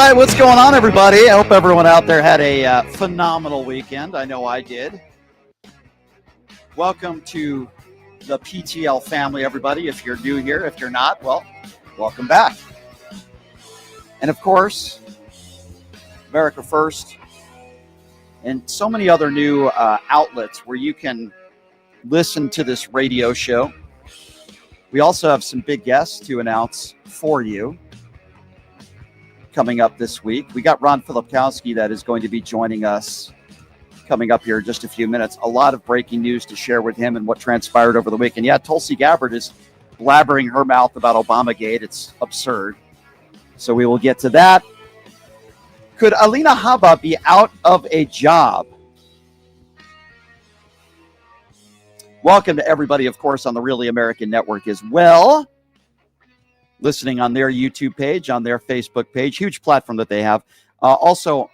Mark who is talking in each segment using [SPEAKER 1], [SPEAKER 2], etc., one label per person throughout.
[SPEAKER 1] right, what's going on, everybody? I hope everyone out there had a phenomenal weekend. I know I did. Welcome to the PTL family, everybody. If you're new here, if you're not, well, welcome back. And of course, America First and so many other new outlets where you can listen to this radio show. We also have some big guests to announce for you coming up this week. We got Ron Filipkowski that is going to be joining us coming up here in just a few minutes. A lot of breaking news to share with him and what transpired over the weekend. Yeah, Tulsi Gabbard is blabbering her mouth about Obamagate. It's absurd. So we will get to that. Could Alina Habba be out of a job? Welcome to everybody, of course, on the Really American Network as well. Listening on their YouTube page, on their Facebook page, huge platform that they have. Also,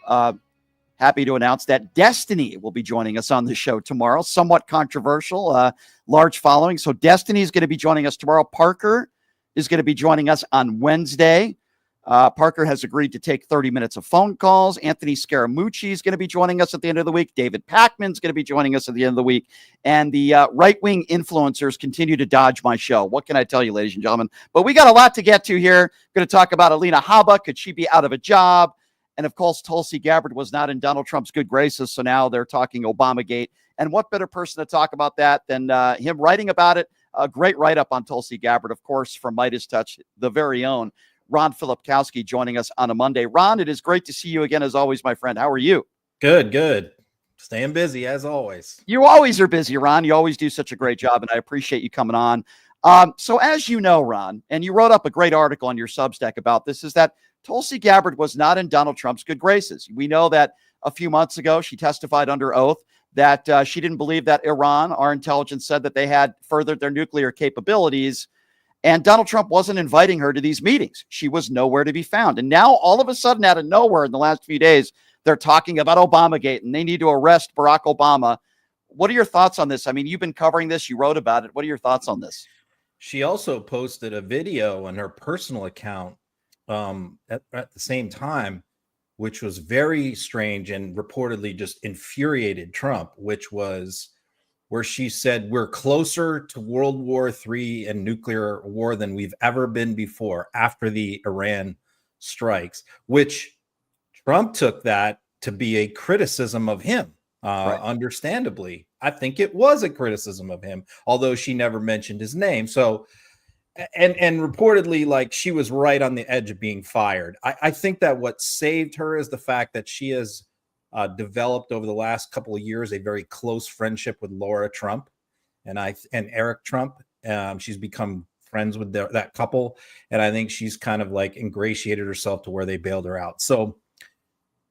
[SPEAKER 1] happy to announce that Destiny will be joining us on the show tomorrow. Somewhat controversial, large following. So Destiny is going to be joining us tomorrow. Parker is going to be joining us on Wednesday. Parker has agreed to take 30 minutes of phone calls. Anthony Scaramucci is going to be joining us at the end of the week. David Pakman is going to be joining us at the end of the week. And the right-wing influencers continue to dodge my show. What can I tell you, ladies and gentlemen? But we got a lot to get to here. Going to talk about Alina Habba. Could she be out of a job? And, of course, Tulsi Gabbard was not in Donald Trump's good graces, so now they're talking Obamagate. And what better person to talk about that than him writing about it? A great write-up on Tulsi Gabbard, of course, from Meidas Touch, the very own Ron Filipkowski joining us on a Monday. Ron, it is great to see you again, as always, my friend. How are you?
[SPEAKER 2] Good. Staying busy, as always.
[SPEAKER 1] You always are busy, Ron. You always do such a great job, and I appreciate you coming on. So as you know, Ron, and you wrote up a great article on your Substack about this, is that Tulsi Gabbard was not in Donald Trump's good graces. We know that a few months ago, she testified under oath that she didn't believe that Iran, our intelligence said that they had furthered their nuclear capabilities. And Donald Trump wasn't inviting her to these meetings. She was nowhere to be found. And now, all of a sudden, out of nowhere, in the last few days, they're talking about Obamagate and they need to arrest Barack Obama. What are your thoughts on this? I mean, you've been covering this. You wrote about it. What are your thoughts on this?
[SPEAKER 2] She also posted a video on her personal account at the same time, which was very strange and reportedly just infuriated Trump, which was where she said, we're closer to World War III and nuclear war than we've ever been before after the Iran strikes, which Trump took that to be a criticism of him. Right. Understandably, I think it was a criticism of him, although she never mentioned his name. So, and reportedly, like, she was right on the edge of being fired. I think that what saved her is the fact that she has developed over the last couple of years a very close friendship with Laura Trump and Eric Trump. She's become friends with that couple, and I think she's kind of like ingratiated herself to where they bailed her out.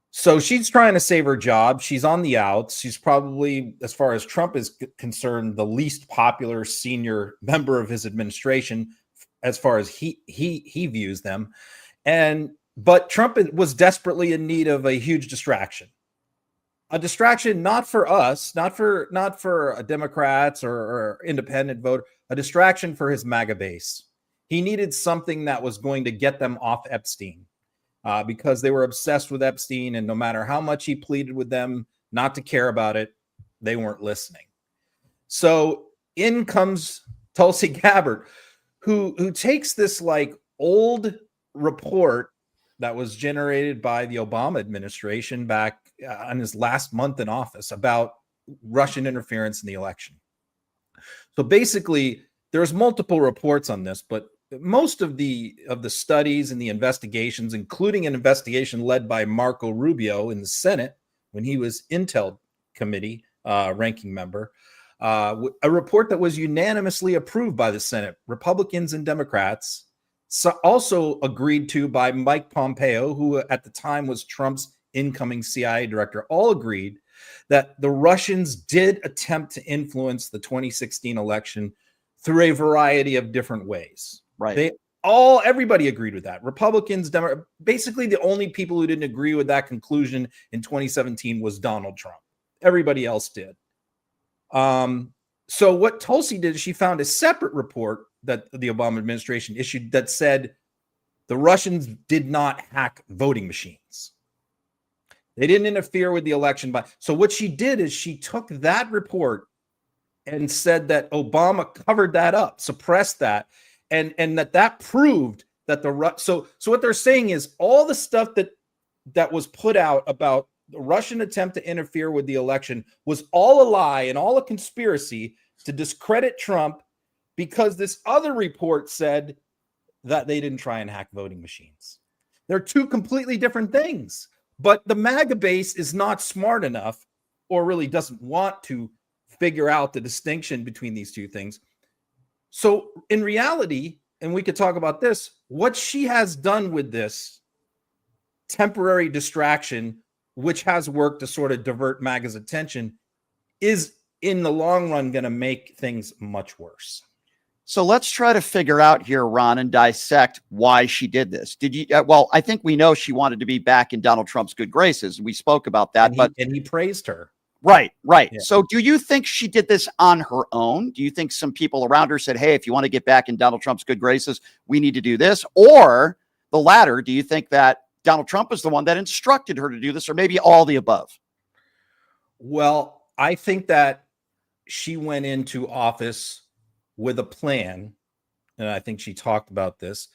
[SPEAKER 2] So she's trying to save her job. She's on the outs. She's probably, as far as Trump is concerned, the least popular senior member of his administration, as far as he views them. But Trump was desperately in need of a huge distraction. A distraction not for us, not for Democrats or independent vote, a distraction for his MAGA base. He needed something that was going to get them off Epstein because they were obsessed with Epstein, and no matter how much he pleaded with them not to care about it, they weren't listening. So in comes Tulsi Gabbard, who takes this like old report that was generated by the Obama administration back on his last month in office about Russian interference in the election. So basically, there's multiple reports on this, but most of the studies and the investigations, including an investigation led by Marco Rubio in the Senate when he was Intel Committee ranking member, a report that was unanimously approved by the Senate, Republicans and Democrats, also agreed to by Mike Pompeo, who at the time was Trump's incoming CIA director, all agreed that the Russians did attempt to influence the 2016 election through a variety of different ways.
[SPEAKER 1] Right.
[SPEAKER 2] Everybody agreed with that. Republicans, basically the only people who didn't agree with that conclusion in 2017 was Donald Trump. Everybody else did. So what Tulsi did is she found a separate report that the Obama administration issued that said the Russians did not hack voting machines. They didn't interfere with the election. So what she did is she took that report and said that Obama covered that up, suppressed that, and that proved that so what they're saying is all the stuff that was put out about the Russian attempt to interfere with the election was all a lie and all a conspiracy to discredit Trump, because this other report said that they didn't try and hack voting machines. They're two completely different things. But the MAGA base is not smart enough, or really doesn't want to figure out the distinction between these two things. So in reality, and we could talk about this, what she has done with this temporary distraction, which has worked to sort of divert MAGA's attention, is in the long run going to make things much worse.
[SPEAKER 1] So let's try to figure out here, Ron, and dissect why she did this. Did you? Well, I think we know she wanted to be back in Donald Trump's good graces. We spoke about that,
[SPEAKER 2] and he praised her.
[SPEAKER 1] Right.
[SPEAKER 2] Yeah.
[SPEAKER 1] So do you think she did this on her own? Do you think some people around her said, hey, if you want to get back in Donald Trump's good graces, we need to do this? Or the latter, do you think that Donald Trump is the one that instructed her to do this, or maybe all the above?
[SPEAKER 2] Well, I think that she went into office with a plan, and I think she talked about this,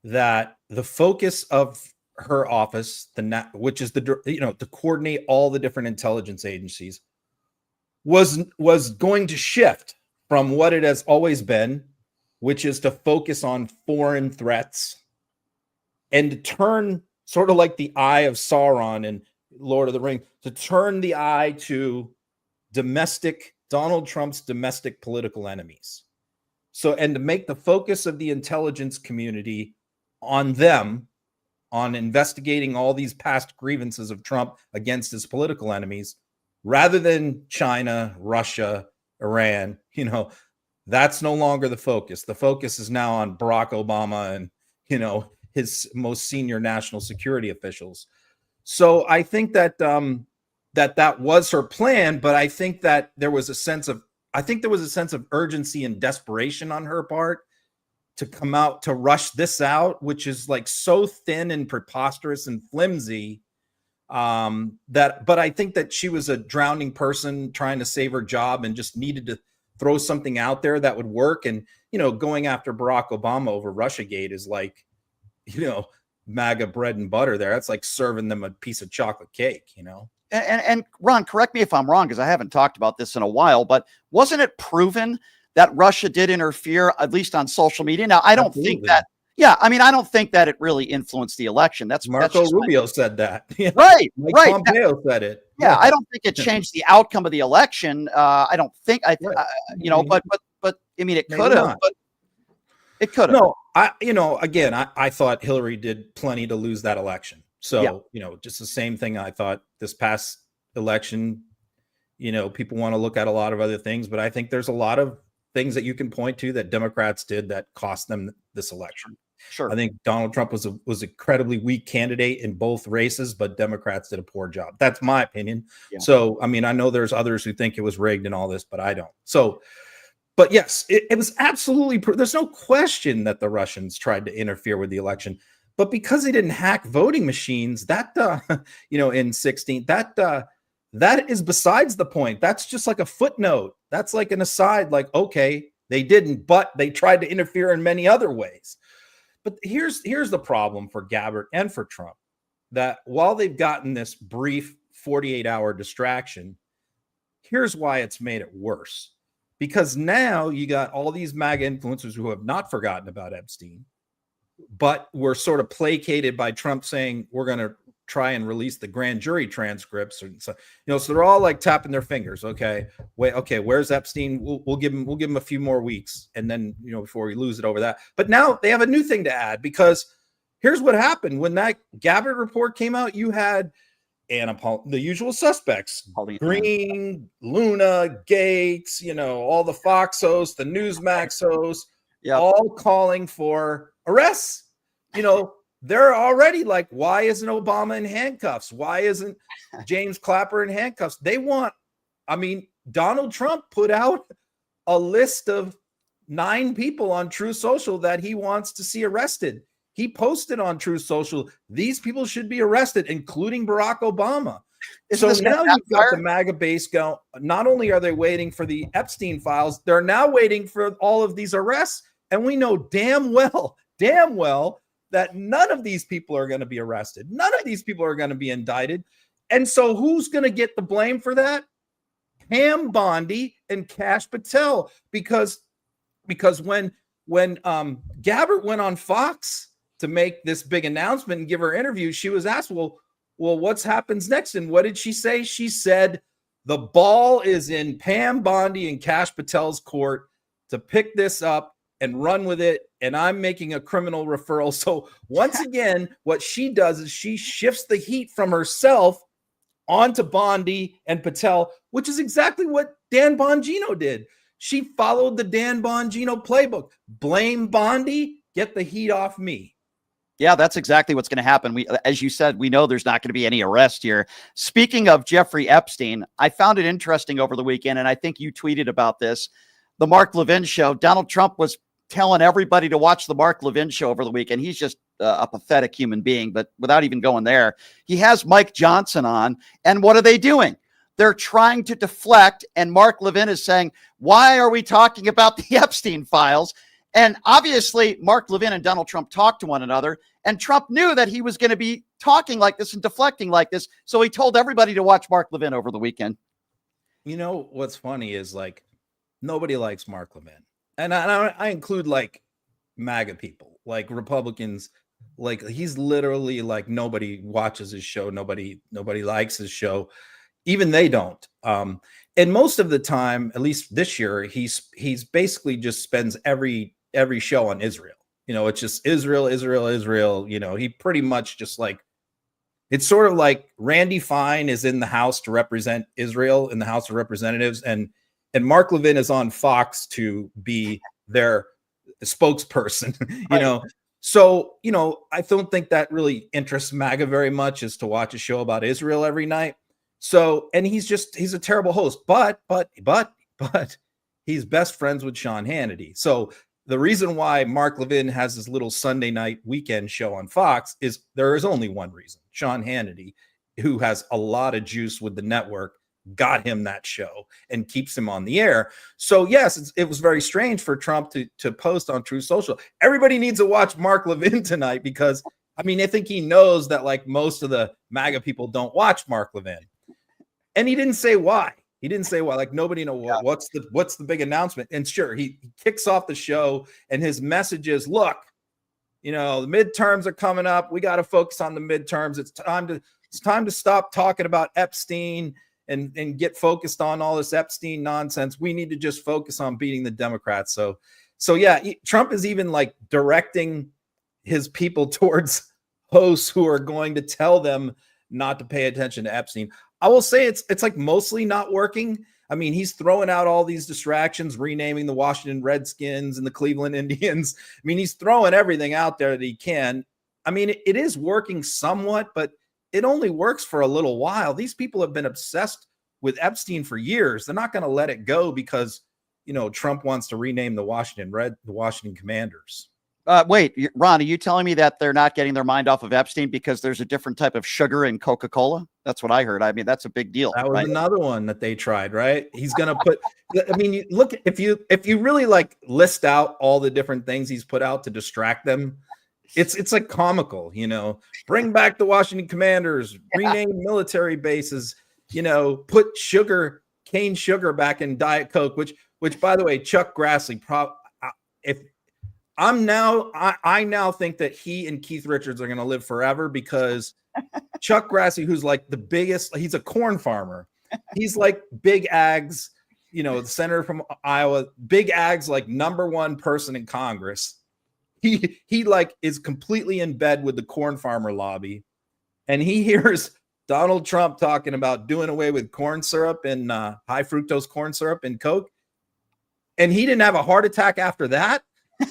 [SPEAKER 2] that the focus of her office, which is to coordinate all the different intelligence agencies, was going to shift from what it has always been, which is to focus on foreign threats, and to turn, sort of like the eye of Sauron in Lord of the Rings, to turn the eye to Donald Trump's domestic political enemies. So, and to make the focus of the intelligence community on them, on investigating all these past grievances of Trump against his political enemies, rather than China, Russia, Iran. That's no longer the focus. The focus is now on Barack Obama and, his most senior national security officials. So I think that that was her plan, but I think that there was a sense of urgency and desperation on her part to come out, to rush this out, which is like so thin and preposterous and flimsy, but I think that she was a drowning person trying to save her job and just needed to throw something out there that would work. And, going after Barack Obama over Russiagate is like, MAGA bread and butter there. That's like serving them a piece of chocolate cake,
[SPEAKER 1] And Ron, correct me if I'm wrong, because I haven't talked about this in a while, but wasn't it proven that Russia did interfere, at least on social media? Now, I don't think that, I don't think that it really influenced the election. That's
[SPEAKER 2] Marco Rubio said that.
[SPEAKER 1] Right.
[SPEAKER 2] Mike Pompeo said it.
[SPEAKER 1] Yeah, I don't think it changed the outcome of the election. I don't think, but I mean, it could have, but it could have.
[SPEAKER 2] No, I thought Hillary did plenty to lose that election. So, just the same thing I thought this past election, people want to look at a lot of other things, but I think there's a lot of things that you can point to that Democrats did that cost them this election.
[SPEAKER 1] Sure.
[SPEAKER 2] I think Donald Trump was an incredibly weak candidate in both races, but Democrats did a poor job. That's my opinion. Yeah. So, I mean, I know there's others who think it was rigged and all this, but I don't. So, but yes, it was absolutely, there's no question that the Russians tried to interfere with the election. But because they didn't hack voting machines, that in 16, that is besides the point. That's just like a footnote. That's like an aside. Like, okay, they didn't, but they tried to interfere in many other ways. But here's the problem for Gabbard and for Trump, that while they've gotten this brief 48-hour distraction, here's why it's made it worse. Because now you got all these MAGA influencers who have not forgotten about Epstein, but were sort of placated by Trump saying, we're going to try and release the grand jury transcripts. And so, so they're all like tapping their fingers. Okay, wait, okay, where's Epstein? We'll give him a few more weeks. And then, before we lose it over that. But now they have a new thing to add, because here's what happened. When that Gabbard report came out, you had the usual suspects, Green, Luna, Gates, all the Fox hosts, the Newsmax hosts, all calling for arrests. They're already like, why isn't Obama in handcuffs? Why isn't James Clapper in handcuffs? Donald Trump put out a list of 9 people on True Social that he wants to see arrested. he posted on True Social, these people should be arrested, including Barack Obama. So now you've got the MAGA base go. Not only are they waiting for the Epstein files, they're now waiting for all of these arrests. And we know damn well that none of these people are going to be arrested. None of these people are going to be indicted. And so who's going to get the blame for that? Pam Bondi and Kash Patel, because when Gabbard went on Fox to make this big announcement and give her interview, she was asked, well, what happens next? And what did she say? She said, the ball is in Pam Bondi and Kash Patel's court to pick this up and run with it. And I'm making a criminal referral. So once again, what she does is she shifts the heat from herself onto Bondi and Patel, which is exactly what Dan Bongino did. She followed the Dan Bongino playbook. Blame Bondi, get the heat off me.
[SPEAKER 1] Yeah, that's exactly what's going to happen. As you said, we know there's not going to be any arrest here. Speaking of Jeffrey Epstein, I found it interesting over the weekend, and I think you tweeted about this. The Mark Levin show. Donald Trump was telling everybody to watch the Mark Levin show over the weekend. He's just a pathetic human being, but without even going there, he has Mike Johnson on. And what are they doing? They're trying to deflect. And Mark Levin is saying, why are we talking about the Epstein files? And obviously, Mark Levin and Donald Trump talked to one another. And Trump knew that he was going to be talking like this and deflecting like this. So he told everybody to watch Mark Levin over the weekend.
[SPEAKER 2] You know, what's funny is like, nobody likes Mark Levin. And I include like MAGA people, like Republicans. Like he's literally like, nobody watches his show. Nobody likes his show. Even they don't. And most of the time, at least this year, he's basically just spends every show on Israel. You know, it's just Israel. You know, he pretty much just like, it's sort of like Randy Fine is in the House to represent Israel in the House of Representatives, and Mark Levin is on Fox to be their spokesperson. You know, so you know, I don't think that really interests MAGA very much, is to watch a show about Israel every night. So, and he's a terrible host, but he's best friends with Sean Hannity. So the reason why Mark Levin has his little Sunday night weekend show on Fox is there is only one reason. Sean Hannity, who has a lot of juice with the network, got him that show and keeps him on the air. So yes, it was very strange for Trump to post on True Social, everybody needs to watch Mark Levin tonight, because I mean, I think he knows that like most of the MAGA people don't watch Mark Levin. And he didn't say why. He didn't say why. Like nobody knows what's the big announcement. And sure, he kicks off the show, and his message is, look, you know, the midterms are coming up. We got to focus on the midterms. It's time to stop talking about Epstein and get focused on all this Epstein nonsense. We need to just focus on beating the Democrats. So yeah, Trump is even like directing his people towards hosts who are going to tell them not to pay attention to Epstein. I will say it's like mostly not working. I mean, he's throwing out all these distractions, renaming the Washington Redskins and the Cleveland Indians. I mean, he's throwing everything out there that he can. I mean, it is working somewhat, but it only works for a little while. These people have been obsessed with Epstein for years. They're not going to let it go because, you know, Trump wants to rename the Washington Commanders.
[SPEAKER 1] Wait, Ron, are you telling me that they're not getting their mind off of Epstein because there's a different type of sugar in Coca-Cola? That's what I heard. I mean, that's a big deal.
[SPEAKER 2] That was another one that they tried, right? He's going to put, I mean, you look, if you really like list out all the different things he's put out to distract them, it's like comical, you know, bring back the Washington Commanders, rename military bases, you know, put cane sugar back in Diet Coke, which by the way, Chuck Grassley, I now think that he and Keith Richards are going to live forever, because Chuck Grassley, who's like the biggest, he's a corn farmer. He's like Big Ag's, you know, the senator from Iowa, Big Ag's like number one person in Congress. He like is completely in bed with the corn farmer lobby. And he hears Donald Trump talking about doing away with corn syrup and high fructose corn syrup and Coke. And he didn't have a heart attack after that.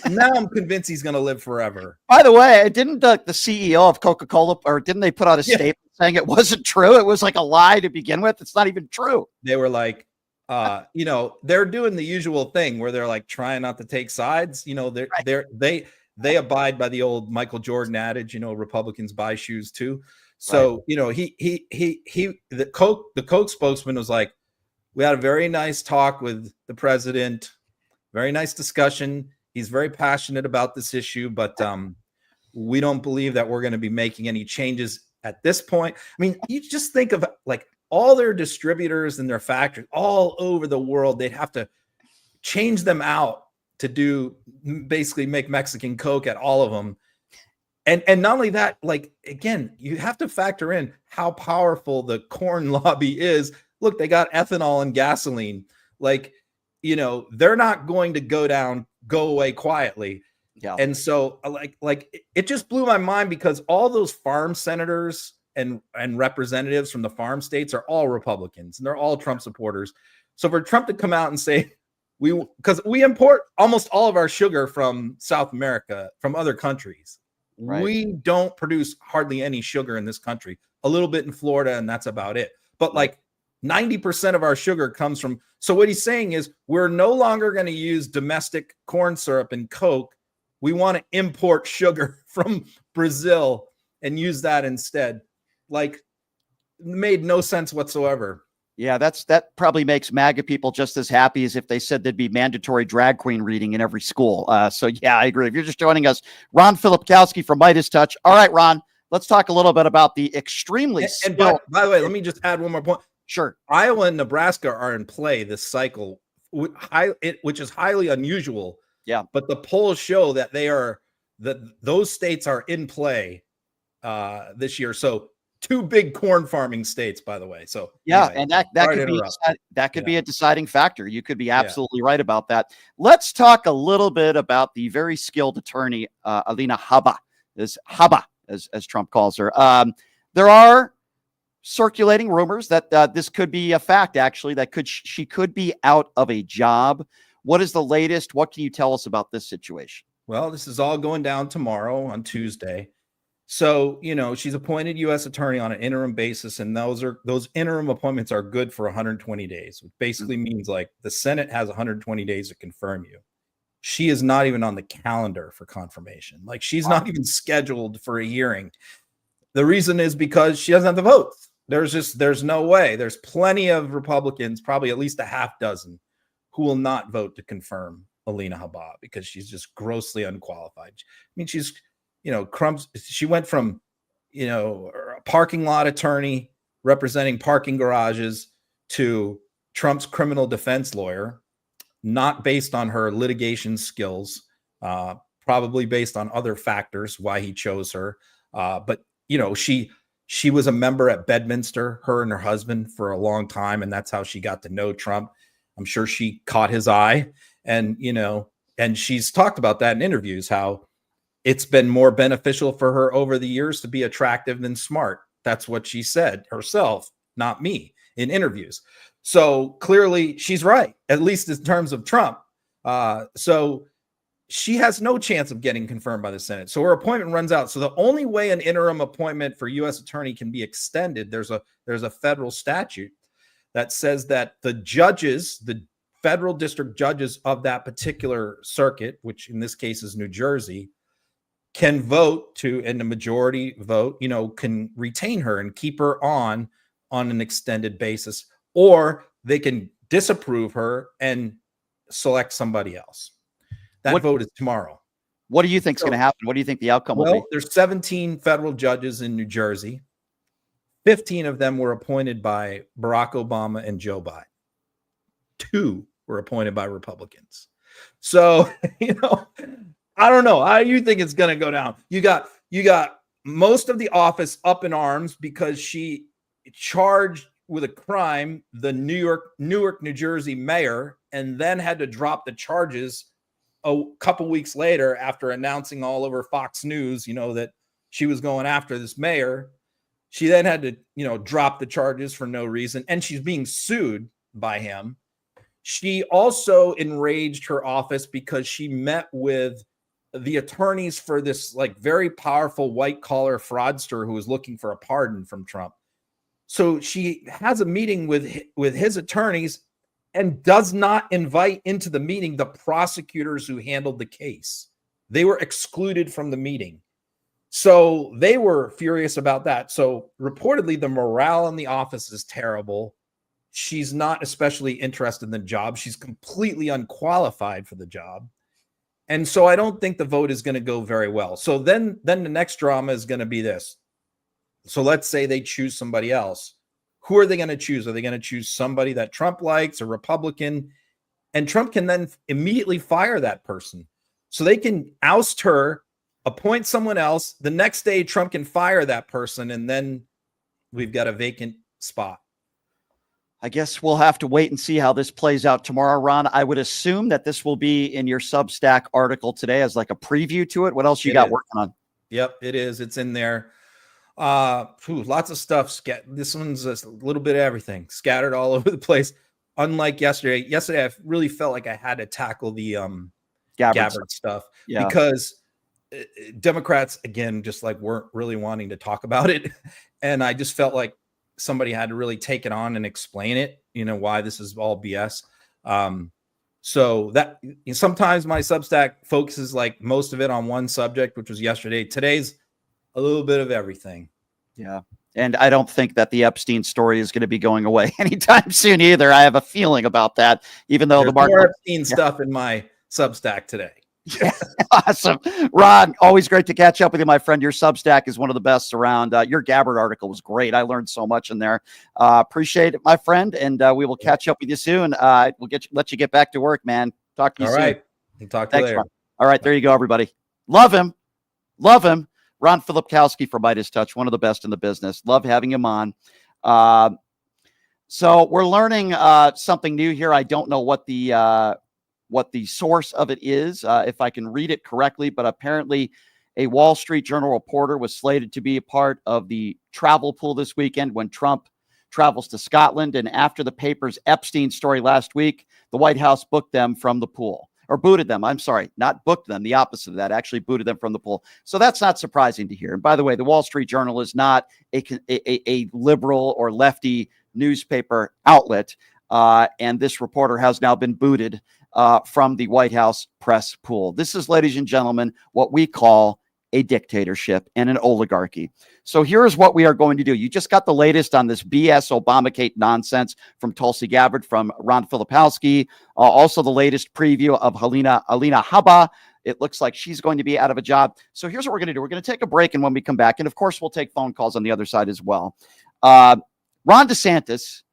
[SPEAKER 2] Now I'm convinced he's going to live forever.
[SPEAKER 1] By the way, didn't the CEO of Coca-Cola, or didn't they put out a statement saying it wasn't true? It was like a lie to begin with. It's not even true.
[SPEAKER 2] They were like, you know, they're doing the usual thing where they're like trying not to take sides. You know, they they abide by the old Michael Jordan adage, Republicans buy shoes too. So, the Coke spokesman was like, we had a very nice talk with the president, very nice discussion. He's very passionate about this issue, but we don't believe that we're going to be making any changes at this point. I mean, you just think of like all their distributors and their factories all over the world. They'd have to change them out to basically make Mexican Coke at all of them. And not only that, like, again, you have to factor in how powerful the corn lobby is. Look, they got ethanol and gasoline. Like, they're not going to go away quietly.
[SPEAKER 1] Yeah.
[SPEAKER 2] And so like it just blew my mind because all those farm senators and representatives from the farm states are all Republicans and they're all Trump supporters. So for Trump to come out and say, because we import almost all of our sugar from South America, from other countries. Right. We don't produce hardly any sugar in this country, a little bit in Florida, and that's about it. But like 90% of our sugar comes from. So what he's saying is we're no longer going to use domestic corn syrup and Coke. We want to import sugar from Brazil and use that instead. Like, made no sense whatsoever.
[SPEAKER 1] Yeah, that probably makes MAGA people just as happy as if they said there'd be mandatory drag queen reading in every school. So yeah, I agree. If you're just joining us, Ron Filipkowski from Meidas Touch. All right, Ron, let's talk a little bit about the extremely.
[SPEAKER 2] And by the way, let me just add one more point.
[SPEAKER 1] Sure.
[SPEAKER 2] Iowa and Nebraska are in play this cycle, which is highly unusual.
[SPEAKER 1] Yeah. But
[SPEAKER 2] the polls show that those states are in play this year. So 2 big corn farming states, by the way. So
[SPEAKER 1] yeah, anyway, and that could be a deciding factor. You could be absolutely right about that. Let's talk a little bit about the very skilled attorney, Alina Habba, as Trump calls her. There are circulating rumors that this could be a fact, actually, that she could be out of a job. What is the latest? What can you tell us about this situation?
[SPEAKER 2] Well, this is all going down tomorrow on Tuesday. So, she's appointed U.S. attorney on an interim basis, and those interim appointments are good for 120 days, which basically means like the Senate has 120 days to confirm you. She is not even on the calendar for confirmation. Like, she's not even scheduled for a hearing. The reason is because she doesn't have the votes. There's no way. There's plenty of Republicans, probably at least a half dozen, who will not vote to confirm Alina Habba because she's just grossly unqualified. I mean, she's, she went from, a parking lot attorney representing parking garages to Trump's criminal defense lawyer, not based on her litigation skills, probably based on other factors why he chose her. But, she was a member at Bedminster, her and her husband, for a long time, and that's how she got to know Trump. I'm sure she caught his eye, and she's talked about that in interviews, how it's been more beneficial for her over the years to be attractive than smart. That's what she said herself, not me, in interviews. So clearly she's right, at least in terms of Trump. So she has no chance of getting confirmed by the Senate. So her appointment runs out. So the only way an interim appointment for U.S. attorney can be extended, there's a federal statute that says that the judges, the federal district judges of that particular circuit, which in this case is New Jersey, can vote to, in a majority vote, can retain her and keep her on an extended basis, or they can disapprove her and select somebody else. That vote is tomorrow.
[SPEAKER 1] What do you think is going to happen? What do you think the outcome will be?
[SPEAKER 2] There's 17 federal judges in New Jersey. 15 of them were appointed by Barack Obama and Joe Biden. 2 were appointed by Republicans. So, I don't know. How do you think it's going to go down? You got most of the office up in arms because she charged with a crime the Newark, New Jersey mayor, and then had to drop the charges a couple weeks later after announcing all over Fox News, that she was going after this mayor. She then had to, drop the charges for no reason, and she's being sued by him. She also enraged her office because she met with the attorneys for this very powerful white collar fraudster who was looking for a pardon from Trump. So she has a meeting with his attorneys and does not invite into the meeting the prosecutors who handled the case. they were excluded from the meeting. So they were furious about that. So reportedly, the morale in the office is terrible. She's not especially interested in the job. She's completely unqualified for the job. And so I don't think the vote is going to go very well. So then the next drama is going to be this. So let's say they choose somebody else. Who are they going to choose? Are they going to choose somebody that Trump likes, a Republican? And Trump can then immediately fire that person. So they can oust her, appoint someone else. The next day, Trump can fire that person. And then we've got a vacant spot.
[SPEAKER 1] I guess we'll have to wait and see how this plays out tomorrow, Ron. I would assume that this will be in your Substack article today as like a preview to it. What else you got working on?
[SPEAKER 2] Yep, it is. It's in there. Lots of stuff. This one's a little bit of everything scattered all over the place. Unlike yesterday. Yesterday, I really felt like I had to tackle the Gabbard stuff because Democrats, again, just like weren't really wanting to talk about it. And I just felt like somebody had to really take it on and explain it, why this is all BS. So that sometimes my Substack focuses like most of it on one subject, which was yesterday. Today's a little bit of everything.
[SPEAKER 1] Yeah. And I don't think that the Epstein story is going to be going away anytime soon either. I have a feeling about that, even though
[SPEAKER 2] there's more Epstein stuff in my Substack today.
[SPEAKER 1] Yeah, awesome. Ron, always great to catch up with you, my friend. Your Substack is one of the best around. Your Gabbard article was great. I learned so much in there. Appreciate it, my friend. And we will catch up with you soon. We'll let you get back to work, man. Talk to you soon.
[SPEAKER 2] All right. We'll talk to you later.
[SPEAKER 1] Ron. All right. There you go, everybody. Love him. Love him. Ron Filipkowski from Meidas Touch, one of the best in the business. Love having him on. So we're learning something new here. I don't know what the source of it is, if I can read it correctly, but apparently a Wall Street Journal reporter was slated to be a part of the travel pool this weekend when Trump travels to Scotland. And after the paper's Epstein story last week, the White House booked them from the pool. Or booted them. I'm sorry, not booked them. The opposite of that, actually booted them from the pool. So that's not surprising to hear. And by the way, the Wall Street Journal is not a liberal or lefty newspaper outlet. And this reporter has now been booted from the White House press pool. This is, ladies and gentlemen, what we call a dictatorship and an oligarchy. So here's what we are going to do. You just got the latest on this BS Obamacare nonsense from Tulsi Gabbard, from Ron Filipkowski. Also the latest preview of Alina Habba. It looks like she's going to be out of a job. So here's what we're going to do. We're going to take a break, and when we come back, and of course we'll take phone calls on the other side as well. Ron DeSantis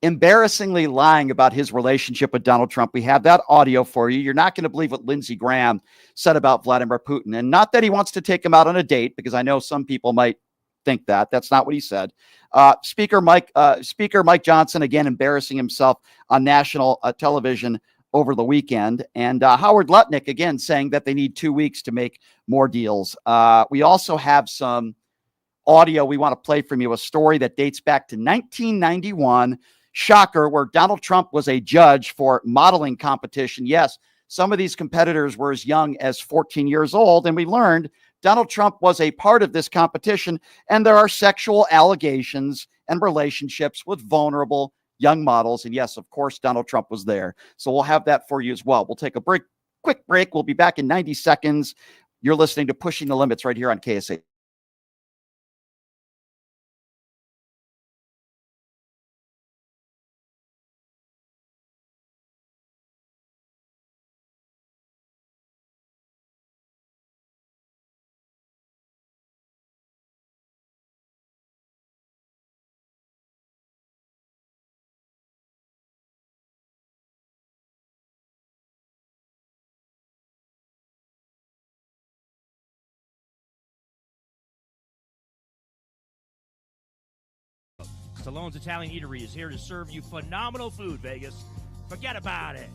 [SPEAKER 1] embarrassingly lying about his relationship with Donald Trump. We have that audio for you. You're not going to believe what Lindsey Graham said about Vladimir Putin. And not that he wants to take him out on a date, because I know some people might think that. That's not what he said. Speaker Mike Johnson, again, embarrassing himself on national television over the weekend. And Howard Lutnick, again, saying that they need 2 weeks to make more deals. We also have some audio we want to play from you, a story that dates back to 1991. Shocker, where Donald Trump was a judge for modeling competition. Yes, some of these competitors were as young as 14 years old, and we learned Donald Trump was a part of this competition, and there are sexual allegations and relationships with vulnerable young models. And yes, of course, Donald Trump was there. So we'll have that for you as well. We'll take a quick break. We'll be back in 90 seconds. You're listening to Pushing the Limits right here on KSA.
[SPEAKER 3] Stallone's Italian Eatery is here to serve you phenomenal food, Vegas. Forget about it.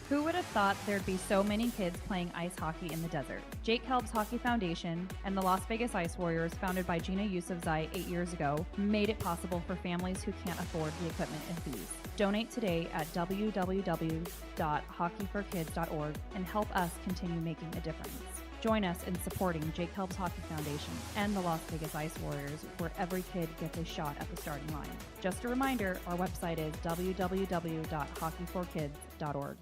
[SPEAKER 4] Who would have thought there'd be so many kids playing ice hockey in the desert? Jake Helb's Hockey Foundation and the Las Vegas Ice Warriors, founded by Gina Yousafzai 8 years ago, made it possible for families who can't afford the equipment and fees. Donate today at www.hockeyforkids.org and help us continue making a difference. Join us in supporting Jake Helps Hockey Foundation and the Las Vegas Ice Warriors, where every kid gets a shot at the starting line. Just a reminder, our website is www.hockeyforkids.org.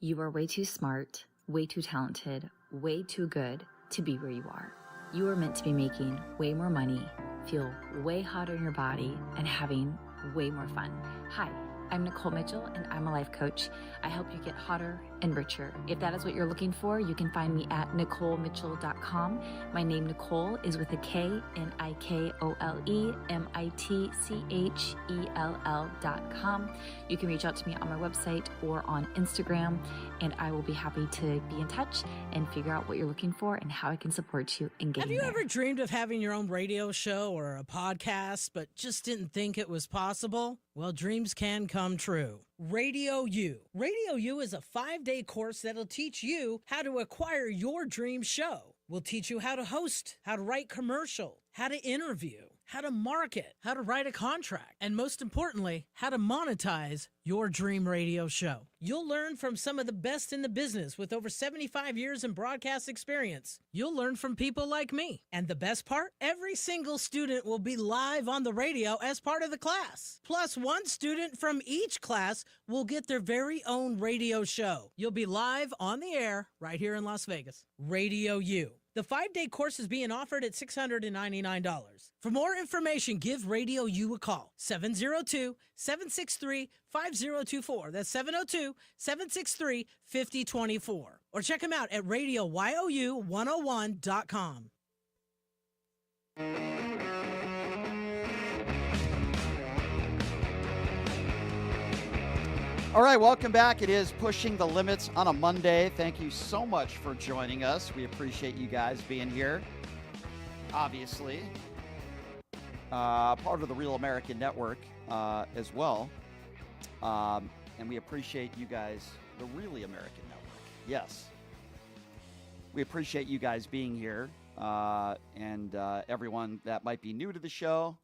[SPEAKER 5] You are way too smart, way too talented, way too good to be where you are. You are meant to be making way more money, feel way hotter in your body, and having way more fun. Hi, I'm Nicole Mitchell, and I'm a life coach. I help you get hotter and richer. If that is what you're looking for, you can find me at NicoleMitchell.com. My name, Nicole, is with a K, NicoleMitchell.com. You can reach out to me on my website or on Instagram, and I will be happy to be in touch and figure out what you're looking for and how I can support you in getting there.
[SPEAKER 6] Have you ever dreamed of having your own radio show or a podcast, but just didn't think it was possible? Well, dreams can come true. Radio U. Radio U is a 5-day course that'll teach you how to acquire your dream show. We'll teach you how to host, how to write commercial, how to interview, how to market, how to write a contract, and most importantly, how to monetize your dream radio show. You'll learn from some of the best in the business with over 75 years in broadcast experience. You'll learn from people like me. And the best part? Every single student will be live on the radio as part of the class. Plus, one student from each class will get their very own radio show. You'll be live on the air right here in Las Vegas. Radio U. The 5-day course is being offered at $699. For more information, give Radio U a call. 702-763-5024. That's 702-763-5024. Or check them out at RadioYOU101.com.
[SPEAKER 1] All right, welcome back. It is Pushing the Limits on a Monday. Thank you so much for joining us. We appreciate you guys being here. Obviously, part of the Real American Network as well. And we appreciate you guys, the Really American Network. Yes. We appreciate you guys being here and everyone that might be new to the show.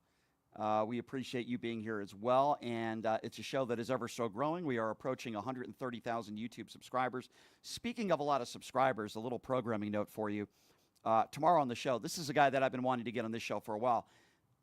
[SPEAKER 1] We appreciate you being here as well, and it's a show that is ever so growing. We are approaching 130,000 YouTube subscribers. Speaking of a lot of subscribers, a little programming note for you. Tomorrow on the show, this is a guy that I've been wanting to get on this show for a while.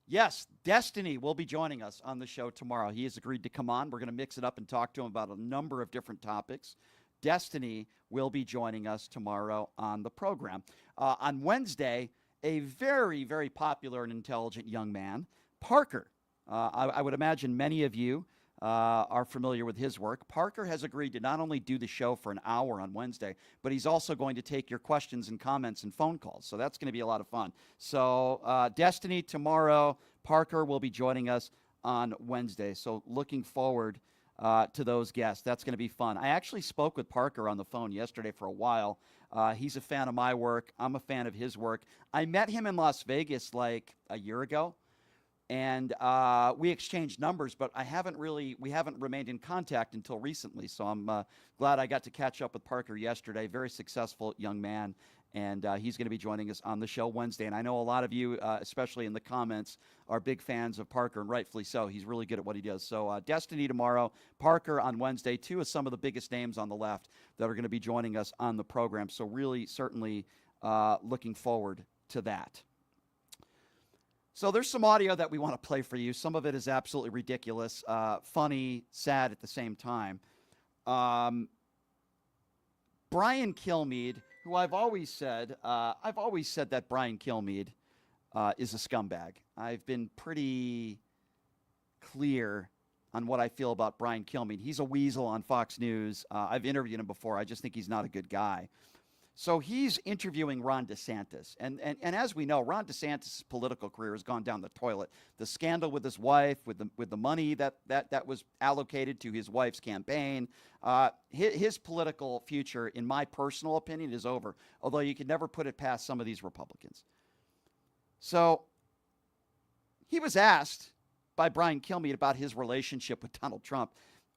[SPEAKER 1] Yes, Destiny will be joining us on the show tomorrow. He has agreed to come on. We're going to mix it up and talk to him about a number of different topics. Destiny will be joining us tomorrow on the program. On Wednesday, a very, very popular and intelligent young man, Parker. I would imagine many of you are familiar with his work. Parker has agreed to not only do the show for an hour on Wednesday, but he's also going to take your questions and comments and phone calls. So that's going to be a lot of fun. So Destiny tomorrow, Parker will be joining us on Wednesday. So looking forward to those guests. That's going to be fun. I actually spoke with Parker on the phone yesterday for a while. He's a fan of my work. I'm a fan of his work. I met him in Las Vegas like a year ago. And we exchanged numbers, but we haven't remained in contact until recently. So I'm glad I got to catch up with Parker yesterday. Very successful young man, and he's going to be joining us on the show Wednesday. And I know a lot of you, especially in the comments, are big fans of Parker, and rightfully so. He's really good at what he does. So Destiny tomorrow, Parker on Wednesday, two of some of the biggest names on the left that are going to be joining us on the program. So really, certainly looking forward to that. So there's some audio that we want to play for you. Some of it is absolutely ridiculous, funny, sad at the same time. Brian Kilmeade, who I've always said that Brian Kilmeade is a scumbag. I've been pretty clear on what I feel about Brian Kilmeade. He's a weasel on Fox News. I've interviewed him before. I just think he's not a good guy. So he's interviewing Ron DeSantis. And as we know, Ron DeSantis' political career has gone down the toilet. The scandal with his wife, with the money that was allocated to his wife's campaign, his political future, in my personal opinion, is over. Although you could never put it past some of these Republicans. So he was asked by Brian Kilmeade about his relationship with Donald Trump.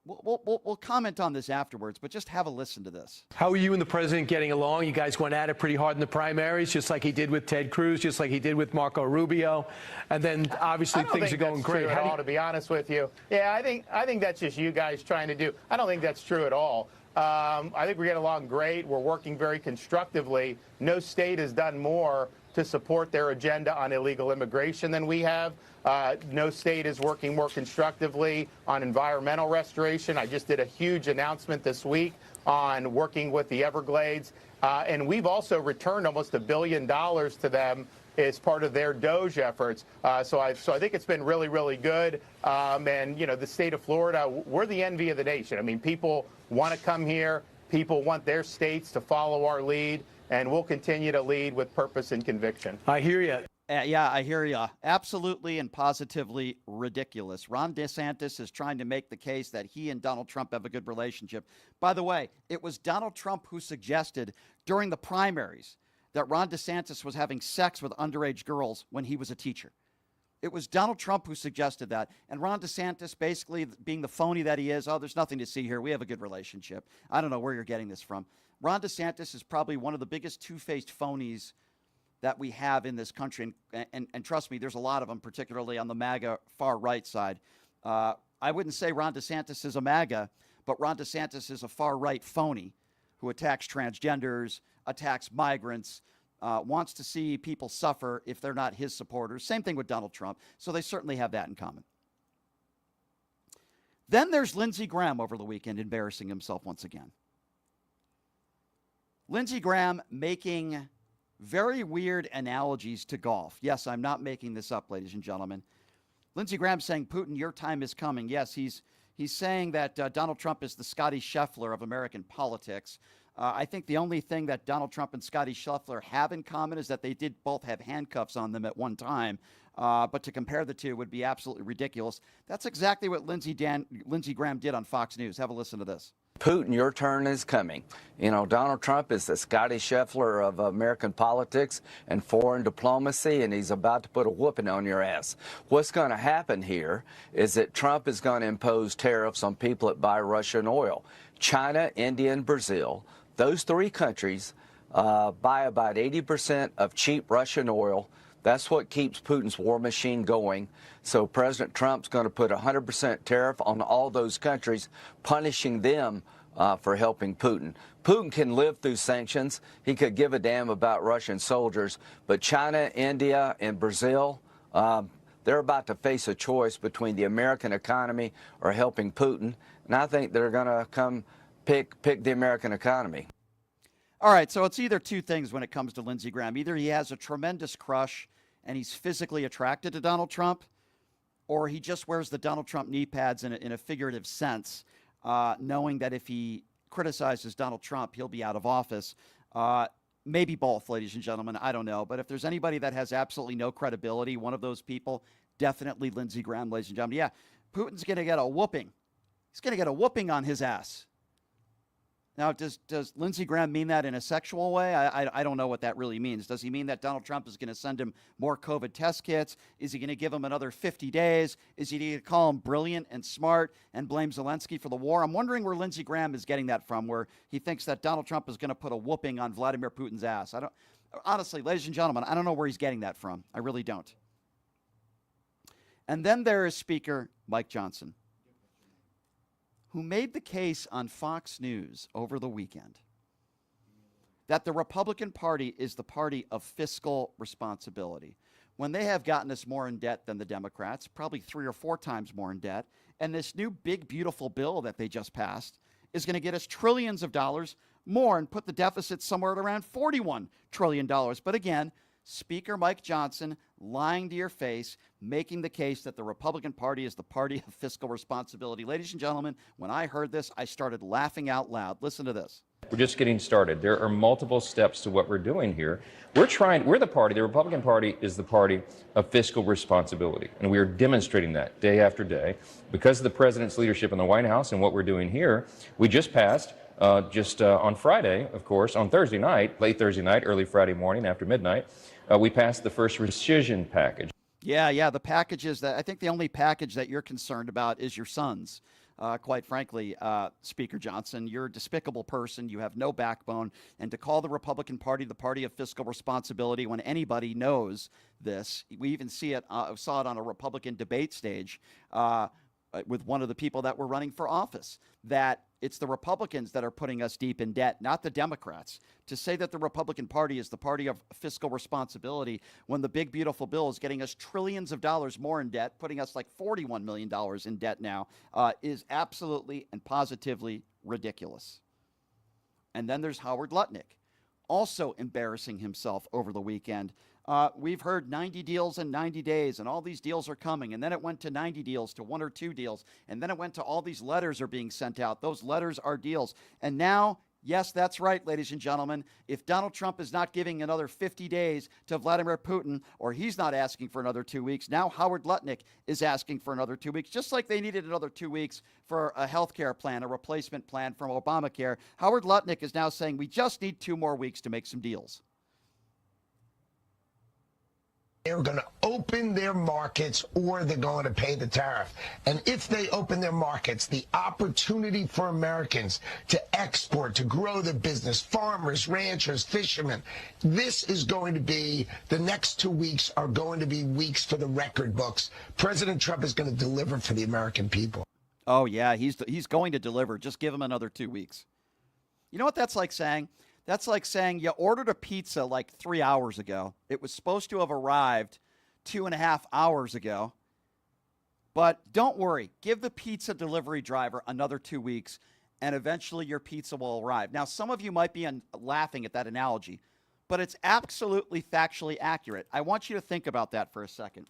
[SPEAKER 1] We'll comment on this afterwards, but just have a listen to this.
[SPEAKER 7] How are you and the president getting along? You guys went at it pretty hard in the primaries, just like he did with Ted Cruz, just like he did with Marco Rubio. And then obviously things are going great.
[SPEAKER 8] To be honest with you. Yeah, I think that's just you guys trying to do. I don't think that's true at all. I think we get along great. We're working very constructively. No state has done more to support their agenda on illegal immigration than we have. No state is working more constructively on environmental restoration. I just did a huge announcement this week on working with the Everglades. And we've also returned almost $1 billion to them as part of their DOGE efforts. So I think it's been really, really good. And, you know, the state of Florida, we're the envy of the nation. I mean, people want to come here. People want their states to follow our lead. And we'll continue to lead with purpose and conviction.
[SPEAKER 7] I hear you.
[SPEAKER 1] Yeah, I hear you. Absolutely and positively ridiculous. Ron DeSantis is trying to make the case that he and Donald Trump have a good relationship. By the way, it was Donald Trump who suggested during the primaries that Ron DeSantis was having sex with underage girls when he was a teacher. It was Donald Trump who suggested that. And Ron DeSantis, basically being the phony that he is, oh, there's nothing to see here. We have a good relationship. I don't know where you're getting this from. Ron DeSantis is probably one of the biggest two-faced phonies that we have in this country. And trust me, there's a lot of them, particularly on the MAGA far right side. I wouldn't say Ron DeSantis is a MAGA, but Ron DeSantis is a far right phony who attacks transgenders, attacks migrants, wants to see people suffer if they're not his supporters. Same thing with Donald Trump. So they certainly have that in common. Then there's Lindsey Graham over the weekend embarrassing himself once again. Lindsey Graham making very weird analogies to golf. Yes, I'm not making this up, ladies and gentlemen. Lindsey Graham saying, Putin, your time is coming. Yes, he's saying that Donald Trump is the Scotty Scheffler of American politics. I think the only thing that Donald Trump and Scotty Scheffler have in common is that they did both have handcuffs on them at one time. But to compare the two would be absolutely ridiculous. That's exactly what Lindsey Graham did on Fox News. Have a listen to this.
[SPEAKER 9] Putin, your turn is coming. You know, Donald Trump is the Scotty Scheffler of American politics and foreign diplomacy, and he's about to put a whooping on your ass. What's going to happen here is that Trump is going to impose tariffs on people that buy Russian oil. China, India, and Brazil, those three countries buy about 80% of cheap Russian oil. That's what keeps Putin's war machine going. So President Trump's going to put a 100% tariff on all those countries, punishing them for helping Putin. Putin can live through sanctions. He could give a damn about Russian soldiers. But China, India, and Brazil, they're about to face a choice between the American economy or helping Putin. And I think they're going to come pick the American economy.
[SPEAKER 1] All right, so it's either two things when it comes to Lindsey Graham. Either he has a tremendous crush and he's physically attracted to Donald Trump, or he just wears the Donald Trump knee pads in a figurative sense, knowing that if he criticizes Donald Trump, he'll be out of office. Maybe both, ladies and gentlemen. I don't know. But if there's anybody that has absolutely no credibility, one of those people, definitely Lindsey Graham, ladies and gentlemen. Yeah, Putin's going to get a whooping. He's going to get a whooping on his ass. Now, does Lindsey Graham mean that in a sexual way? I don't know what that really means. Does he mean that Donald Trump is going to send him more COVID test kits? Is he going to give him another 50 days? Is he going to call him brilliant and smart and blame Zelensky for the war? I'm wondering where Lindsey Graham is getting that from, where he thinks that Donald Trump is going to put a whooping on Vladimir Putin's ass. Honestly, ladies and gentlemen, I don't know where he's getting that from. I really don't. And then there is Speaker Mike Johnson, who made the case on Fox News over the weekend that the Republican Party is the party of fiscal responsibility, when they have gotten us more in debt than the Democrats, probably 3 or 4 times more in debt. And this new big, beautiful bill that they just passed is going to get us trillions of dollars more and put the deficit somewhere at around $41 trillion. But again, Speaker Mike Johnson lying to your face, making the case that the Republican Party is the party of fiscal responsibility. Ladies and gentlemen, when I heard this, I started laughing out loud. Listen to this.
[SPEAKER 10] We're just getting started. There are multiple steps to what we're doing here. We're the Republican Party is the party of fiscal responsibility, and we are demonstrating that day after day. Because of the president's leadership in the White House and what we're doing here, we just passed on Friday, of course, on Thursday night, late Thursday night, early Friday morning after midnight, we passed the first rescission package.
[SPEAKER 1] Yeah, the packages that I think the only package that you're concerned about is your son's. Quite frankly, Speaker Johnson, you're a despicable person. You have no backbone. And to call the Republican Party the party of fiscal responsibility when anybody knows this, we even saw it on a Republican debate stage. with one of the people that were running for office, that it's the Republicans that are putting us deep in debt, not the Democrats. To say that the Republican Party is the party of fiscal responsibility when the big, beautiful bill is getting us trillions of dollars more in debt, putting us like $41 million in debt now, is absolutely and positively ridiculous. And then there's Howard Lutnick, also embarrassing himself over the weekend. We've heard 90 deals in 90 days, and all these deals are coming. And then it went to 90 deals to 1 or 2 deals. And then it went to all these letters are being sent out. Those letters are deals. And now, yes, that's right, ladies and gentlemen. If Donald Trump is not giving another 50 days to Vladimir Putin, or he's not asking for another 2 weeks, now Howard Lutnick is asking for another 2 weeks, just like they needed another 2 weeks for a health care plan, a replacement plan from Obamacare. Howard Lutnick is now saying we just need 2 more weeks to make some deals.
[SPEAKER 11] They're going to open their markets or they're going to pay the tariff. And if they open their markets, the opportunity for Americans to export, to grow their business, farmers, ranchers, fishermen, this is going to be, the next 2 weeks are going to be weeks for the record books. President Trump is going to deliver for the American people.
[SPEAKER 1] Oh, yeah, he's going to deliver. Just give him another 2 weeks. You know what that's like saying? That's like saying you ordered a pizza like 3 hours ago. It was supposed to have arrived 2.5 hours ago. But don't worry. Give the pizza delivery driver another 2 weeks, and eventually your pizza will arrive. Now, some of you might be laughing at that analogy, but it's absolutely factually accurate. I want you to think about that for a second.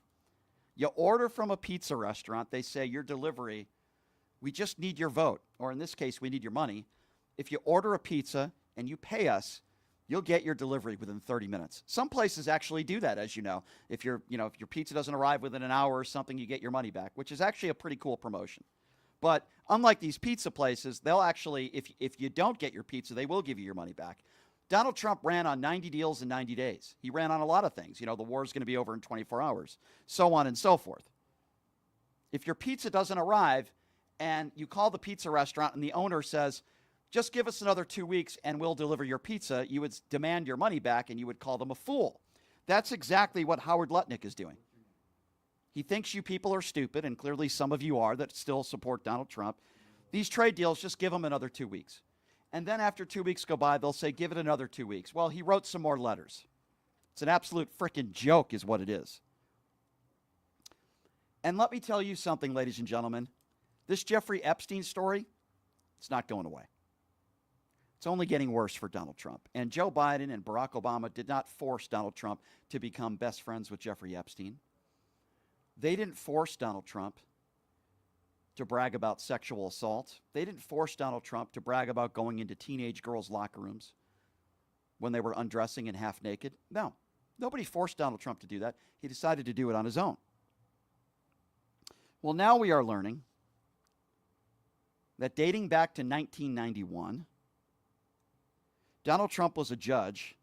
[SPEAKER 1] You order from a pizza restaurant. They say, your delivery, we just need your vote. Or in this case, we need your money. If you order a pizza and you pay us, you'll get your delivery within 30 minutes. Some places actually do that, as you know. If your pizza doesn't arrive within an hour or something, you get your money back, which is actually a pretty cool promotion. But unlike these pizza places, they'll actually, if you don't get your pizza, they will give you your money back. Donald Trump ran on 90 deals in 90 days. He ran on a lot of things. The war is going to be over in 24 hours, so on and so forth. If your pizza doesn't arrive and you call the pizza restaurant and the owner says, just give us another 2 weeks and we'll deliver your pizza, you would demand your money back and you would call them a fool. That's exactly what Howard Lutnick is doing. He thinks you people are stupid, and clearly some of you are that still support Donald Trump. These trade deals, just give them another 2 weeks. And then after 2 weeks go by, they'll say, give it another 2 weeks. Well, he wrote some more letters. It's an absolute freaking joke is what it is. And let me tell you something, ladies and gentlemen. This Jeffrey Epstein story, it's not going away. It's only getting worse for Donald Trump. And Joe Biden and Barack Obama did not force Donald Trump to become best friends with Jeffrey Epstein. They didn't force Donald Trump to brag about sexual assault. They didn't force Donald Trump to brag about going into teenage girls' locker rooms when they were undressing and half naked. No, nobody forced Donald Trump to do that. He decided to do it on his own. Well, now we are learning that dating back to 1991, Donald Trump was a judge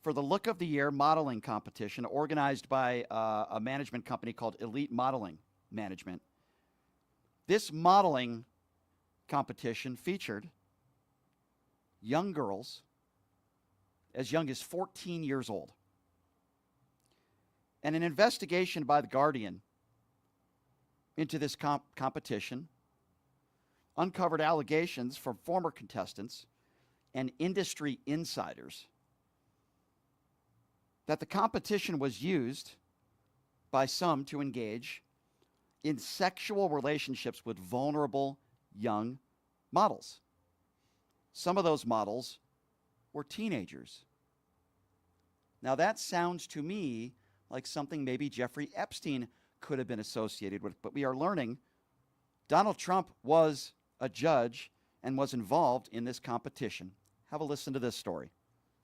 [SPEAKER 1] for the Look of the Year modeling competition organized by a management company called Elite Modeling Management. This modeling competition featured young girls as young as 14 years old. And an investigation by The Guardian into this competition uncovered allegations from former contestants and industry insiders that the competition was used by some to engage in sexual relationships with vulnerable young models. Some of those models were teenagers. Now that sounds to me like something maybe Jeffrey Epstein could have been associated with, but we are learning Donald Trump was a judge and was involved in this competition. Have a listen to this story.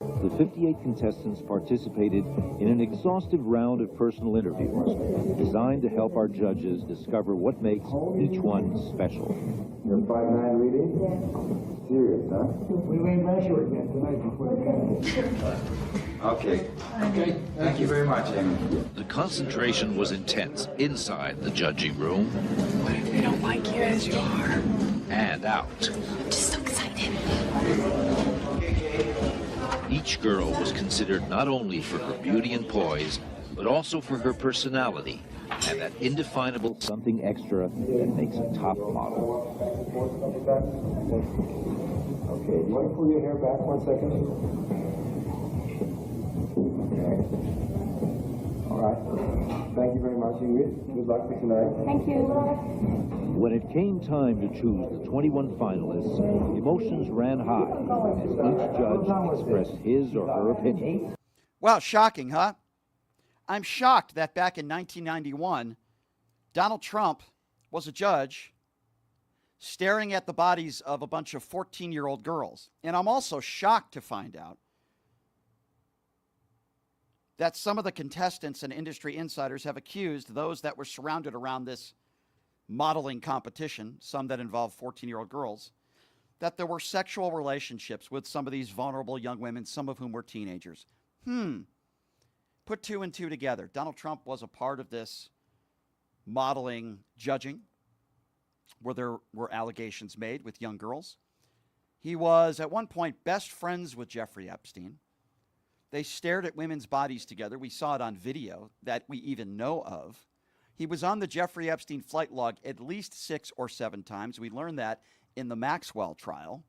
[SPEAKER 12] The 58 contestants participated in an exhaustive round of personal interviews designed to help our judges discover what makes each one special.
[SPEAKER 13] You're 5'9" reading? Serious, huh? We may measure again tonight before the game.
[SPEAKER 14] Okay. Thank you very much, Amy.
[SPEAKER 15] The concentration was intense inside the judging room.
[SPEAKER 16] What if they don't like you as you are?
[SPEAKER 15] And out.
[SPEAKER 16] I'm just so excited.
[SPEAKER 15] Each girl was considered not only for her beauty and poise, but also for her personality, and that indefinable
[SPEAKER 12] something extra that makes a top model.
[SPEAKER 13] Okay, you want to pull your hair back 1 second? Okay. All right. Thank you very much, Ingrid. Good luck for tonight.
[SPEAKER 16] Thank you.
[SPEAKER 12] When it came time to choose the 21 finalists, emotions ran high as each judge expressed his or her opinion.
[SPEAKER 1] Wow, shocking, huh? I'm shocked that back in 1991, Donald Trump was a judge staring at the bodies of a bunch of 14-year-old girls. And I'm also shocked to find out that some of the contestants and industry insiders have accused those that were surrounded around this modeling competition, some that involved 14-year-old girls, that there were sexual relationships with some of these vulnerable young women, some of whom were teenagers. Put two and two together. Donald Trump was a part of this modeling judging where there were allegations made with young girls. He was at one point best friends with Jeffrey Epstein. They stared at women's bodies together. We saw it on video that we even know of. He was on the Jeffrey Epstein flight log at least 6 or 7 times. We learned that in the Maxwell trial.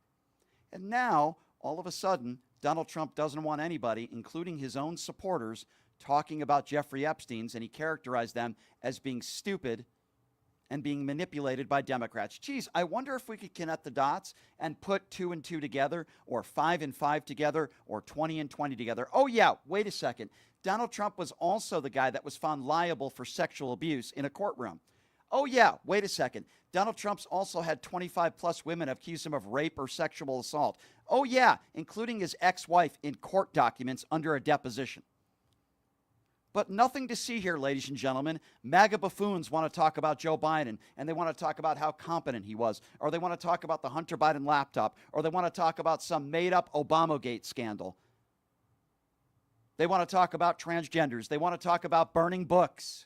[SPEAKER 1] And now, all of a sudden, Donald Trump doesn't want anybody, including his own supporters, talking about Jeffrey Epstein's, and he characterized them as being stupid and being manipulated by Democrats. Geez, I wonder if we could connect the dots and put 2 and 2 together, or 5 and 5 together, or 20 and 20 together. Oh yeah, wait a second. Donald Trump was also the guy that was found liable for sexual abuse in a courtroom. Oh yeah, wait a second. Donald Trump's also had 25 plus women accuse him of rape or sexual assault. Oh yeah, including his ex-wife in court documents under a deposition. But nothing to see here, ladies and gentlemen. MAGA buffoons want to talk about Joe Biden, and they want to talk about how competent he was, or they want to talk about the Hunter Biden laptop, or they want to talk about some made-up Obamagate scandal. They want to talk about transgenders. They want to talk about burning books.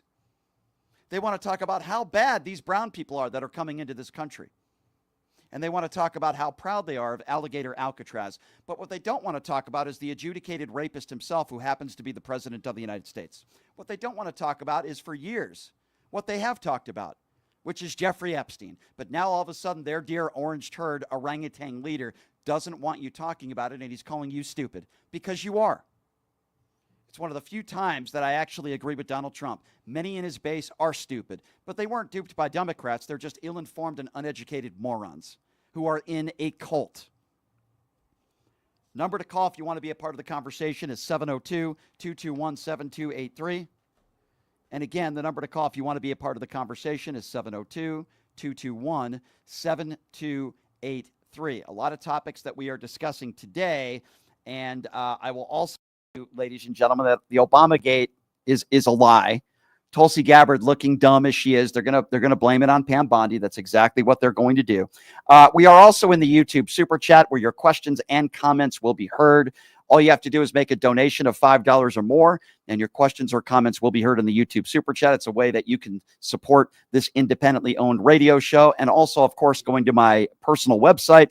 [SPEAKER 1] They want to talk about how bad these brown people are that are coming into this country. And they want to talk about how proud they are of Alligator Alcatraz. But what they don't want to talk about is the adjudicated rapist himself, who happens to be the president of the United States. What they don't want to talk about is, for years, what they have talked about, which is Jeffrey Epstein. But now all of a sudden their dear orange turd orangutan leader doesn't want you talking about it, and he's calling you stupid, because you are. It's one of the few times that I actually agree with Donald Trump. Many in his base are stupid, but they weren't duped by Democrats. They're just ill-informed and uneducated morons who are in a cult. Number to call if you want to be a part of the conversation is 702-221-7283. And again, the number to call if you want to be a part of the conversation is 702-221-7283. A lot of topics that we are discussing today, and I will also, ladies and gentlemen, that the Obamagate is a lie. Tulsi Gabbard, looking dumb as she is, they're gonna blame it on Pam Bondi. That's exactly what they're going to do. We are also in the YouTube Super Chat, where your questions and comments will be heard. All you have to do is make a donation of $5 or more, and your questions or comments will be heard in the YouTube Super Chat. It's a way that you can support this independently owned radio show, and also, of course, going to my personal website,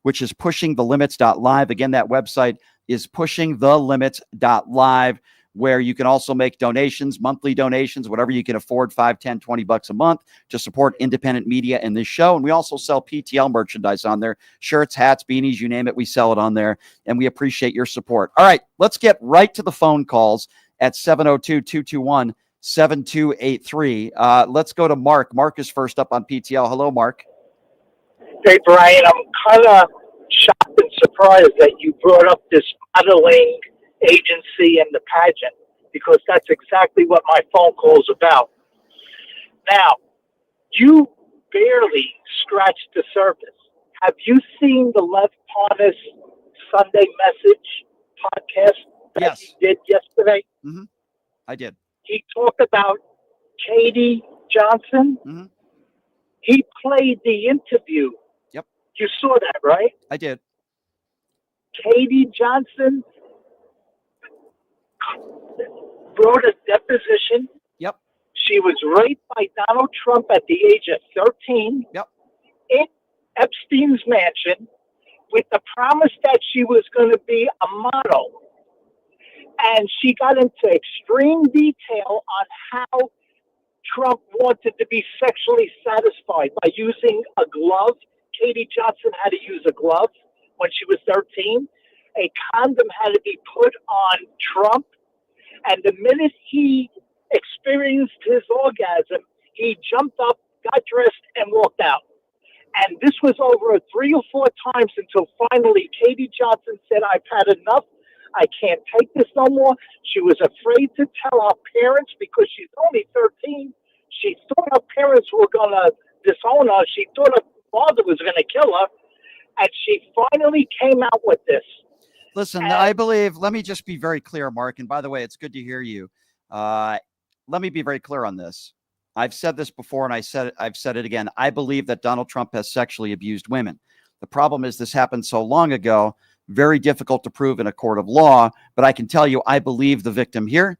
[SPEAKER 1] which is pushingthelimits.live. Again, that website is pushingthelimits.live, where you can also make donations, monthly donations, whatever you can afford, $5, $10, $20 a month to support independent media in this show. And we also sell PTL merchandise on there, shirts, hats, beanies, you name it, we sell it on there, and we appreciate your support. All right, let's get right to the phone calls at 702-221-7283. Let's go to Mark. Mark is first up on PTL. Hello, Mark.
[SPEAKER 17] Hey, Brian, I'm kind of shocked and surprised that you brought up this modeling agency and the pageant, because that's exactly what my phone call is about. Now, you barely scratched the surface. Have you seen the Lev Parnas Sunday Message podcast that he did yesterday?
[SPEAKER 1] Mm-hmm. I did.
[SPEAKER 17] He talked about Katie Johnson.
[SPEAKER 1] Mm-hmm.
[SPEAKER 17] He played the interview.
[SPEAKER 1] Yep.
[SPEAKER 17] You saw that, right?
[SPEAKER 1] I did.
[SPEAKER 17] Katie Johnson wrote a deposition.
[SPEAKER 1] Yep.
[SPEAKER 17] She was raped by Donald Trump at the age of 13.
[SPEAKER 1] Yep.
[SPEAKER 17] In Epstein's mansion, with the promise that she was going to be a model. And she got into extreme detail on how Trump wanted to be sexually satisfied by using a glove. Katie Johnson had to use a glove when she was 13. A condom had to be put on Trump. And the minute he experienced his orgasm, he jumped up, got dressed, and walked out. And this was over 3 or 4 times until finally Katie Johnson said, I've had enough. I can't take this no more. She was afraid to tell her parents because she's only 13. She thought her parents were going to disown her. She thought her father was going to kill her. And she finally came out with this.
[SPEAKER 1] Listen, I believe, let me just be very clear, Mark. And by the way, it's good to hear you. Let me be very clear on this. I've said this before, and I've said it again. I believe that Donald Trump has sexually abused women. The problem is this happened so long ago, very difficult to prove in a court of law. But I can tell you, I believe the victim here,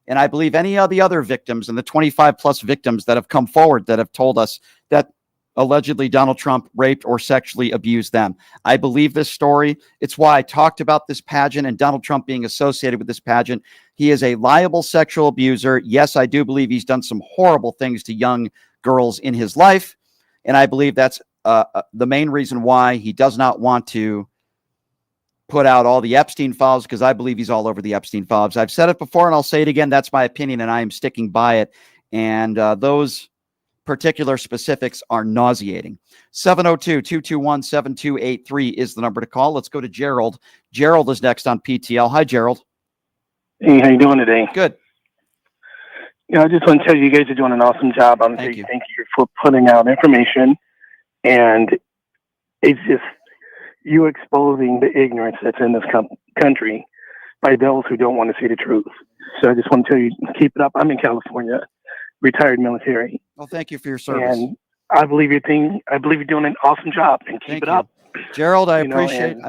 [SPEAKER 1] and I believe any of the other victims and the 25 plus victims that have come forward that have told us that allegedly Donald Trump raped or sexually abused them. I believe this story. It's why I talked about this pageant and Donald Trump being associated with this pageant. He is a liable sexual abuser. Yes, I do believe he's done some horrible things to young girls in his life. And I believe that's the main reason why he does not want to put out all the Epstein files, because I believe he's all over the Epstein files. I've said it before and I'll say it again. That's my opinion and I am sticking by it. And those particular specifics are nauseating. 702-221-7283 is the number to call. Let's go to Gerald. Gerald is next on PTL. Hi, Gerald.
[SPEAKER 18] Hey, how you doing today?
[SPEAKER 1] Good.
[SPEAKER 18] I just want to tell you, you guys are doing an awesome job. Thank you for putting out information. And it's just you exposing the ignorance that's in this country by those who don't want to see the truth. So I just want to tell you, keep it up. I'm in California, retired military.
[SPEAKER 1] Well, thank you for your service.
[SPEAKER 18] And I believe you're doing an awesome job, and keep it up.
[SPEAKER 1] Gerald, I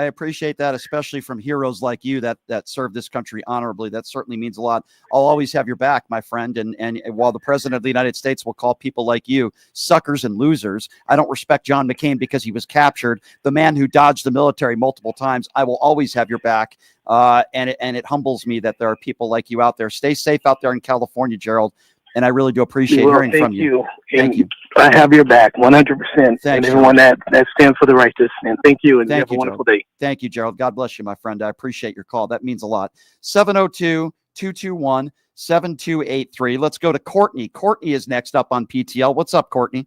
[SPEAKER 1] appreciate that, especially from heroes like you that serve this country honorably. That certainly means a lot. I'll always have your back, my friend. And while the president of the United States will call people like you suckers and losers, I don't respect John McCain because he was captured, the man who dodged the military multiple times. I will always have your back. And it humbles me that there are people like you out there. Stay safe out there in California, Gerald. And I really do appreciate hearing from you. Thank you.
[SPEAKER 18] I have your back 100%. And everyone that stands for the righteous. And thank you. And have a wonderful day.
[SPEAKER 1] Thank you, Gerald. God bless you, my friend. I appreciate your call. That means a lot. 702-221-7283. Let's go to Courtney. Courtney is next up on PTL. What's up, Courtney?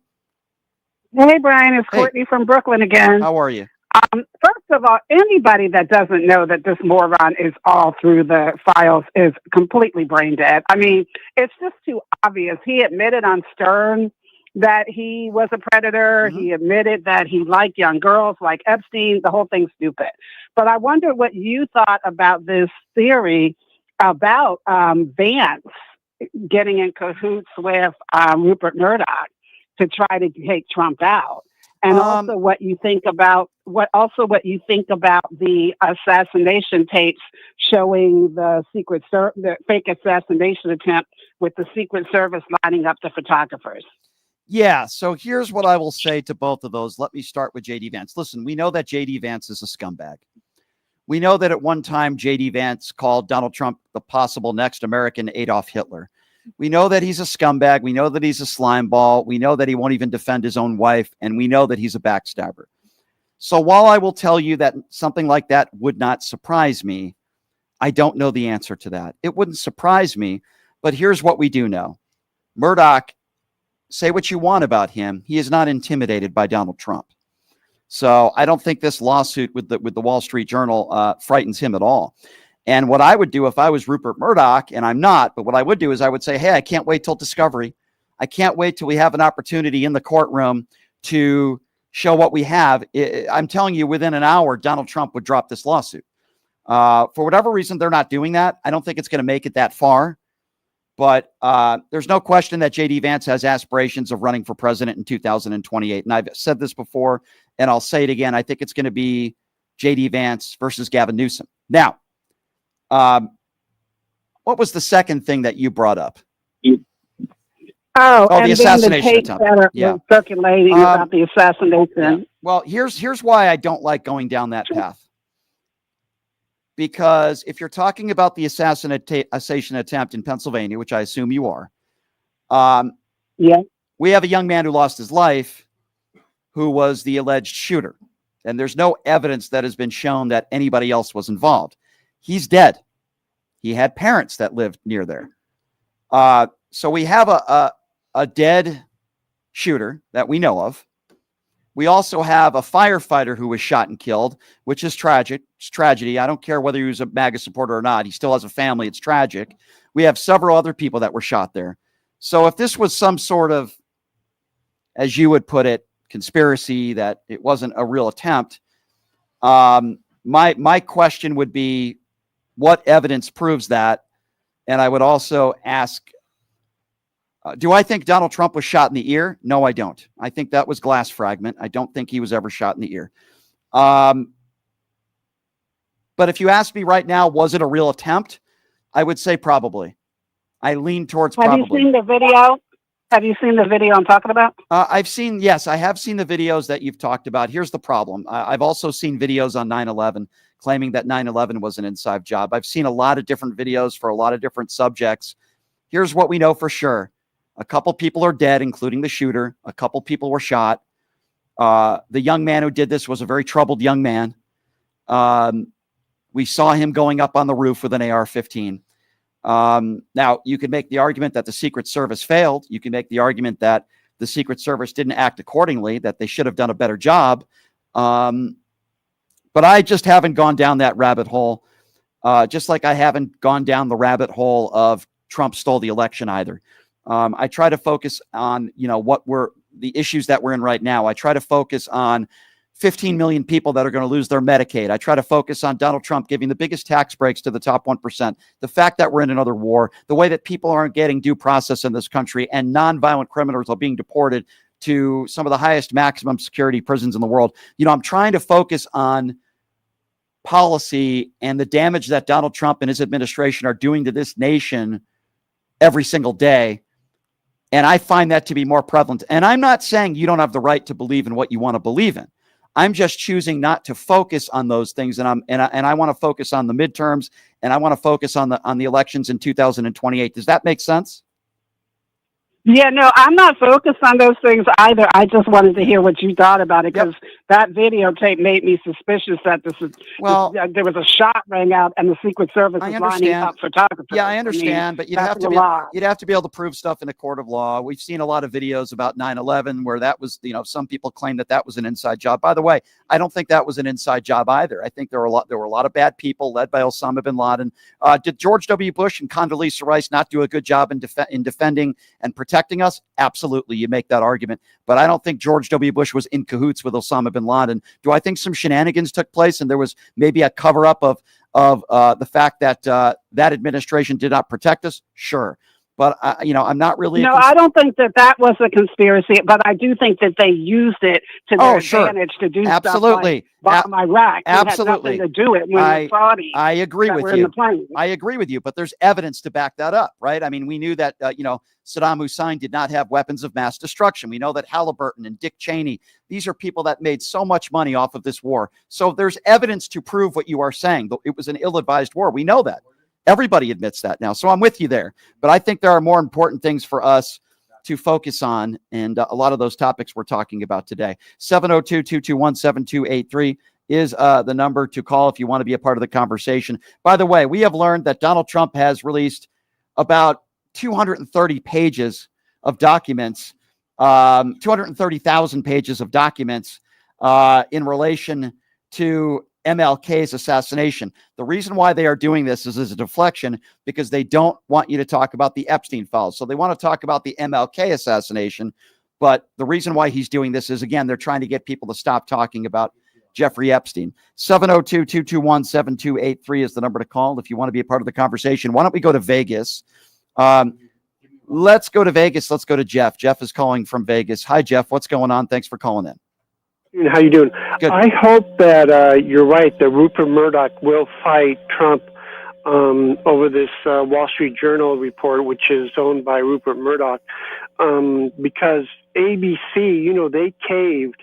[SPEAKER 19] Hey, Brian. It's Courtney from Brooklyn again.
[SPEAKER 1] How are you?
[SPEAKER 19] First of all, anybody that doesn't know that this moron is all through the files is completely brain dead. I mean, it's just too obvious. He admitted on Stern that he was a predator. Mm-hmm. He admitted that he liked young girls like Epstein. The whole thing's stupid. But I wonder what you thought about this theory about Vance getting in cahoots with Rupert Murdoch to try to take Trump out. And also what you think about the assassination tapes showing the the fake assassination attempt with the Secret Service lining up the photographers.
[SPEAKER 1] Yeah. So here's what I will say to both of those. Let me start with J.D. Vance. Listen, we know that J.D. Vance is a scumbag. We know that at one time J.D. Vance called Donald Trump the possible next American Adolf Hitler. We know that he's a scumbag. We know that he's a slime ball. We know that he won't even defend his own wife. And we know that he's a backstabber. So while I will tell you that something like that would not surprise me, I don't know the answer to that. It wouldn't surprise me. But here's what we do know. Murdoch, say what you want about him. He is not intimidated by Donald Trump. So I don't think this lawsuit with the Wall Street Journal frightens him at all. And what I would do if I was Rupert Murdoch, and I'm not, but what I would do is I would say, hey, I can't wait till discovery. I can't wait till we have an opportunity in the courtroom to show what we have. I'm telling you, within an hour, Donald Trump would drop this lawsuit. For whatever reason, they're not doing that. I don't think it's going to make it that far. But there's no question that J.D. Vance has aspirations of running for president in 2028. And I've said this before, and I'll say it again. I think it's going to be J.D. Vance versus Gavin Newsom. Now, what was the second thing that you brought up?
[SPEAKER 19] The assassination attempt. Yeah, circulating about the assassination.
[SPEAKER 1] Yeah. Well, here's why I don't like going down that path. Because if you're talking about the assassination attempt in Pennsylvania, which I assume you are,
[SPEAKER 19] Yeah.
[SPEAKER 1] We have a young man who lost his life who was the alleged shooter. And there's no evidence that has been shown that anybody else was involved. He's dead. He had parents that lived near there. So we have a dead shooter that we know of. We also have a firefighter who was shot and killed, which is tragic. It's tragedy. I don't care whether he was a MAGA supporter or not. He still has a family. It's tragic. We have several other people that were shot there. So if this was some sort of, as you would put it, conspiracy, that it wasn't a real attempt, my question would be, what evidence proves that? And I would also ask, do I think Donald Trump was shot in the ear? No, I don't. I think that was glass fragment. I don't think he was ever shot in the ear. But if you ask me right now, was it a real attempt? I would say probably. I lean towards probably.
[SPEAKER 19] Have you seen the video? Have you seen the video I'm talking about?
[SPEAKER 1] Yes, I have seen the videos that you've talked about. Here's the problem. I've also seen videos on 9/11 claiming that 9/11 was an inside job. I've seen a lot of different videos for a lot of different subjects. Here's what we know for sure. A couple people are dead, including the shooter. A couple people were shot. The young man who did this was a very troubled young man. We saw him going up on the roof with an AR-15. Now, you could make the argument that the Secret Service failed. You can make the argument that the Secret Service didn't act accordingly, that they should have done a better job. But I just haven't gone down that rabbit hole, just like I haven't gone down the rabbit hole of Trump stole the election either. I try to focus on, what the issues that we're in right now. I try to focus on 15 million people that are going to lose their Medicaid. I try to focus on Donald Trump giving the biggest tax breaks to the top 1%, the fact that we're in another war, the way that people aren't getting due process in this country, and nonviolent criminals are being deported to some of the highest maximum security prisons in the world. I'm trying to focus on policy and the damage that Donald Trump and his administration are doing to this nation every single day. And I find that to be more prevalent. And I'm not saying you don't have the right to believe in what you want to believe in. I'm just choosing not to focus on those things. And I want to focus on the midterms, and I want to focus on the elections in 2028. Does that make sense?
[SPEAKER 19] Yeah, no, I'm not focused on those things either. I just wanted to hear what you thought about it, because that videotape made me suspicious that there was a shot rang out and the Secret Service is lining up photographers.
[SPEAKER 1] Yeah, I understand, but you'd have to be able to prove stuff in a court of law. We've seen a lot of videos about 9/11 where that was, some people claim that was an inside job. By the way, I don't think that was an inside job either. I think there were a lot of bad people led by Osama bin Laden. Did George W. Bush and Condoleezza Rice not do a good job in defending and protecting us? Absolutely. You make that argument. But I don't think George W. Bush was in cahoots with Osama bin Laden. Do I think some shenanigans took place and there was maybe a cover up of the fact that that administration did not protect us? Sure. But, I'm not really.
[SPEAKER 19] No, I don't think that was a conspiracy, but I do think that they used it to their advantage to do stuff like bomb Iraq.
[SPEAKER 1] Absolutely.
[SPEAKER 19] Had nothing to do it when the Saudis
[SPEAKER 1] I agree with
[SPEAKER 19] you.
[SPEAKER 1] I agree with you, but there's evidence to back that up, right? I mean, we knew that, Saddam Hussein did not have weapons of mass destruction. We know that Halliburton and Dick Cheney, these are people that made so much money off of this war. So there's evidence to prove what you are saying. It was an ill-advised war. We know that. Everybody admits that now. So I'm with you there. But I think there are more important things for us to focus on. And a lot of those topics we're talking about today. 702-221-7283 is the number to call if you want to be a part of the conversation. By the way, we have learned that Donald Trump has released about 230 pages of documents, 230,000 pages of documents in relation to MLK's assassination. The reason why they are doing this is as a deflection, because they don't want you to talk about the Epstein files. So they want to talk about the MLK assassination. But the reason why he's doing this is, again, they're trying to get people to stop talking about Jeffrey Epstein. 702-221-7283 is the number to call if you want to be a part of the conversation. Why don't we go to Vegas? Let's go to Vegas. Let's go to Jeff. Jeff is calling from Vegas. Hi, Jeff. What's going on? Thanks for calling in.
[SPEAKER 20] How you doing?
[SPEAKER 1] Good.
[SPEAKER 20] I hope that you're right, that Rupert Murdoch will fight Trump over this Wall Street Journal report, which is owned by Rupert Murdoch, because ABC, they caved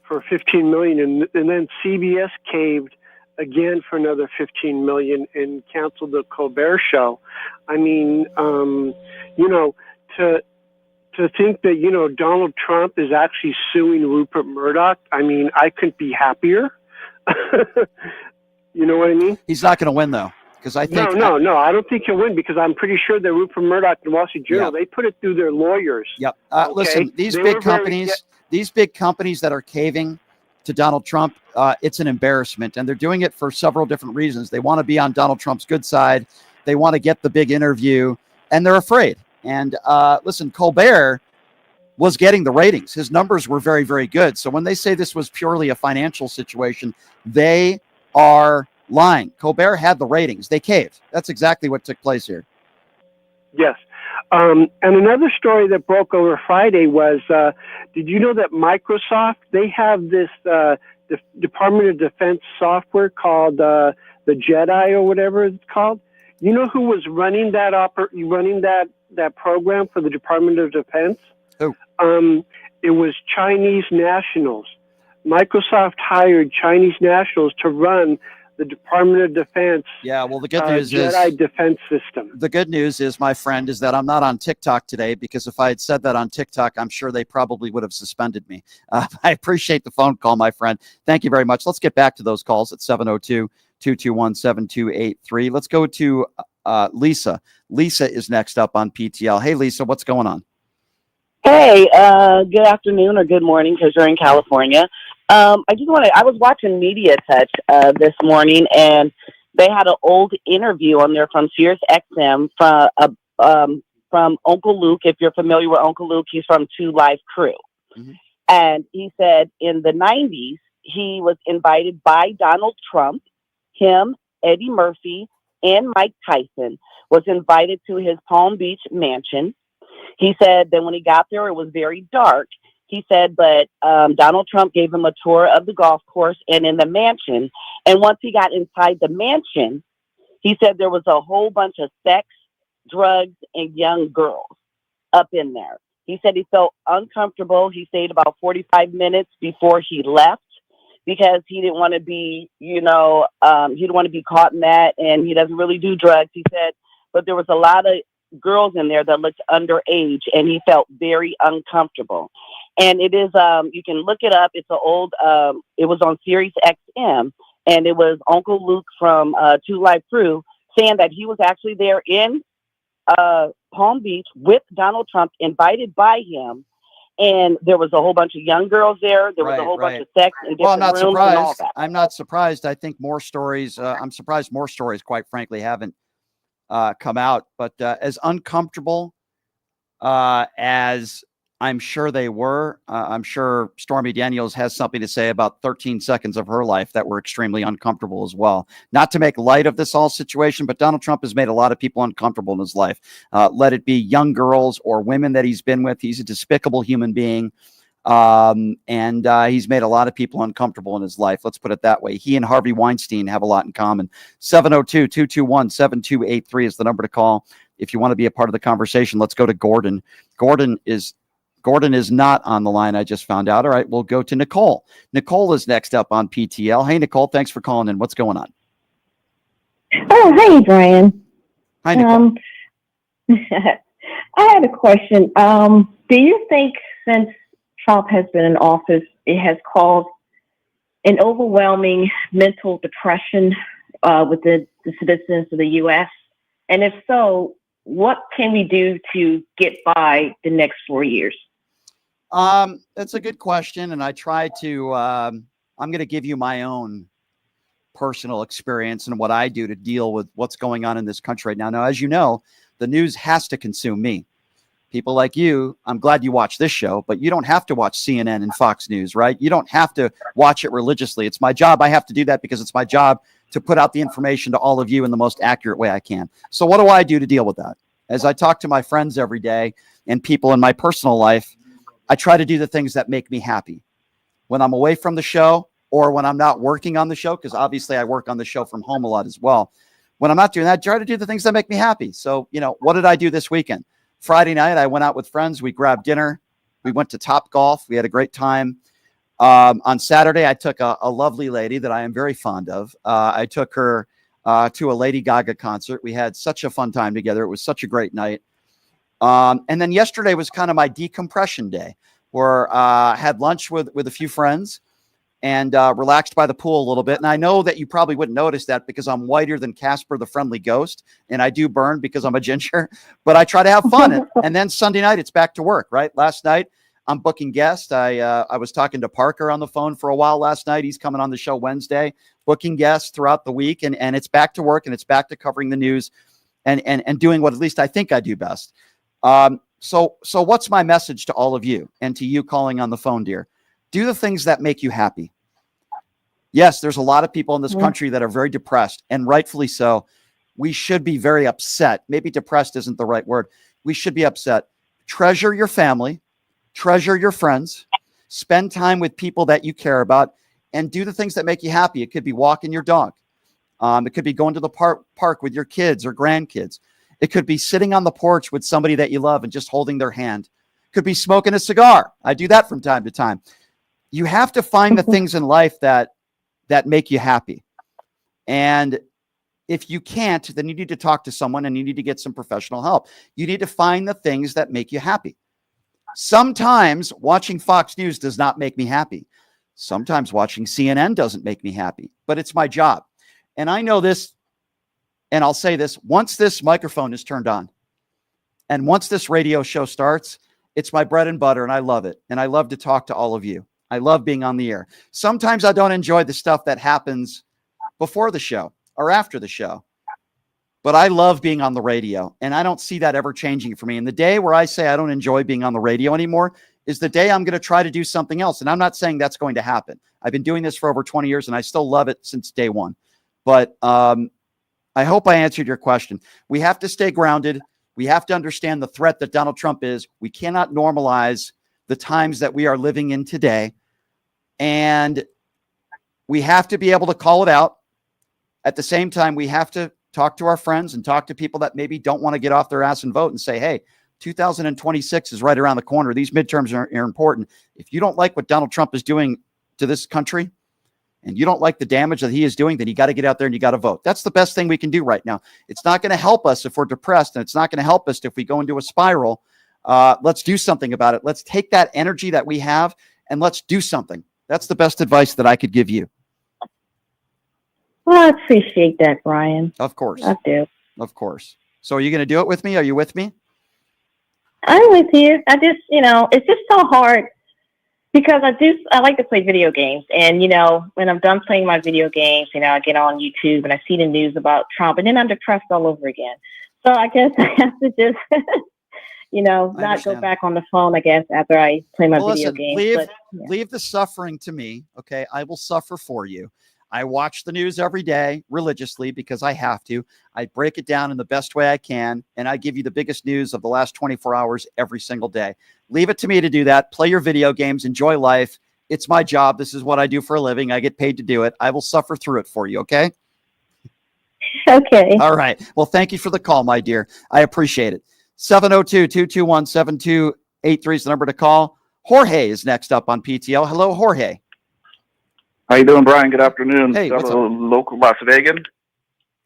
[SPEAKER 20] for $15 million, and then CBS caved again for another $15 million and canceled the Colbert Show. I mean, to think that, Donald Trump is actually suing Rupert Murdoch, I mean, I couldn't be happier. You know what I mean?
[SPEAKER 1] He's not going to win, though, because I think...
[SPEAKER 20] No, I don't think he'll win, because I'm pretty sure that Rupert Murdoch and the Wall Street Journal, they put it through their lawyers.
[SPEAKER 1] Yep.
[SPEAKER 20] Okay?
[SPEAKER 1] Listen, these big companies that are caving to Donald Trump, it's an embarrassment, and they're doing it for several different reasons. They want to be on Donald Trump's good side. They want to get the big interview, and they're afraid. And listen, Colbert was getting the ratings. His numbers were very, very good. So when they say this was purely a financial situation, they are lying. Colbert had the ratings. They caved. That's exactly what took place here.
[SPEAKER 20] Yes. And another story that broke over Friday was, did you know that Microsoft, they have this Department of Defense software called the Jedi or whatever it's called? You know who was running that program for the Department of Defense?
[SPEAKER 1] Who?
[SPEAKER 20] It was Chinese nationals. Microsoft hired Chinese nationals to run the Department of Defense.
[SPEAKER 1] Yeah, well, the good news
[SPEAKER 20] Jedi defense system.
[SPEAKER 1] The good news is, my friend, is that I'm not on TikTok today, because if I had said that on TikTok, I'm sure they probably would have suspended me. I appreciate the phone call, my friend. Thank you very much. Let's get back to those calls at 702-221-7283. Let's go to Lisa. Lisa is next up on PTL. Hey, Lisa, what's going on?
[SPEAKER 21] Hey, good afternoon or good morning, because you're in California. I was watching Media Touch this morning, and they had an old interview on there from Sirius XM from Uncle Luke. If you're familiar with Uncle Luke, he's from 2 Live Crew. Mm-hmm. And he said in the 90s, he was invited by Donald Trump, him, Eddie Murphy, and Mike Tyson was invited to his Palm Beach mansion. He said that when he got there, it was very dark. He said, but Donald Trump gave him a tour of the golf course and in the mansion. And once he got inside the mansion, he said there was a whole bunch of sex, drugs, and young girls up in there. He said he felt uncomfortable. He stayed about 45 minutes before he left, because he didn't want to be, he didn't want to be caught in that. And he doesn't really do drugs. He said, but there was a lot of girls in there that looked underage, and he felt very uncomfortable. And it is, you can look it up. It's an old, it was on Sirius XM, and it was Uncle Luke from 2 Live Crew saying that he was actually there in Palm Beach with Donald Trump, invited by him. And there was a whole bunch of young girls there. There was a whole bunch of sex in different rooms and all that.
[SPEAKER 1] I'm not surprised. I think more stories, I'm surprised more stories, quite frankly, haven't come out. But as uncomfortable as I'm sure they were, I'm sure Stormy Daniels has something to say about 13 seconds of her life that were extremely uncomfortable as well. Not to make light of this whole situation, but Donald Trump has made a lot of people uncomfortable in his life. Let it be young girls or women that he's been with. He's a despicable human being. And he's made a lot of people uncomfortable in his life. Let's put it that way. He and Harvey Weinstein have a lot in common. 702-221-7283 is the number to call if you want to be a part of the conversation. Let's go to Gordon. Gordon is not on the line, I just found out. All right, we'll go to Nicole. Nicole is next up on PTL. Hey, Nicole, thanks for calling in. What's going on?
[SPEAKER 22] Oh, hey, Brian.
[SPEAKER 1] Hi, Nicole.
[SPEAKER 22] I had a question. Do you think since Trump has been in office, it has caused an overwhelming mental depression with the citizens of the U.S.? And if so, what can we do to get by the next 4 years?
[SPEAKER 1] That's a good question. And I try to, I'm going to give you my own personal experience and what I do to deal with what's going on in this country right now. Now, as you know, the news has to consume me. People like you, I'm glad you watch this show, but you don't have to watch CNN and Fox News, right? You don't have to watch it religiously. It's my job. I have to do that because it's my job to put out the information to all of you in the most accurate way I can. So what do I do to deal with that? As I talk to my friends every day and people in my personal life, I try to do the things that make me happy. When I'm away from the show or when I'm not working on the show, because obviously I work on the show from home a lot as well. When I'm not doing that, I try to do the things that make me happy. So, what did I do this weekend? Friday night, I went out with friends. We grabbed dinner. We went to Top Golf. We had a great time. On Saturday, I took a lovely lady that I am very fond of. I took her to a Lady Gaga concert. We had such a fun time together. It was such a great night. And then yesterday was kind of my decompression day, where I had lunch with a few friends and relaxed by the pool a little bit. And I know that you probably wouldn't notice that because I'm whiter than Casper the Friendly Ghost, and I do burn because I'm a ginger, but I try to have fun. And then Sunday night, it's back to work, right? Last night, I'm booking guests. I was talking to Parker on the phone for a while last night. He's coming on the show Wednesday, booking guests throughout the week, and it's back to work, and it's back to covering the news and doing what at least I think I do best. So what's my message to all of you and to you calling on the phone, dear? Do the things that make you happy. Yes, there's a lot of people in this country that are very depressed, and rightfully so. We should be very upset. Maybe depressed isn't the right word. We should be upset. Treasure your family, treasure your friends, spend time with people that you care about, and do the things that make you happy. It could be walking your dog. It could be going to the park with your kids or grandkids. It could be sitting on the porch with somebody that you love and just holding their hand. It could be smoking a cigar. I do that from time to time. You have to find the things in life that make you happy. And if you can't, then you need to talk to someone and you need to get some professional help. You need to find the things that make you happy. Sometimes watching Fox News does not make me happy. Sometimes watching CNN doesn't make me happy, but it's my job. And I know this, and I'll say this, once this microphone is turned on and once this radio show starts, it's my bread and butter, and I love it. And I love to talk to all of you. I love being on the air. Sometimes I don't enjoy the stuff that happens before the show or after the show, but I love being on the radio, and I don't see that ever changing for me. And the day where I say I don't enjoy being on the radio anymore is the day I'm going to try to do something else. And I'm not saying that's going to happen. I've been doing this for over 20 years, and I still love it since day one. But I hope I answered your question. We have to stay grounded. We have to understand the threat that Donald Trump is. We cannot normalize the times that we are living in today. And we have to be able to call it out. At the same time, we have to talk to our friends and talk to people that maybe don't want to get off their ass and vote and say, hey, 2026 is right around the corner. These midterms are important. If you don't like what Donald Trump is doing to this country and you don't like the damage that he is doing, then you got to get out there and you got to vote. That's the best thing we can do right now. It's not going to help us if we're depressed, and it's not going to help us if we go into a spiral. Let's do something about it. Let's take that energy that we have and let's do something. That's the best advice that I could give you.
[SPEAKER 22] Well, I appreciate that, Brian.
[SPEAKER 1] Of course.
[SPEAKER 22] I do.
[SPEAKER 1] Of course. So are you going to do it with me? Are you with me?
[SPEAKER 22] I'm with you. I just, it's just so hard because I like to play video games. And, when I'm done playing my video games, I get on YouTube and I see the news about Trump, and then I'm depressed all over again. So I guess I have to just, not go back on the phone, I guess, after I play my video games.
[SPEAKER 1] Leave the suffering to me. Okay. I will suffer for you. I watch the news every day religiously because I have to. I break it down in the best way I can, and I give you the biggest news of the last 24 hours every single day. Leave it to me to do that. Play your video games. Enjoy life. It's my job. This is what I do for a living. I get paid to do it. I will suffer through it for you, okay?
[SPEAKER 22] Okay.
[SPEAKER 1] All right. Well, thank you for the call, my dear. I appreciate it. 702-221-7283 is the number to call. Jorge is next up on PTL. Hello, Jorge.
[SPEAKER 2] How you doing, Brian? Good afternoon.
[SPEAKER 1] Hey, what's up?
[SPEAKER 2] Local Las Vegas.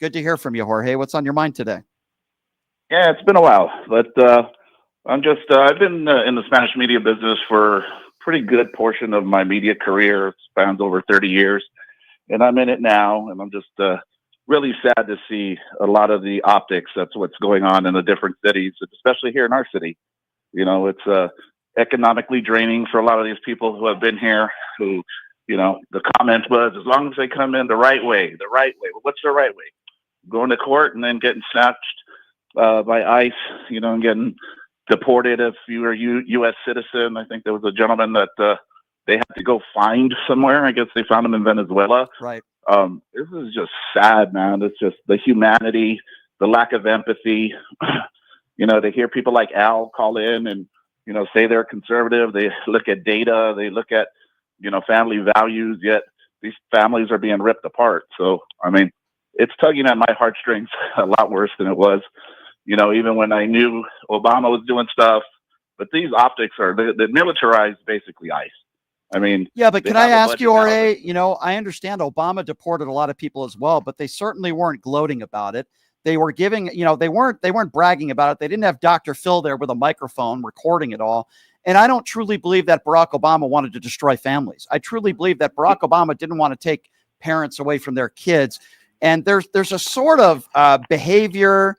[SPEAKER 1] Good to hear from you, Jorge. What's on your mind today?
[SPEAKER 2] Yeah, it's been a while, but I've been in the Spanish media business for a pretty good portion of my media career. It spans over 30 years, and I'm in it now, and I'm just really sad to see a lot of the optics. That's what's going on in the different cities, especially here in our city. It's economically draining for a lot of these people who have been here, who, the comment was, as long as they come in the right way. Well, what's the right way? Going to court and then getting snatched by ICE, and getting deported if you were a U.S. citizen. I think there was a gentleman that they had to go find somewhere. I guess they found him in Venezuela.
[SPEAKER 1] Right.
[SPEAKER 2] This is just sad, man. It's just the humanity, the lack of empathy. To hear people like Al call in and, say they're conservative. They look at data. They look at, family values, yet these families are being ripped apart. So, it's tugging at my heartstrings a lot worse than it was, even when I knew Obama was doing stuff. But these optics are, they militarized basically ICE.
[SPEAKER 1] Yeah, but can I ask you, Jorge, I understand Obama deported a lot of people as well, but they certainly weren't gloating about it. They were giving, they weren't bragging about it. They didn't have Dr. Phil there with a microphone recording it all. And I don't truly believe that Barack Obama wanted to destroy families. I truly believe that Barack Obama didn't want to take parents away from their kids. And there's a sort of behavior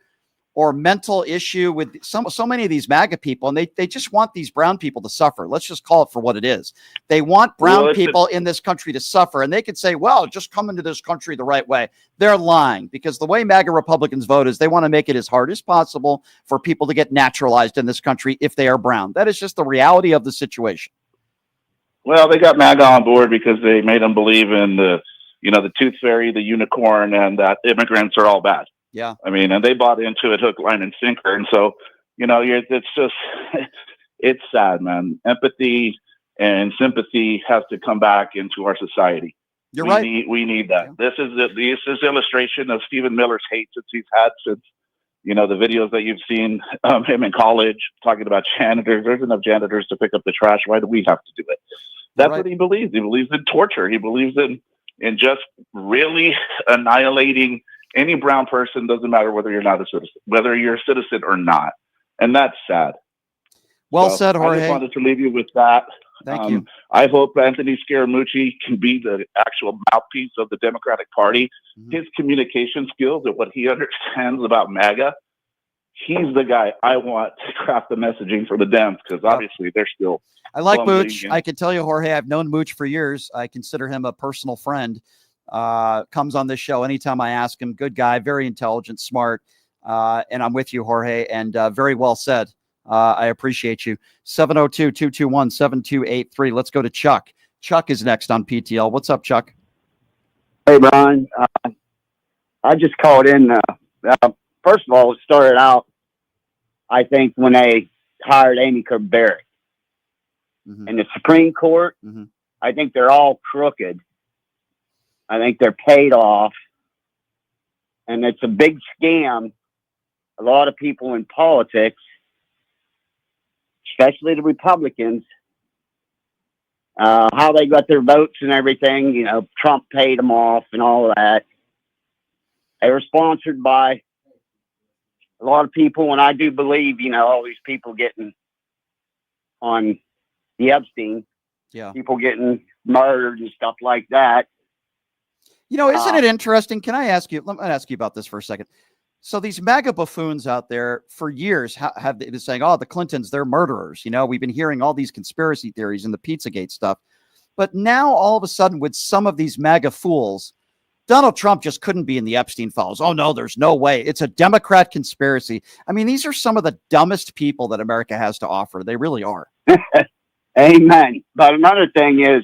[SPEAKER 1] or mental issue with so many of these MAGA people, and they just want these brown people to suffer. Let's just call it for what it is. They want brown people in this country to suffer, and they could say, well, just come into this country the right way. They're lying, because the way MAGA Republicans vote is they want to make it as hard as possible for people to get naturalized in this country if they are brown. That is just the reality of the situation.
[SPEAKER 2] Well, they got MAGA on board because they made them believe in the tooth fairy, the unicorn, and that immigrants are all bad.
[SPEAKER 1] Yeah.
[SPEAKER 2] I mean, and they bought into it hook, line, and sinker. And so, it's just, it's sad, man. Empathy and sympathy has to come back into our society.
[SPEAKER 1] You're right.
[SPEAKER 2] We need that. Yeah. This is illustration of Stephen Miller's hate since the videos that you've seen him in college talking about janitors. There's enough janitors to pick up the trash. Why do we have to do it? That's what he believes. He believes in torture. He believes in just really annihilating any brown person. Doesn't matter whether you're not a citizen, whether you're a citizen or not. And that's sad.
[SPEAKER 1] Well said, Jorge.
[SPEAKER 2] I just wanted to leave you with that.
[SPEAKER 1] Thank you.
[SPEAKER 2] I hope Anthony Scaramucci can be the actual mouthpiece of the Democratic Party. Mm-hmm. His communication skills and what he understands about MAGA, he's the guy I want to craft the messaging for the Dems, because obviously they're still.
[SPEAKER 1] I like Mooch. I can tell you, Jorge, I've known Mooch for years. I consider him a personal friend. Comes on this show anytime I ask him. Good guy, very intelligent, smart. And I'm with you, Jorge, and very well said. I appreciate you. 702-221-7283. Let's go to Chuck. Chuck is next on PTL. What's up, Chuck?
[SPEAKER 3] Hey, Brian. I just called in. First of all, it started out, I think, when they hired Amy Barrett. Mm-hmm. In the Supreme Court, mm-hmm. I think they're all crooked. I think they're paid off. And it's a big scam. A lot of people in politics, especially the Republicans, how they got their votes and everything, Trump paid them off and all of that. They were sponsored by a lot of people, and I do believe, all these people getting on the Epstein, people getting murdered and stuff like that.
[SPEAKER 1] Isn't it interesting? Can I ask you? Let me ask you about this for a second. So these MAGA buffoons out there for years have been saying, "Oh, the Clintons, they're murderers." We've been hearing all these conspiracy theories and the Pizzagate stuff, but now all of a sudden, with some of these MAGA fools, Donald Trump just couldn't be in the Epstein files. Oh no, there's no way. It's a Democrat conspiracy. I mean, these are some of the dumbest people that America has to offer. They really are.
[SPEAKER 3] Amen. But another thing is,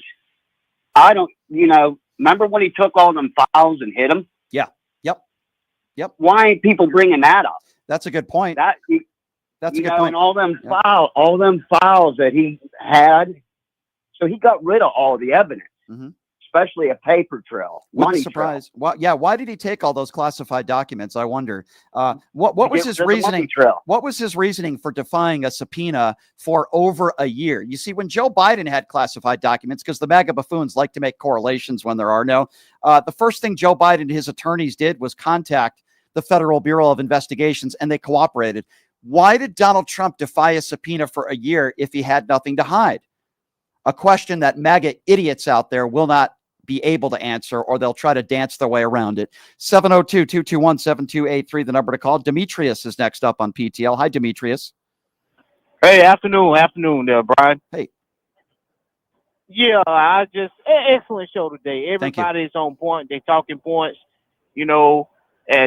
[SPEAKER 3] remember when he took all them files and hid them?
[SPEAKER 1] Yeah. Yep.
[SPEAKER 3] Why ain't people bringing that up?
[SPEAKER 1] That's a good point.
[SPEAKER 3] That's a good point. And all them files that he had. So he got rid of all the evidence, mm-hmm. especially a paper trail.
[SPEAKER 1] What a surprise. Why did he take all those classified documents? I wonder. What was his reasoning? What was his reasoning for defying a subpoena for over a year? You see, when Joe Biden had classified documents, because the MAGA buffoons like to make correlations when there are no, the first thing Joe Biden and his attorneys did was contact the Federal Bureau of Investigations, and they cooperated. Why did Donald Trump defy a subpoena for a year if he had nothing to hide? A question that MAGA idiots out there will not be able to answer, or they'll try to dance their way around it. 702-221-7283, the number to call. Demetrius is next up on PTL. Hi, Demetrius.
[SPEAKER 4] Hey, afternoon there, Brian.
[SPEAKER 1] Hey.
[SPEAKER 4] Yeah, excellent show today. Everybody's on point. They talking points, and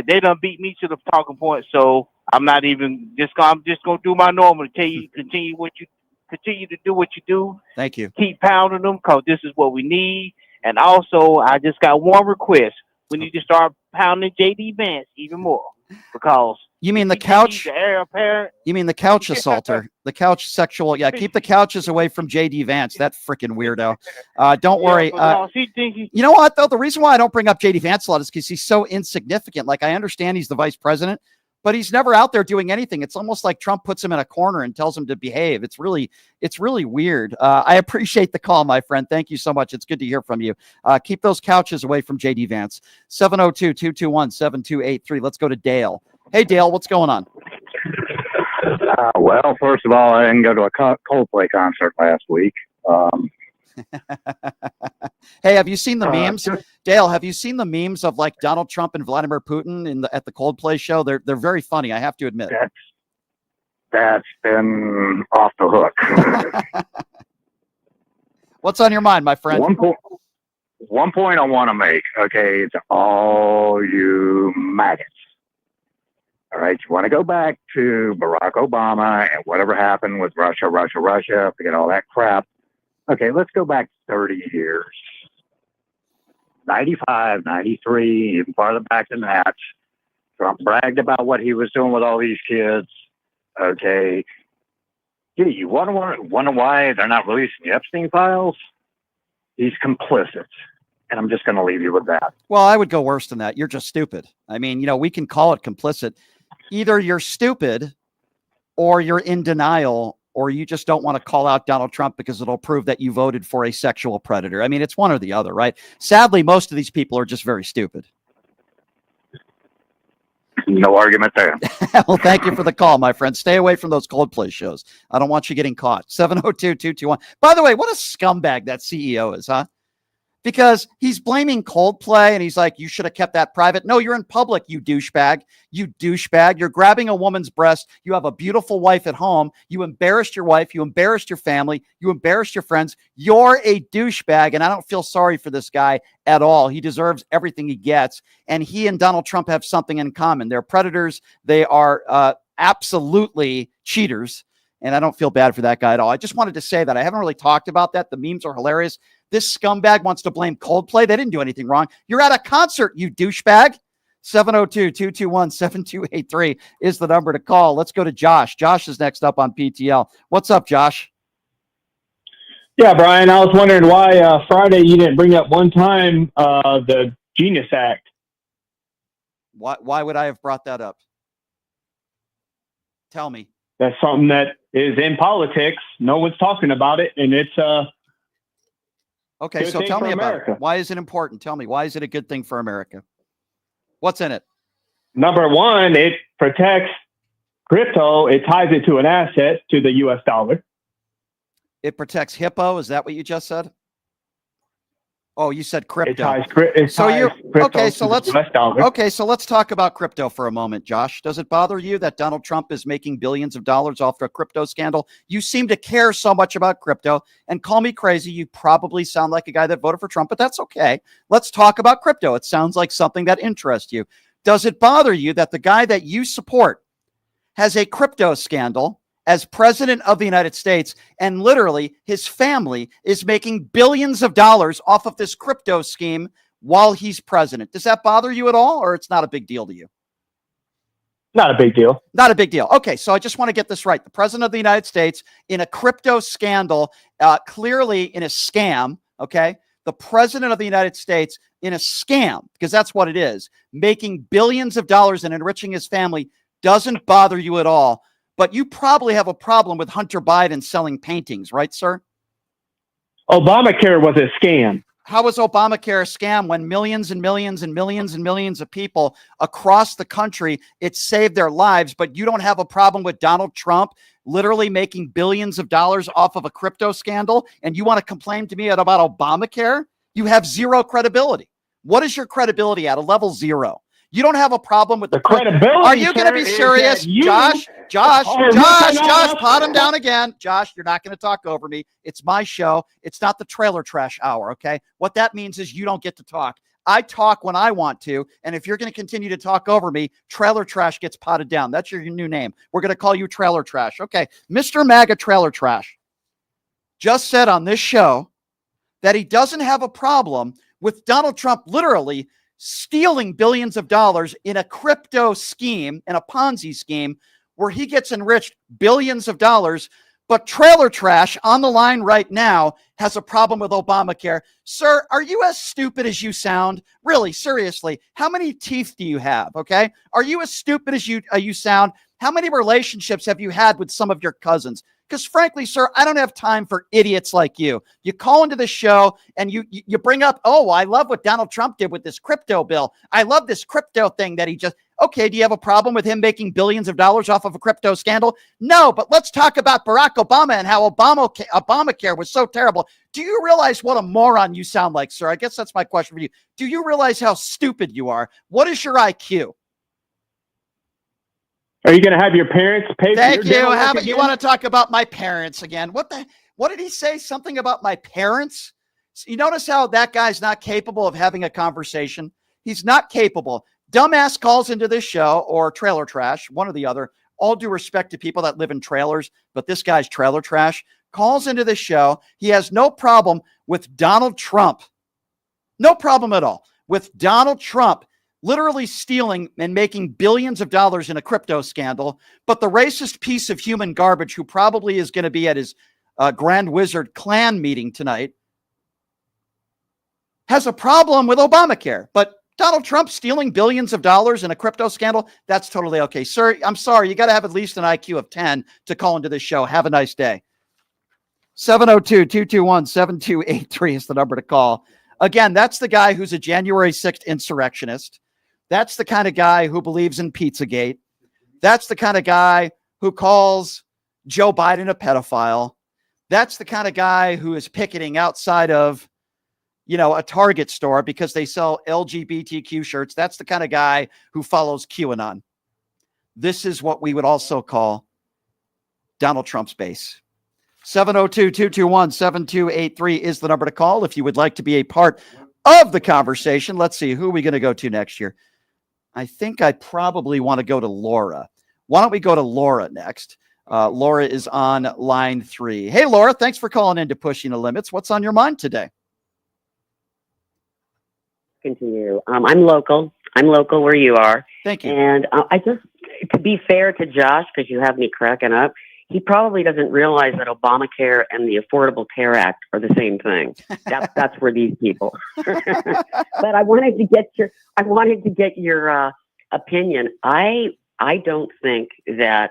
[SPEAKER 4] they done beat me to the talking point. So I'm not even I'm just gonna do my normal. Tell you continue to do what you do.
[SPEAKER 1] Thank you.
[SPEAKER 4] Keep pounding them, because this is what we need. And also, I just got one request. We need to start pounding J.D. Vance even more, because
[SPEAKER 1] you mean the couch? You mean the couch assaulter, the couch sexual? Yeah, keep the couches away from J.D. Vance. That freaking weirdo. Don't worry. You know what though? The reason why I don't bring up J.D. Vance a lot is because he's so insignificant. Like, I understand he's the vice president, but he's never out there doing anything. It's almost like Trump puts him in a corner and tells him to behave. It's really weird. I appreciate the call, my friend. Thank you so much. It's good to hear from you. Keep those couches away from JD Vance. 702-221-7283. Let's go to Dale. Hey, Dale, what's going on?
[SPEAKER 5] Well, first of all, I didn't go to a Coldplay concert last week.
[SPEAKER 1] Hey, have you seen the memes? Dale, have you seen the memes of like Donald Trump and Vladimir Putin at the Coldplay show? They're very funny, I have to admit.
[SPEAKER 5] That's been off the hook.
[SPEAKER 1] What's on your mind, my friend?
[SPEAKER 5] One point I want to make, okay, to all you maggots. All right, you want to go back to Barack Obama and whatever happened with Russia, forget all that crap. Okay, let's go back 30 years. 95, 93, even farther back than that. Trump bragged about what he was doing with all these kids. Okay. Gee, you wonder why they're not releasing the Epstein files? He's complicit. And I'm just going to leave you with that.
[SPEAKER 1] Well, I would go worse than that. You're just stupid. I mean, we can call it complicit. Either you're stupid or you're in denial, or you just don't want to call out Donald Trump because it'll prove that you voted for a sexual predator. I mean, it's one or the other, right? Sadly, most of these people are just very stupid.
[SPEAKER 5] No argument there.
[SPEAKER 1] Well, thank you for the call, my friend. Stay away from those Coldplay shows. I don't want you getting caught. 702-221. By the way, what a scumbag that CEO is, huh? Because he's blaming Coldplay and he's like, you should have kept that private. No, you're in public, you douchebag. You douchebag. You're grabbing a woman's breast. You have a beautiful wife at home. You embarrassed your wife. You embarrassed your family. You embarrassed your friends. You're a douchebag. And I don't feel sorry for this guy at all. He deserves everything he gets. And he and Donald Trump have something in common. They're predators. They are absolutely cheaters. And I don't feel bad for that guy at all. I just wanted to say that. I haven't really talked about that. The memes are hilarious. This scumbag wants to blame Coldplay. They didn't do anything wrong. You're at a concert, you douchebag. 702-221-7283 is the number to call. Let's go to Josh. Josh is next up on PTL. What's up, Josh?
[SPEAKER 6] Yeah, Brian, I was wondering why Friday you didn't bring up one time the Genius Act.
[SPEAKER 1] Why would I have brought that up? Tell me.
[SPEAKER 6] That's something that is in politics. No one's talking about it, and it's
[SPEAKER 1] okay, so tell me about it. Why is it important? Tell me, why is it a good thing for America? What's in it?
[SPEAKER 6] Number one, it protects crypto. It ties it to an asset, to the U.S. dollar.
[SPEAKER 1] It protects Hippo. Is that what you just said? Oh, you said crypto.
[SPEAKER 6] It ties crypto
[SPEAKER 1] okay, so let's
[SPEAKER 6] US dollar.
[SPEAKER 1] Okay, so let's talk about crypto for a moment, Josh. Does it bother you that Donald Trump is making billions of dollars off a crypto scandal? You seem to care so much about crypto, and call me crazy. You probably sound like a guy that voted for Trump, but that's okay. Let's talk about crypto. It sounds like something that interests you. Does it bother you that the guy that you support has a crypto scandal as president of the United States, and literally his family is making billions of dollars off of this crypto scheme while he's president? Does that bother you at all, or it's not a big deal to you?
[SPEAKER 6] Not a big deal.
[SPEAKER 1] Not a big deal. Okay, so I just want to get this right. The president of the United States in a crypto scandal, clearly in a scam, okay? The president of the United States in a scam, because that's what it is, making billions of dollars and enriching his family doesn't bother you at all. But you probably have a problem with Hunter Biden selling paintings, right, sir?
[SPEAKER 6] Obamacare was a scam.
[SPEAKER 1] How was Obamacare a scam when millions and millions and millions and millions of people across the country, it saved their lives, but you don't have a problem with Donald Trump literally making billions of dollars off of a crypto scandal, and you want to complain to me about Obamacare? You have zero credibility. What is your credibility at? A level 0. You don't have a problem with the
[SPEAKER 6] credibility.
[SPEAKER 1] Are you going to be serious? Josh, pot him down again. Josh, you're not going to talk over me. It's my show. It's not the trailer trash hour, okay? What that means is you don't get to talk. I talk when I want to, and if you're going to continue to talk over me, trailer trash gets potted down. That's your new name. We're going to call you trailer trash. Okay, Mr. MAGA trailer trash just said on this show that he doesn't have a problem with Donald Trump literally stealing billions of dollars in a crypto scheme, in a Ponzi scheme, where he gets enriched billions of dollars, But Trailer Trash on the line right now has a problem with Obamacare. Sir, are you as stupid as you sound? Really, seriously, how many teeth do you have? Okay. Are you as stupid as you sound? How many relationships have you had with some of your cousins? Because frankly, sir, I don't have time for idiots like you. You call into the show and you bring up, oh, I love what Donald Trump did with this crypto bill. I love this crypto thing that he just, okay, do you have a problem with him making billions of dollars off of a crypto scandal? No, but let's talk about Barack Obama and how Obamacare was so terrible. Do you realize what a moron you sound like, sir? I guess that's my question for you. Do you realize how stupid you are? What is your IQ?
[SPEAKER 6] Are you going to have your parents pay for
[SPEAKER 1] Thank
[SPEAKER 6] your
[SPEAKER 1] you.
[SPEAKER 6] dental work
[SPEAKER 1] How about
[SPEAKER 6] again?
[SPEAKER 1] you want to talk about my parents again? What did he say? Something about my parents? You notice how that guy's not capable of having a conversation? He's not capable. Dumbass calls into this show, or Trailer Trash, one or the other. All due respect to people that live in trailers, but this guy's Trailer Trash calls into this show. He has no problem with Donald Trump. No problem at all with Donald Trump literally stealing and making billions of dollars in a crypto scandal. But the racist piece of human garbage who probably is going to be at his Grand Wizard clan meeting tonight has a problem with Obamacare. But Donald Trump stealing billions of dollars in a crypto scandal, that's totally okay. Sir, I'm sorry. You got to have at least an IQ of 10 to call into this show. Have a nice day. 702-221-7283 is the number to call. Again, that's the guy who's a January 6th insurrectionist. That's the kind of guy who believes in Pizzagate. That's the kind of guy who calls Joe Biden a pedophile. That's the kind of guy who is picketing outside of, a Target store because they sell LGBTQ shirts. That's the kind of guy who follows QAnon. This is what we would also call Donald Trump's base. 702-221-7283 is the number to call if you would like to be a part of the conversation. Let's see, who are we going to go to next year? I think I probably want to go to Laura. Why don't we go to Laura next? Laura is on line 3. Hey, Laura, thanks for calling in to Pushing the Limits. What's on your mind today?
[SPEAKER 7] Continue. I'm local. I'm local where you are.
[SPEAKER 1] Thank you.
[SPEAKER 7] And I just, to be fair to Josh, because you have me cracking up, he probably doesn't realize that Obamacare and the Affordable Care Act are the same thing. That's for these people. But I wanted to get your opinion. I don't think that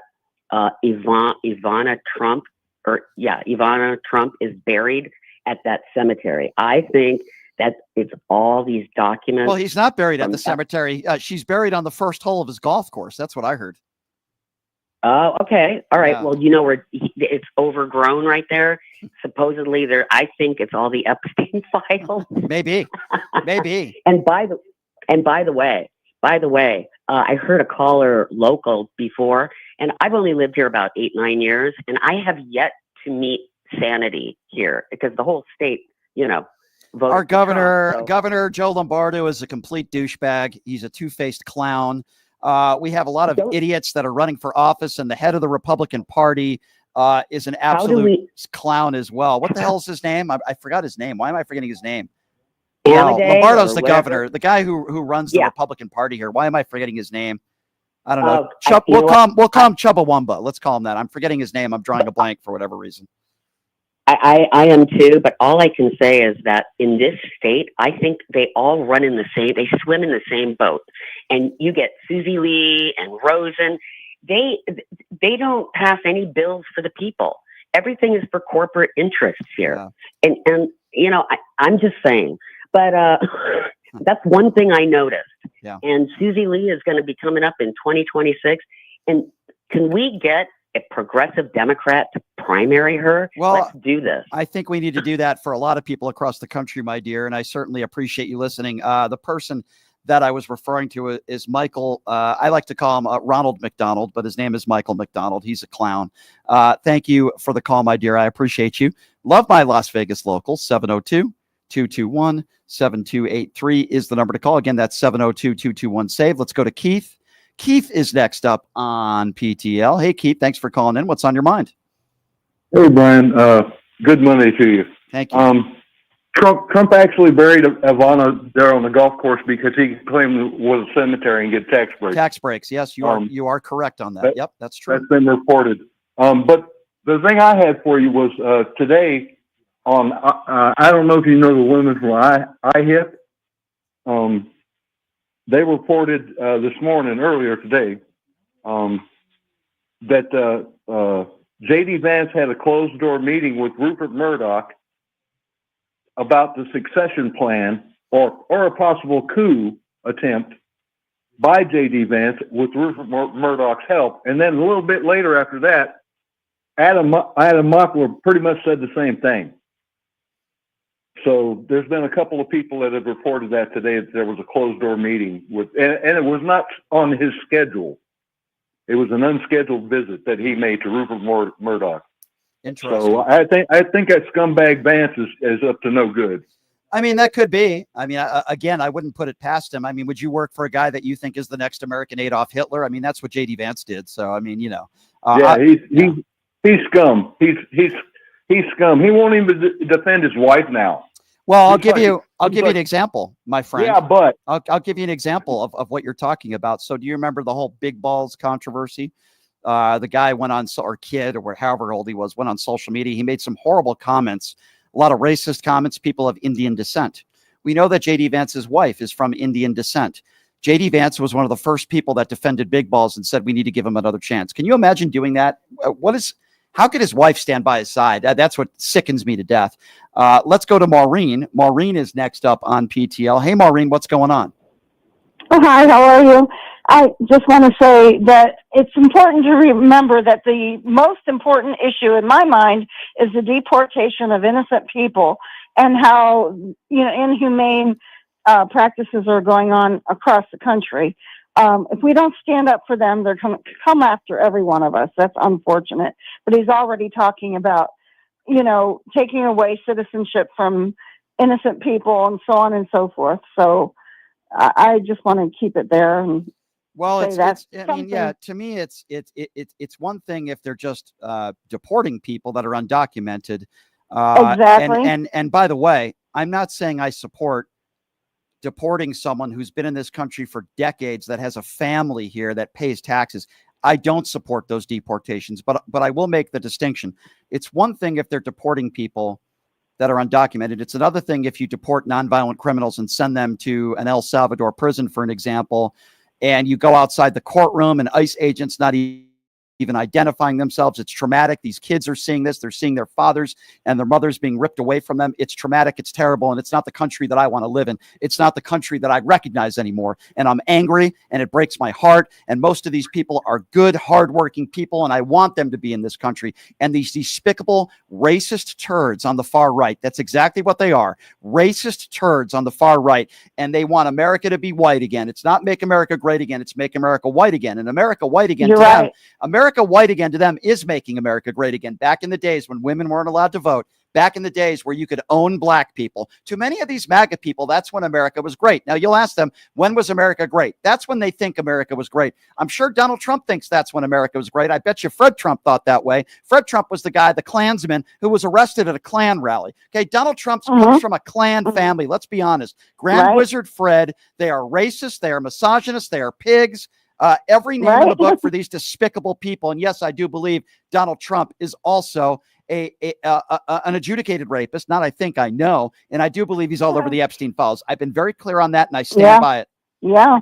[SPEAKER 7] Ivana Trump is buried at that cemetery. I think that it's all these documents.
[SPEAKER 1] Well, he's not buried at the cemetery. She's buried on the first hole of his golf course. That's what I heard.
[SPEAKER 7] Oh, okay. All right.
[SPEAKER 1] Yeah.
[SPEAKER 7] Well, where it's overgrown right there. Supposedly I think it's all the Epstein files.
[SPEAKER 1] Maybe.
[SPEAKER 7] And by the way, I heard a caller local before, and I've only lived here about 8-9 years, and I have yet to meet sanity here because the whole state, voted
[SPEAKER 1] Our governor,
[SPEAKER 7] Trump, so.
[SPEAKER 1] Governor Joe Lombardo, is a complete douchebag. He's a two-faced clown. We have a lot of idiots that are running for office, and the head of the Republican Party is an absolute clown as well. What the hell is his name? I forgot his name. Why am I forgetting his name? No, Lombardo's the governor, the guy who runs the Republican Party here. Why am I forgetting his name? I don't know. We'll call him Chubbawamba. Let's call him that. I'm forgetting his name. I'm drawing a blank for whatever reason.
[SPEAKER 7] I am too, but all I can say is that in this state, I think they all run in they swim in the same boat. And you get Susie Lee and Rosen. They don't pass any bills for the people. Everything is for corporate interests here. Yeah. And I'm just saying, but that's one thing I noticed.
[SPEAKER 1] Yeah.
[SPEAKER 7] And Susie Lee is going to be coming up in 2026. And can we get a progressive Democrat to primary her?
[SPEAKER 1] Well,
[SPEAKER 7] let's do this.
[SPEAKER 1] I think we need to do that for a lot of people across the country, my dear. And I certainly appreciate you listening. The person that I was referring to is Michael. I like to call him Ronald McDonald, but his name is Michael McDonald. He's a clown. Thank you for the call, my dear. I appreciate you. Love my Las Vegas local. 702-221-7283 is the number to call. Again, that's 702-221-SAVE. Let's go to Keith. Keith is next up on PTL. Hey, Keith, thanks for calling in. What's on your mind?
[SPEAKER 8] Hey, Brian. Good Monday to you.
[SPEAKER 1] Thank you.
[SPEAKER 8] Trump actually buried Ivana there on the golf course because he claimed it was a cemetery and get tax breaks.
[SPEAKER 1] Tax breaks. Yes, you are correct on that. Yep, that's true.
[SPEAKER 8] That's been reported. But the thing I had for you was today on, I don't know if you know the women from IHIP. They reported this morning, earlier today, that J.D. Vance had a closed-door meeting with Rupert Murdoch about the succession plan or a possible coup attempt by J.D. Vance with Rupert Murdoch's help. And then a little bit later after that, Adam Mockler pretty much said the same thing. So there's been a couple of people that have reported that today, that there was a closed-door meeting with, and it was not on his schedule. It was an unscheduled visit that he made to Rupert Murdoch.
[SPEAKER 1] Interesting.
[SPEAKER 8] So I think that scumbag Vance is up to no good.
[SPEAKER 1] I mean, that could be. I mean, again, I wouldn't put it past him. I mean, would you work for a guy that you think is the next American Adolf Hitler? I mean, that's what J.D. Vance did. So, I mean, you know.
[SPEAKER 8] He's scum. He's scum. He won't even defend his wife now.
[SPEAKER 1] Well, I'll give you an example, my friend.
[SPEAKER 8] Yeah, but
[SPEAKER 1] I'll give you an example of what you're talking about. So do you remember the whole big balls controversy? The guy went on, or kid, or however old he was, went on social media. He made some horrible comments, a lot of racist comments, people of Indian descent. We know that J.D. Vance's wife is from Indian descent. J.D. Vance was one of the first people that defended big balls and said we need to give him another chance. Can you imagine doing that? How could his wife stand by his side? That's what sickens me to death. Let's go to Maureen. Maureen is next up on PTL. Hey, Maureen, what's going on?
[SPEAKER 9] Oh, hi, how are you? I just want to say that it's important to remember that the most important issue in my mind is the deportation of innocent people and how, inhumane practices are going on across the country. If we don't stand up for them, they're going to come after every one of us. That's unfortunate. But he's already talking about, taking away citizenship from innocent people and so on and so forth. So I just want to keep it there. And
[SPEAKER 1] to me, it's one thing if they're just deporting people that are undocumented.
[SPEAKER 9] Exactly.
[SPEAKER 1] And by the way, I'm not saying I support deporting someone who's been in this country for decades, that has a family here, that pays taxes. I don't support those deportations, but I will make the distinction. It's one thing if they're deporting people that are undocumented. It's another thing if you deport nonviolent criminals and send them to an El Salvador prison, for an example, and you go outside the courtroom and ICE agents not even identifying themselves. It's traumatic. These kids are seeing this. They're seeing their fathers and their mothers being ripped away from them. It's traumatic. It's terrible. And it's not the country that I want to live in. It's not the country that I recognize anymore. And I'm angry and it breaks my heart. And most of these people are good, hardworking people. And I want them to be in this country. And these despicable racist turds on the far right, that's exactly what they are. Racist turds on the far right. And they want America to be white again. It's not make America great again. It's make America white again. And America white again.
[SPEAKER 9] You're right.
[SPEAKER 1] America white again to them is making America great again. Back in the days when women weren't allowed to vote, back in the days where you could own black people, to many of these MAGA people, that's when America was great. Now you'll ask them, when was America great? That's when they think America was great. I'm sure Donald Trump thinks that's when America was great. I bet you Fred Trump thought that way. Fred Trump was the guy, the Klansman, who was arrested at a Klan rally. Okay, Donald Trump comes from a Klan family. Let's be honest. Grand Wizard Fred, they are racist, they are misogynist, they are pigs. Every name in the book for these despicable people. And yes, I do believe Donald Trump is also an adjudicated rapist. Not I think, I know. And I do believe he's all over the Epstein files. I've been very clear on that, and I stand by it.
[SPEAKER 9] Yeah.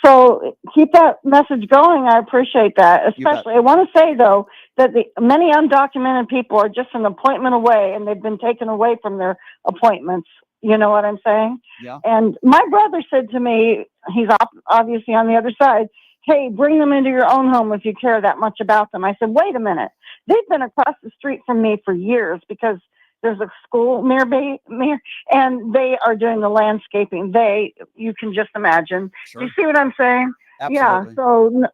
[SPEAKER 9] So keep that message going. I appreciate that. Especially, I want to say, though, that many undocumented people are just an appointment away, and they've been taken away from their appointments. You know what I'm saying?
[SPEAKER 1] Yeah.
[SPEAKER 9] And my brother said to me, he's obviously on the other side, hey, bring them into your own home if you care that much about them. I said, wait a minute. They've been across the street from me for years because there's a school near me, and they are doing the landscaping. You can just imagine.
[SPEAKER 1] Sure.
[SPEAKER 9] Do you see what I'm saying?
[SPEAKER 1] Absolutely.
[SPEAKER 9] Yeah. So,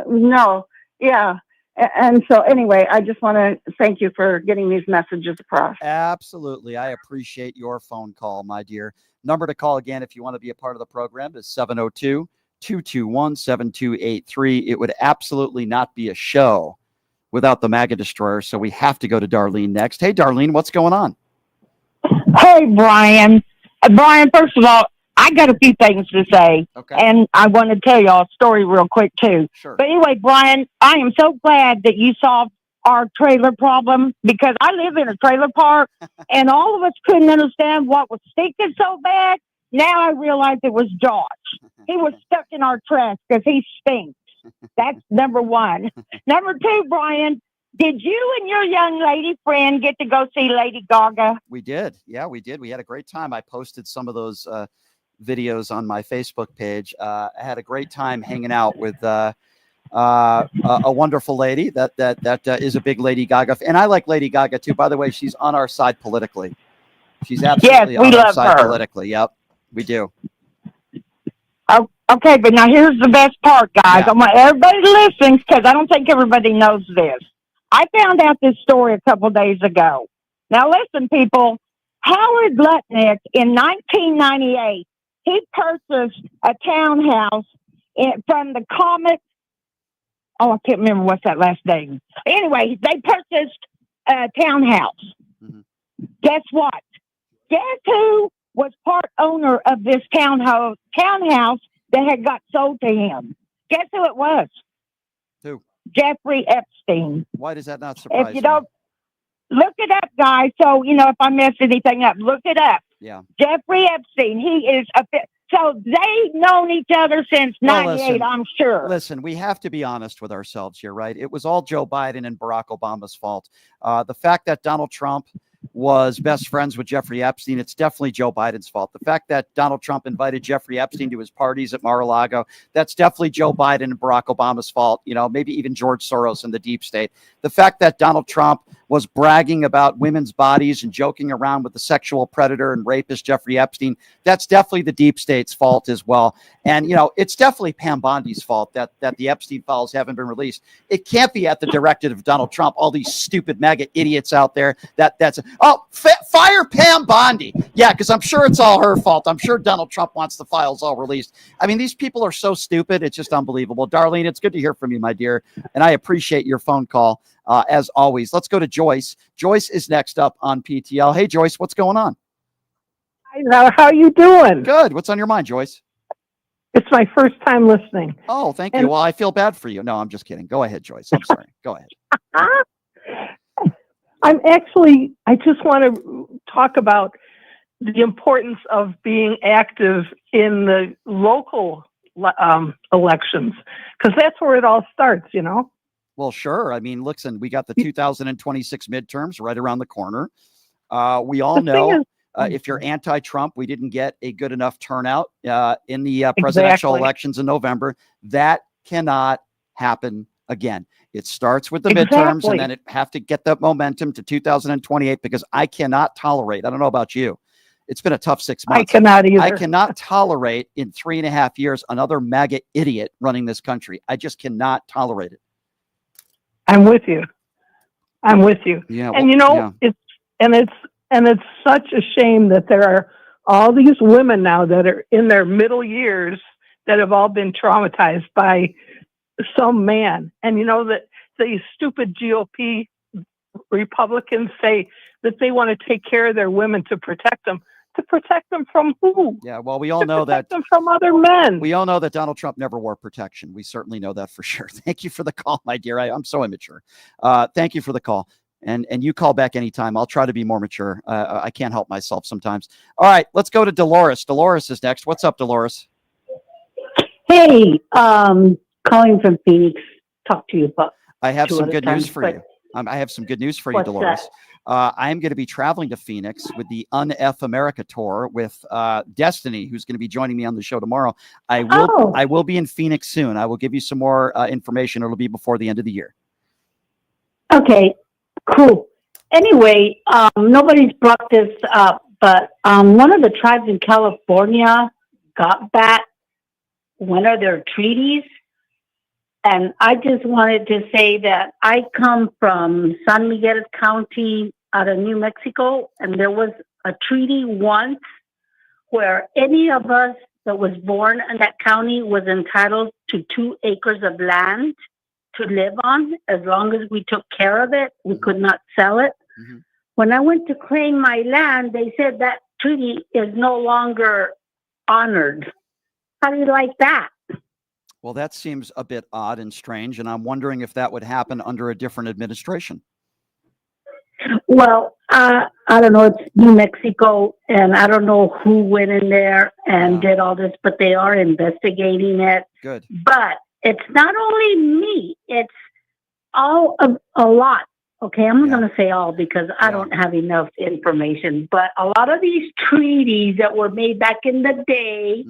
[SPEAKER 9] no. Yeah. And so anyway, I just want to thank you for getting these messages across.
[SPEAKER 1] Absolutely. I appreciate your phone call, my dear. Number to call again if you want to be a part of the program is 702-221-7283. It would absolutely not be a show without the MAGA Destroyer, so we have to go to Darlene next. Hey, Darlene, what's going on?
[SPEAKER 10] Hey, Brian. Brian, first of all, I got a few things to say, and I want to tell y'all a story real quick, too.
[SPEAKER 1] Sure.
[SPEAKER 10] But anyway, Brian, I am so glad that you solved our trailer problem because I live in a trailer park and all of us couldn't understand what was stinking so bad. Now I realize it was Josh. He was stuck in our trash because he stinks. That's number one. Number two, Brian, did you and your young lady friend get to go see Lady Gaga?
[SPEAKER 1] We did. Yeah, we did. We had a great time. I posted some of those videos on my Facebook page. I had a great time hanging out with a wonderful lady that is a big Lady Gaga. And I like Lady Gaga too. By the way, she's on our side politically. She's absolutely on our side politically. Yep, we do.
[SPEAKER 10] Oh, okay, but now here's the best part, guys. I want everybody to listen because I don't think everybody knows this. I found out this story a couple days ago. Now listen, people. Howard Lutnick in 1998, he purchased a townhouse from the Comet. Oh, I can't remember what's that last name. Anyway, they purchased a townhouse. Mm-hmm. Guess what? Guess who was part owner of this townhouse that had got sold to him? Guess who it was?
[SPEAKER 1] Who?
[SPEAKER 10] Jeffrey Epstein.
[SPEAKER 1] Why does that not surprise
[SPEAKER 10] If you don't, look it up, guys. So, if I mess anything up, look it up.
[SPEAKER 1] Yeah.
[SPEAKER 10] Jeffrey Epstein, he is so they've known each other since 98, I'm sure.
[SPEAKER 1] Listen, we have to be honest with ourselves here, right? It was all Joe Biden and Barack Obama's fault. The fact that Donald Trump was best friends with Jeffrey Epstein, it's definitely Joe Biden's fault. The fact that Donald Trump invited Jeffrey Epstein to his parties at Mar-a-Lago, that's definitely Joe Biden and Barack Obama's fault, maybe even George Soros and the deep state. The fact that Donald Trump was bragging about women's bodies and joking around with the sexual predator and rapist Jeffrey Epstein, that's definitely the deep state's fault as well. And, it's definitely Pam Bondi's fault that the Epstein files haven't been released. It can't be at the directive of Donald Trump, all these stupid MAGA idiots out there fire Pam Bondi. Yeah, because I'm sure it's all her fault. I'm sure Donald Trump wants the files all released. I mean, these people are so stupid. It's just unbelievable. Darlene, it's good to hear from you, my dear. And I appreciate your phone call, as always. Let's go to Joyce. Joyce is next up on PTL. Hey, Joyce, what's going on?
[SPEAKER 11] Hi, how are you doing?
[SPEAKER 1] Good. What's on your mind, Joyce?
[SPEAKER 11] It's my first time listening.
[SPEAKER 1] Oh, thank you. Well, I feel bad for you. No, I'm just kidding. Go ahead, Joyce. I'm sorry. Go ahead.
[SPEAKER 11] I just want to talk about the importance of being active in the local elections, because that's where it all starts,
[SPEAKER 1] Well, sure. I mean, listen, we got the 2026 midterms right around the corner. We all know if you're anti-Trump, we didn't get a good enough turnout in the presidential elections in November. That cannot happen again. It starts with the midterms, and then it have to get that momentum to 2028, because I cannot tolerate, I don't know about you, it's been a tough 6 months.
[SPEAKER 11] I cannot either.
[SPEAKER 1] I cannot tolerate in 3.5 years another MAGA idiot running this country. I just cannot tolerate it.
[SPEAKER 11] I'm with you.
[SPEAKER 1] Yeah,
[SPEAKER 11] and it's such a shame that there are all these women now that are in their middle years that have all been traumatized by some man. And that the stupid GOP Republicans say that they want to take care of their women to protect them. To protect them from who?
[SPEAKER 1] Yeah, well, we all know that.
[SPEAKER 11] Them from other men.
[SPEAKER 1] We all know that Donald Trump never wore protection. We certainly know that for sure. Thank you for the call, my dear. I'm so immature. Thank you for the call. And you call back anytime. I'll try to be more mature. I can't help myself sometimes. All right, let's go to Dolores. Dolores is next. What's up, Dolores?
[SPEAKER 14] Hey, calling from Phoenix. Talk to you about.
[SPEAKER 1] I have some good news for you. I have some good news for you, Dolores. I am going to be traveling to Phoenix with the Un-F America tour with Destiny, who's going to be joining me on the show tomorrow. I will be in Phoenix soon. I will give you some more information. It'll be before the end of the year.
[SPEAKER 14] Okay, cool. Anyway, nobody's brought this up, but one of the tribes in California got back one of their treaties. And I just wanted to say that I come from San Miguel County out of New Mexico, and there was a treaty once where any of us that was born in that county was entitled to 2 acres of land to live on. As long as we took care of it, we could not sell it. Mm-hmm. When I went to claim my land, they said that treaty is no longer honored. How do you like that?
[SPEAKER 1] Well, that seems a bit odd and strange, and I'm wondering if that would happen under a different administration.
[SPEAKER 14] Well, I don't know. It's New Mexico, and I don't know who went in there and did all this, but they are investigating it.
[SPEAKER 1] Good.
[SPEAKER 14] But it's not only me; it's a lot. Okay, I'm not going to say all because I don't have enough information. But a lot of these treaties that were made back in the day,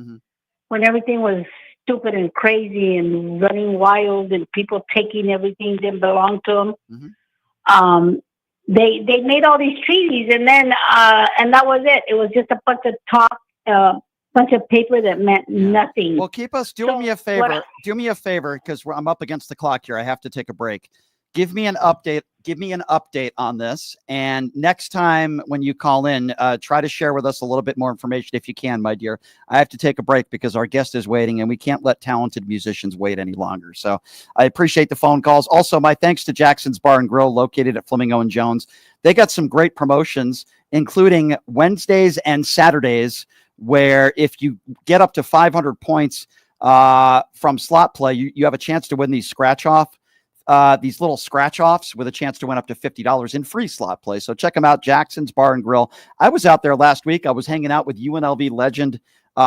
[SPEAKER 14] when everything was stupid and crazy and running wild, and people taking everything that belonged to them. They made all these treaties, and then and that was it. It was just a bunch of talk, bunch of paper that meant nothing.
[SPEAKER 1] Well, do me a favor, because I'm up against the clock here. I have to take a break. Give me an update on this, and next time when you call in, try to share with us a little bit more information if you can, my dear. I have to take a break because our guest is waiting, and we can't let talented musicians wait any longer. So I appreciate the phone calls. Also, my thanks to Jackson's Bar and Grill, located at Flamingo and Jones. They got some great promotions, including Wednesdays and Saturdays, where if you get up to 500 points from slot play, you have a chance to win these these little scratch offs with a chance to win up to $50 in free slot play. So check them out, Jackson's Bar and Grill. I was out there last week. I was hanging out with UNLV legend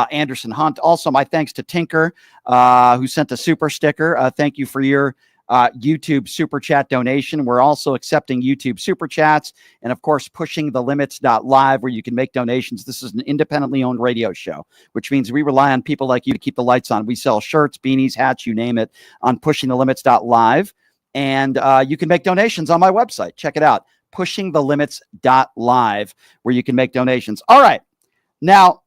[SPEAKER 1] Anderson Hunt. Also, my thanks to Tinker, who sent a super sticker. Thank you for your YouTube super chat donation. We're also accepting YouTube super chats, and of course, pushing the limits.live, where you can make donations. This is an independently owned radio show, which means we rely on people like you to keep the lights on. We sell shirts, beanies, hats, you name it, on pushing the limits.live. And you can make donations on my website. Check it out, pushingthelimits.live, where you can make donations. All right. Now,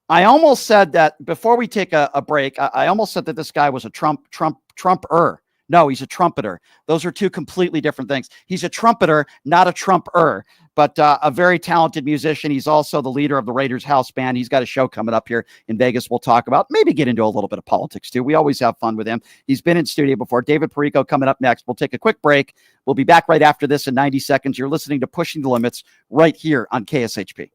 [SPEAKER 1] I almost said that before we take a break, I almost said that this guy was a Trumper. No, he's a trumpeter. Those are two completely different things. He's a trumpeter, not a Trumper, but a very talented musician. He's also the leader of the Raiders house band. He's got a show coming up here in Vegas we'll talk about. Maybe get into a little bit of politics, too. We always have fun with him. He's been in studio before. David Perico coming up next. We'll take a quick break. We'll be back right after this in 90 seconds. You're listening to Pushing the Limits right here on KSHP.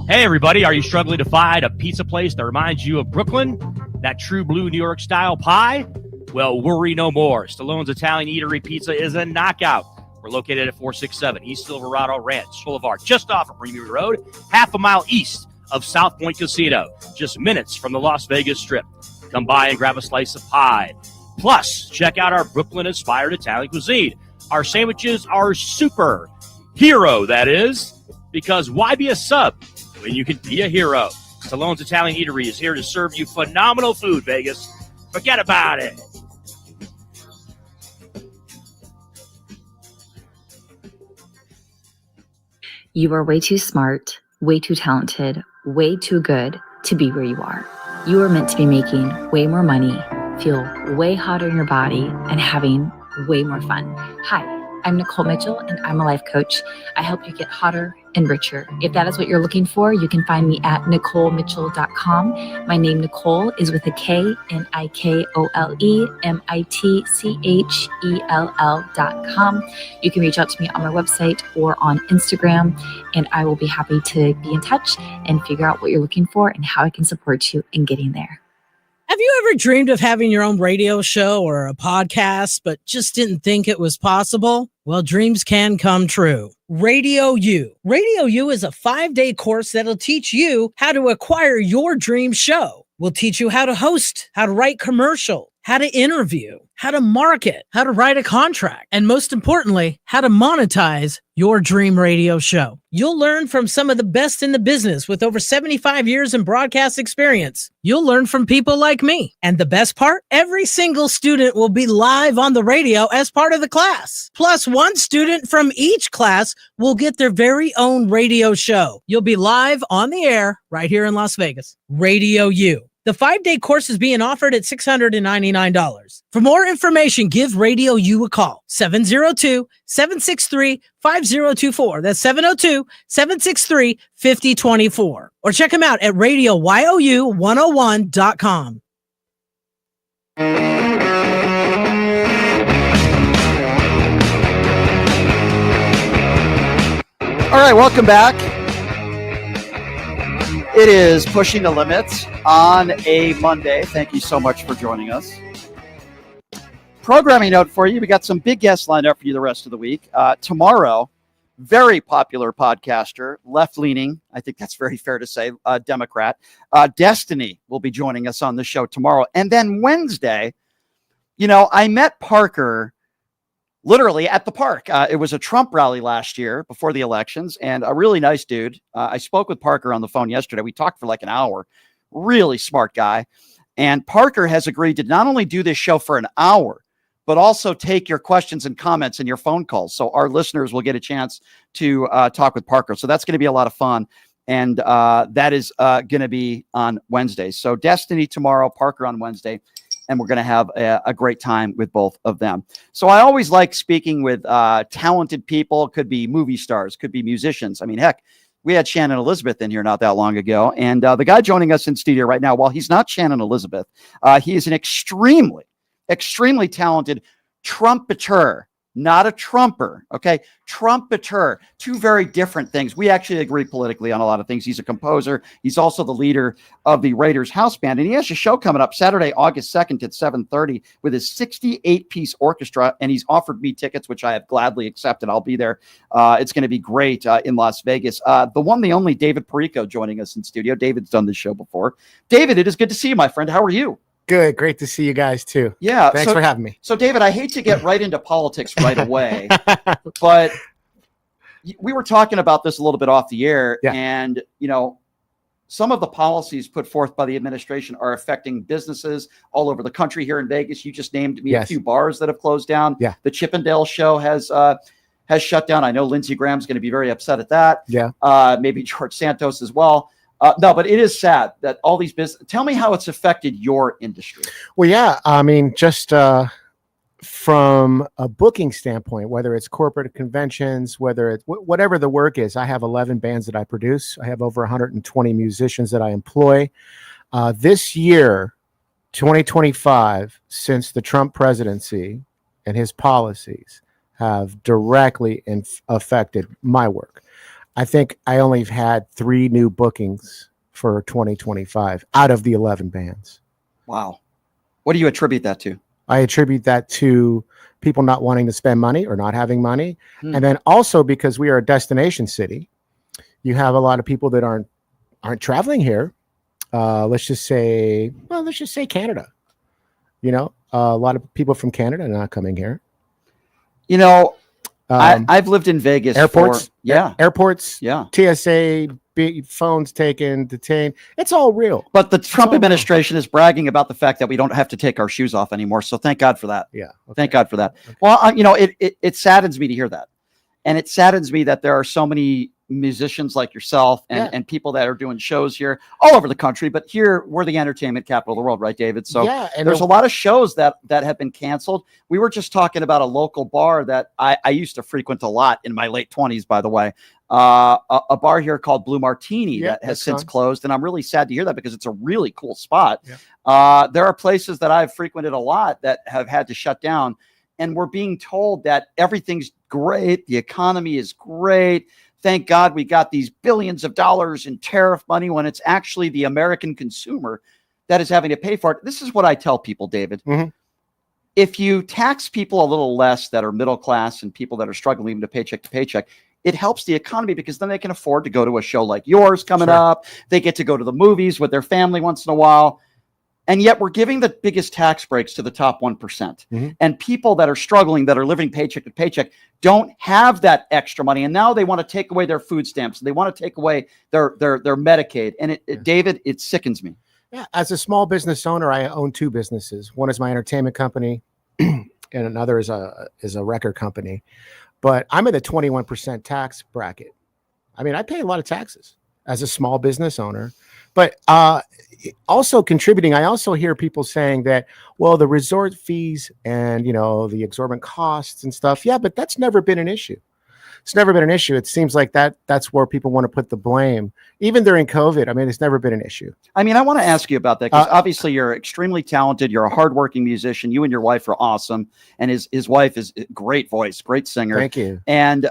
[SPEAKER 13] Hey, everybody. Are you struggling to find a pizza place that reminds you of Brooklyn? That true blue New York style pie? Well, worry no more. Stallone's Italian Eatery Pizza is a knockout. We're located at 467 East Silverado Ranch Boulevard, just off of Premier Road, half a mile east of South Point Casino, just minutes from the Las Vegas Strip. Come by and grab a slice of pie. Plus, check out our Brooklyn-inspired Italian cuisine. Our sandwiches are super. Hero, that is. Because why be a sub when you can be a hero? Stallone's Italian Eatery is here to serve you phenomenal food, Vegas. Forget about it.
[SPEAKER 15] You are way too smart, way too talented, way too good to be where you are. You are meant to be making way more money, feel way hotter in your body, and having way more fun. Hi, I'm Nicole Mitchell, and I'm a life coach. I help you get hotter and richer. If that is what you're looking for, you can find me at NicoleMitchell.com. My name, Nicole, is with a K, NicoleMitchell.com. You can reach out to me on my website or on Instagram, and I will be happy to be in touch and figure out what you're looking for and how I can support you in getting there.
[SPEAKER 23] Have you ever dreamed of having your own radio show or a podcast, but just didn't think it was possible? Well, dreams can come true. Radio U. Radio U is a 5-day course that'll teach you how to acquire your dream show. We'll teach you how to host, how to write commercial, how to interview, how to market, how to write a contract, and most importantly, how to monetize your dream radio show. You'll learn from some of the best in the business with over 75 years in broadcast experience. You'll learn from people like me. And the best part, every single student will be live on the radio as part of the class. Plus, one student from each class will get their very own radio show. You'll be live on the air right here in Las Vegas. Radio U. The 5-day course is being offered at $699. For more information, give Radio U a call. 702-763-5024. That's 702-763-5024. Or check them out at RadioYOU101.com.
[SPEAKER 1] All right, welcome back. It is Pushing the Limits on a Monday. Thank you so much for joining us. Programming note for you. We got some big guests lined up for you the rest of the week. Tomorrow, very popular podcaster, left-leaning, I think that's very fair to say, Democrat. Destiny will be joining us on the show tomorrow. And then Wednesday, I met Parker literally at the park. It was a Trump rally last year before the elections, and a really nice dude. I spoke with Parker on the phone yesterday. We talked for like an hour. Really smart guy. And Parker has agreed to not only do this show for an hour, but also take your questions and comments and your phone calls. So our listeners will get a chance to talk with Parker. So that's going to be a lot of fun. And that is going to be on Wednesday. So Destiny tomorrow, Parker on Wednesday. And we're going to have a great time with both of them. So I always like speaking with talented people. Could be movie stars, could be musicians. I mean, heck, we had Shannon Elizabeth in here not that long ago. And the guy joining us in studio right now, while he's not Shannon Elizabeth, he is an extremely talented trumpeter, not a trumper. Okay. Trumpeter, two very different things. We actually agree politically on a lot of things. He's a composer. He's also the leader of the Raiders house band. And he has a show coming up Saturday, August 2nd at 7:30 with his 68-piece orchestra. And he's offered me tickets, which I have gladly accepted. I'll be there. It's going to be great in Las Vegas. The one, the only David Perico joining us in studio. David's done this show before. David, it is good to see you, my friend. How are you?
[SPEAKER 12] Good. Great to see you guys too.
[SPEAKER 1] Yeah.
[SPEAKER 12] Thanks for having me.
[SPEAKER 1] So David, I hate to get right into politics right away, but we were talking about this a little bit off the air.
[SPEAKER 12] Yeah.
[SPEAKER 1] And, some of the policies put forth by the administration are affecting businesses all over the country. Here in Vegas, you just named me a few bars that have closed down.
[SPEAKER 12] Yeah.
[SPEAKER 1] The Chippendale show has shut down. I know Lindsey Graham's going to be very upset at that.
[SPEAKER 12] Yeah.
[SPEAKER 1] Maybe George Santos as well. No, but it is sad that all these business. Tell me how it's affected your industry.
[SPEAKER 12] Well, yeah. I mean, just from a booking standpoint, whether it's corporate conventions, whether it's whatever the work is, I have 11 bands that I produce. I have over 120 musicians that I employ. This year, 2025, since the Trump presidency and his policies have directly affected my work. I think I only have had 3 new bookings for 2025 out of the 11 bands.
[SPEAKER 1] Wow. What do you attribute that to?
[SPEAKER 12] I attribute that to people not wanting to spend money or not having money. And then also because we are a destination city, you have a lot of people that aren't traveling here. Let's just say Canada. A lot of people from Canada are not coming here.
[SPEAKER 1] I've lived in Vegas.
[SPEAKER 12] Airports.
[SPEAKER 1] Airports.
[SPEAKER 12] Yeah. TSA, phones taken, detained. It's all real.
[SPEAKER 1] But the Trump administration is bragging about the fact that we don't have to take our shoes off anymore. So thank God for that.
[SPEAKER 12] Yeah. Okay.
[SPEAKER 1] Thank God for that. Okay. Well, it saddens me to hear that. And it saddens me that there are so many musicians like yourself and people that are doing shows here all over the country. But here, we're the entertainment capital of the world, right, David? So there's a lot of shows that have been canceled. We were just talking about a local bar that I used to frequent a lot in my late 20s, by the way. A bar here called Blue Martini that has since closed. And I'm really sad to hear that because it's a really cool spot. Yeah. There are places that I've frequented a lot that have had to shut down. And we're being told that everything's great. The economy is great. Thank God we got these billions of dollars in tariff money when it's actually the American consumer that is having to pay for it. This is what I tell people, David.
[SPEAKER 12] Mm-hmm.
[SPEAKER 1] If you tax people a little less that are middle class and people that are struggling even to paycheck, it helps the economy because then they can afford to go to a show like yours coming up. They get to go to the movies with their family once in a while. And yet we're giving the biggest tax breaks to the top 1%. Mm-hmm. And people that are struggling, that are living paycheck to paycheck, don't have that extra money. And now they want to take away their food stamps. They want to take away their Medicaid. And David, it sickens me.
[SPEAKER 12] Yeah. As a small business owner, I own 2 businesses. One is my entertainment company and another is a record company. But I'm in the 21% tax bracket. I mean, I pay a lot of taxes as a small business owner. But also contributing, I also hear people saying that, well, the resort fees and, the exorbitant costs and stuff. Yeah, but that's never been an issue. It's never been an issue. It seems like that's where people want to put the blame. Even during COVID, I mean, it's never been an issue.
[SPEAKER 1] I mean, I want to ask you about that because obviously you're extremely talented. You're a hardworking musician. You and your wife are awesome. And his wife is a great voice, great singer.
[SPEAKER 12] Thank you.
[SPEAKER 1] And,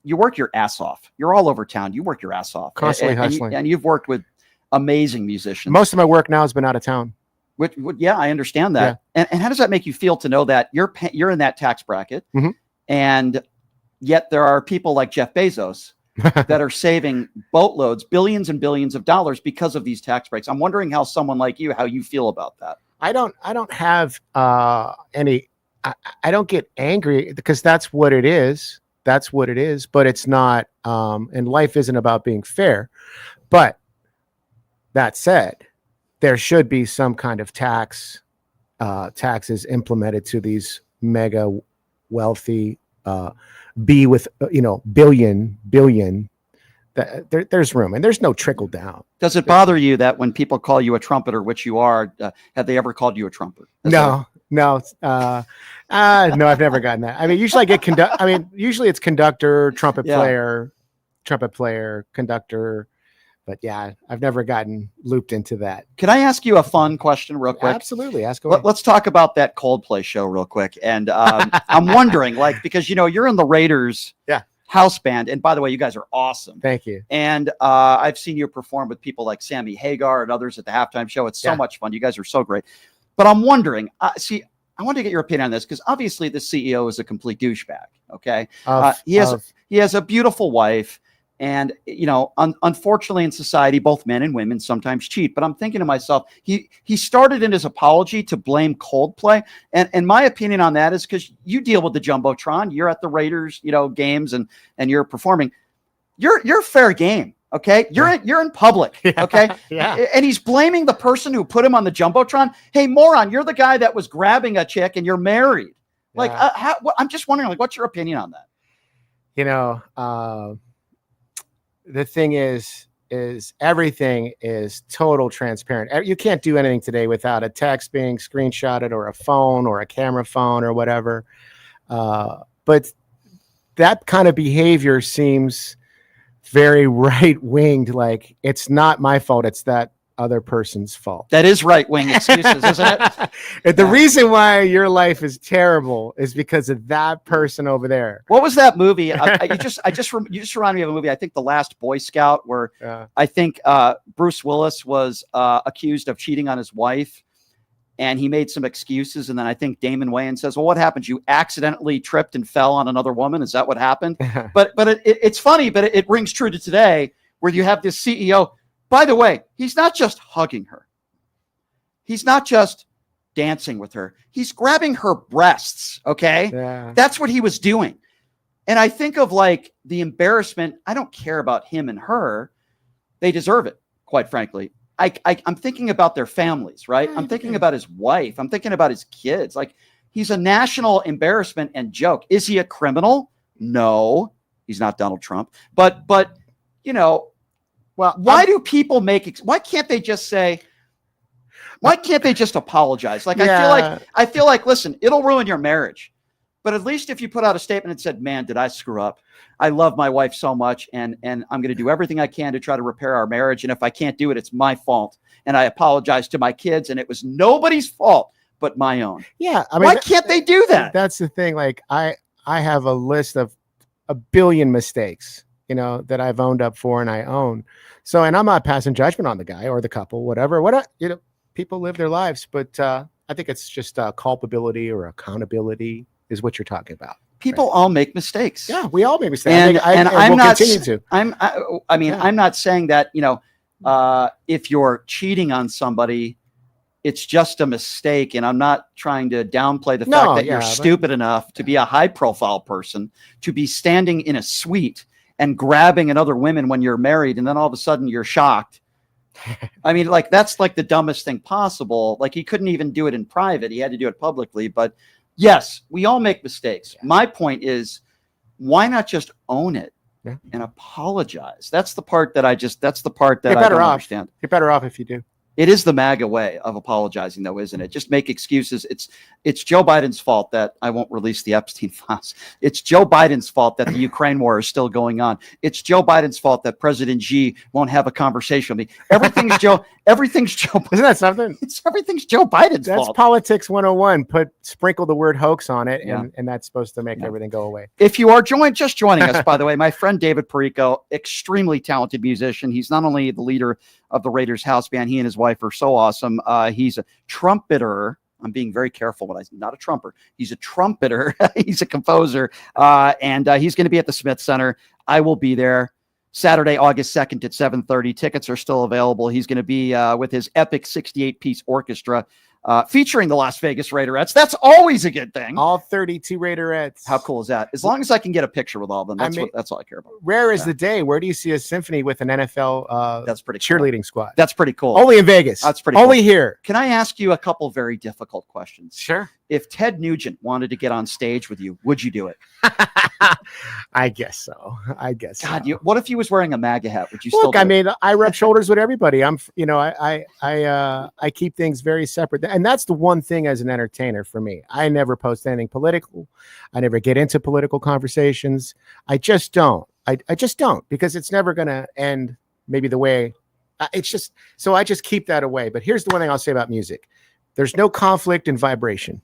[SPEAKER 1] you work your ass off. You're all over town. You work your ass off.
[SPEAKER 12] Constantly
[SPEAKER 1] and
[SPEAKER 12] hustling.
[SPEAKER 1] And you've worked with amazing musicians.
[SPEAKER 12] Most of my work now has been out of town.
[SPEAKER 1] Yeah, I understand that. Yeah. And how does that make you feel to know that you're in that tax bracket, and yet there are people like Jeff Bezos that are saving boatloads, billions and billions of dollars because of these tax breaks? I'm wondering how someone like you, how you feel about that.
[SPEAKER 12] I don't have any. I don't get angry because that's what it is. That's what it is. But it's not. And life isn't about being fair. But that said, there should be some kind of taxes implemented to these mega wealthy, billion. There's room, and there's no trickle down.
[SPEAKER 1] Does it bother you that when people call you a trumpeter, which you are, have they ever called you a trumpeter?
[SPEAKER 12] No, I've never gotten that. I mean, usually I get usually it's conductor, trumpet player, conductor. But yeah, I've never gotten looped into that.
[SPEAKER 1] Can I ask you a fun question real quick?
[SPEAKER 12] Absolutely. Ask away.
[SPEAKER 1] Let's talk about that Coldplay show real quick. And I'm wondering, because, you're in the Raiders house band. And by the way, you guys are awesome.
[SPEAKER 12] Thank you.
[SPEAKER 1] And I've seen you perform with people like Sammy Hagar and others at the halftime show. It's so much fun. You guys are so great. But I'm wondering, I want to get your opinion on this, because obviously the CEO is a complete douchebag. Okay. He has a beautiful wife. And, unfortunately in society, both men and women sometimes cheat. But I'm thinking to myself, he started in his apology to blame Coldplay. And my opinion on that is because you deal with the Jumbotron. You're at the Raiders, games and you're performing. You're fair game. Okay. You're in public. Okay.
[SPEAKER 12] Yeah.
[SPEAKER 1] And he's blaming the person who put him on the Jumbotron. Hey, moron, you're the guy that was grabbing a chick and you're married. I'm just wondering, what's your opinion on that?
[SPEAKER 12] The thing is everything is total transparent. You can't do anything today without a text being screenshotted or a phone or a camera phone or whatever. But that kind of behavior seems very right-winged. Like, it's not my fault. It's that other person's fault.
[SPEAKER 1] That is right-wing excuses, isn't it?
[SPEAKER 12] The reason why your life is terrible is because of that person over there.
[SPEAKER 1] What was that movie? You just reminded me of a movie. I think The Last Boy Scout, where I think Bruce Willis was accused of cheating on his wife, and he made some excuses. And then I think Damon Wayans says, "Well, what happened? You accidentally tripped and fell on another woman. Is that what happened?" but it's funny, but it rings true to today, where you have this CEO. By the way, he's not just hugging her. He's not just dancing with her. He's grabbing her breasts, okay?
[SPEAKER 12] Yeah.
[SPEAKER 1] That's what he was doing. And I think of the embarrassment. I don't care about him and her. They deserve it, quite frankly. I'm thinking about their families, right? I'm thinking about his wife. I'm thinking about his kids. He's a national embarrassment and joke. Is he a criminal? No, he's not Donald Trump. But
[SPEAKER 12] well,
[SPEAKER 1] why do people why can't they just say, why can't they just apologize? I feel like, listen, it'll ruin your marriage. But at least if you put out a statement and said, man, did I screw up? I love my wife so much, and I'm going to do everything I can to try to repair our marriage. And if I can't do it, it's my fault. And I apologize to my kids, and it was nobody's fault but my own.
[SPEAKER 12] Yeah.
[SPEAKER 1] Why can't they do that?
[SPEAKER 12] That's the thing. I have a list of a billion mistakes, that I've owned up for and I own. So, and I'm not passing judgment on the guy or the couple, whatever. People live their lives, but I think it's just culpability or accountability is what you're talking about.
[SPEAKER 1] People all make mistakes.
[SPEAKER 12] Yeah, we all make mistakes.
[SPEAKER 1] And I'm
[SPEAKER 12] we'll
[SPEAKER 1] not.
[SPEAKER 12] Continue to.
[SPEAKER 1] I'm not saying that if you're cheating on somebody, it's just a mistake. And I'm not trying to downplay the fact that you're stupid enough to be a high-profile person, to be standing in a suite and grabbing another woman when you're married, and then all of a sudden you're shocked. I mean, that's the dumbest thing possible. He couldn't even do it in private. He had to do it publicly. But yes, we all make mistakes. Yeah. My point is, why not just own it and apologize? That's the part that I don't understand.
[SPEAKER 12] You're better off if you do.
[SPEAKER 1] It is the MAGA way of apologizing, though, isn't it? Just make excuses. It's Joe Biden's fault that I won't release the Epstein files. It's Joe Biden's fault that the Ukraine war is still going on. It's Joe Biden's fault that President Xi won't have a conversation with me. Everything's Joe. Everything's Joe.
[SPEAKER 12] Isn't that something?
[SPEAKER 1] Everything's Joe Biden's
[SPEAKER 12] That's
[SPEAKER 1] fault.
[SPEAKER 12] politics 101. Sprinkle the word hoax on it,
[SPEAKER 1] Yeah.
[SPEAKER 12] and that's supposed to make everything go away.
[SPEAKER 1] If you are just joining us, by the way, my friend David Perico, extremely talented musician. He's not only the leader of the Raiders house band, he and his wife are so awesome. He's a trumpeter. I'm being very careful when not a trumper. He's a trumpeter. He's a composer. And he's going to be at the Smith Center. I will be there Saturday, August 2nd at 7:30. Tickets are still available. He's going to be with his epic 68-piece orchestra featuring the Las Vegas Raiderettes. That's always a good thing.
[SPEAKER 12] All 32 Raiderettes.
[SPEAKER 1] How cool is that? As long as I can get a picture with all of them, that's all I care about.
[SPEAKER 12] Rare is the day. Where do you see a symphony with an NFL
[SPEAKER 1] that's pretty
[SPEAKER 12] cheerleading squad?
[SPEAKER 1] That's pretty cool.
[SPEAKER 12] Only in Vegas.
[SPEAKER 1] That's pretty
[SPEAKER 12] Only
[SPEAKER 1] cool.
[SPEAKER 12] here.
[SPEAKER 1] Can I ask you a couple very difficult questions?
[SPEAKER 12] Sure.
[SPEAKER 1] If Ted Nugent wanted to get on stage with you, would you do it?
[SPEAKER 12] I guess so.
[SPEAKER 1] God, what if he was wearing a MAGA hat? Would you
[SPEAKER 12] Look,
[SPEAKER 1] still do
[SPEAKER 12] I
[SPEAKER 1] it?
[SPEAKER 12] mean, I rub shoulders with everybody. I keep things very separate. And that's the one thing as an entertainer for me. I never post anything political. I never get into political conversations. I just don't. I just don't, because it's never going to end maybe the way it's just, so I just keep that away. But here's the one thing I'll say about music. There's no conflict in vibration.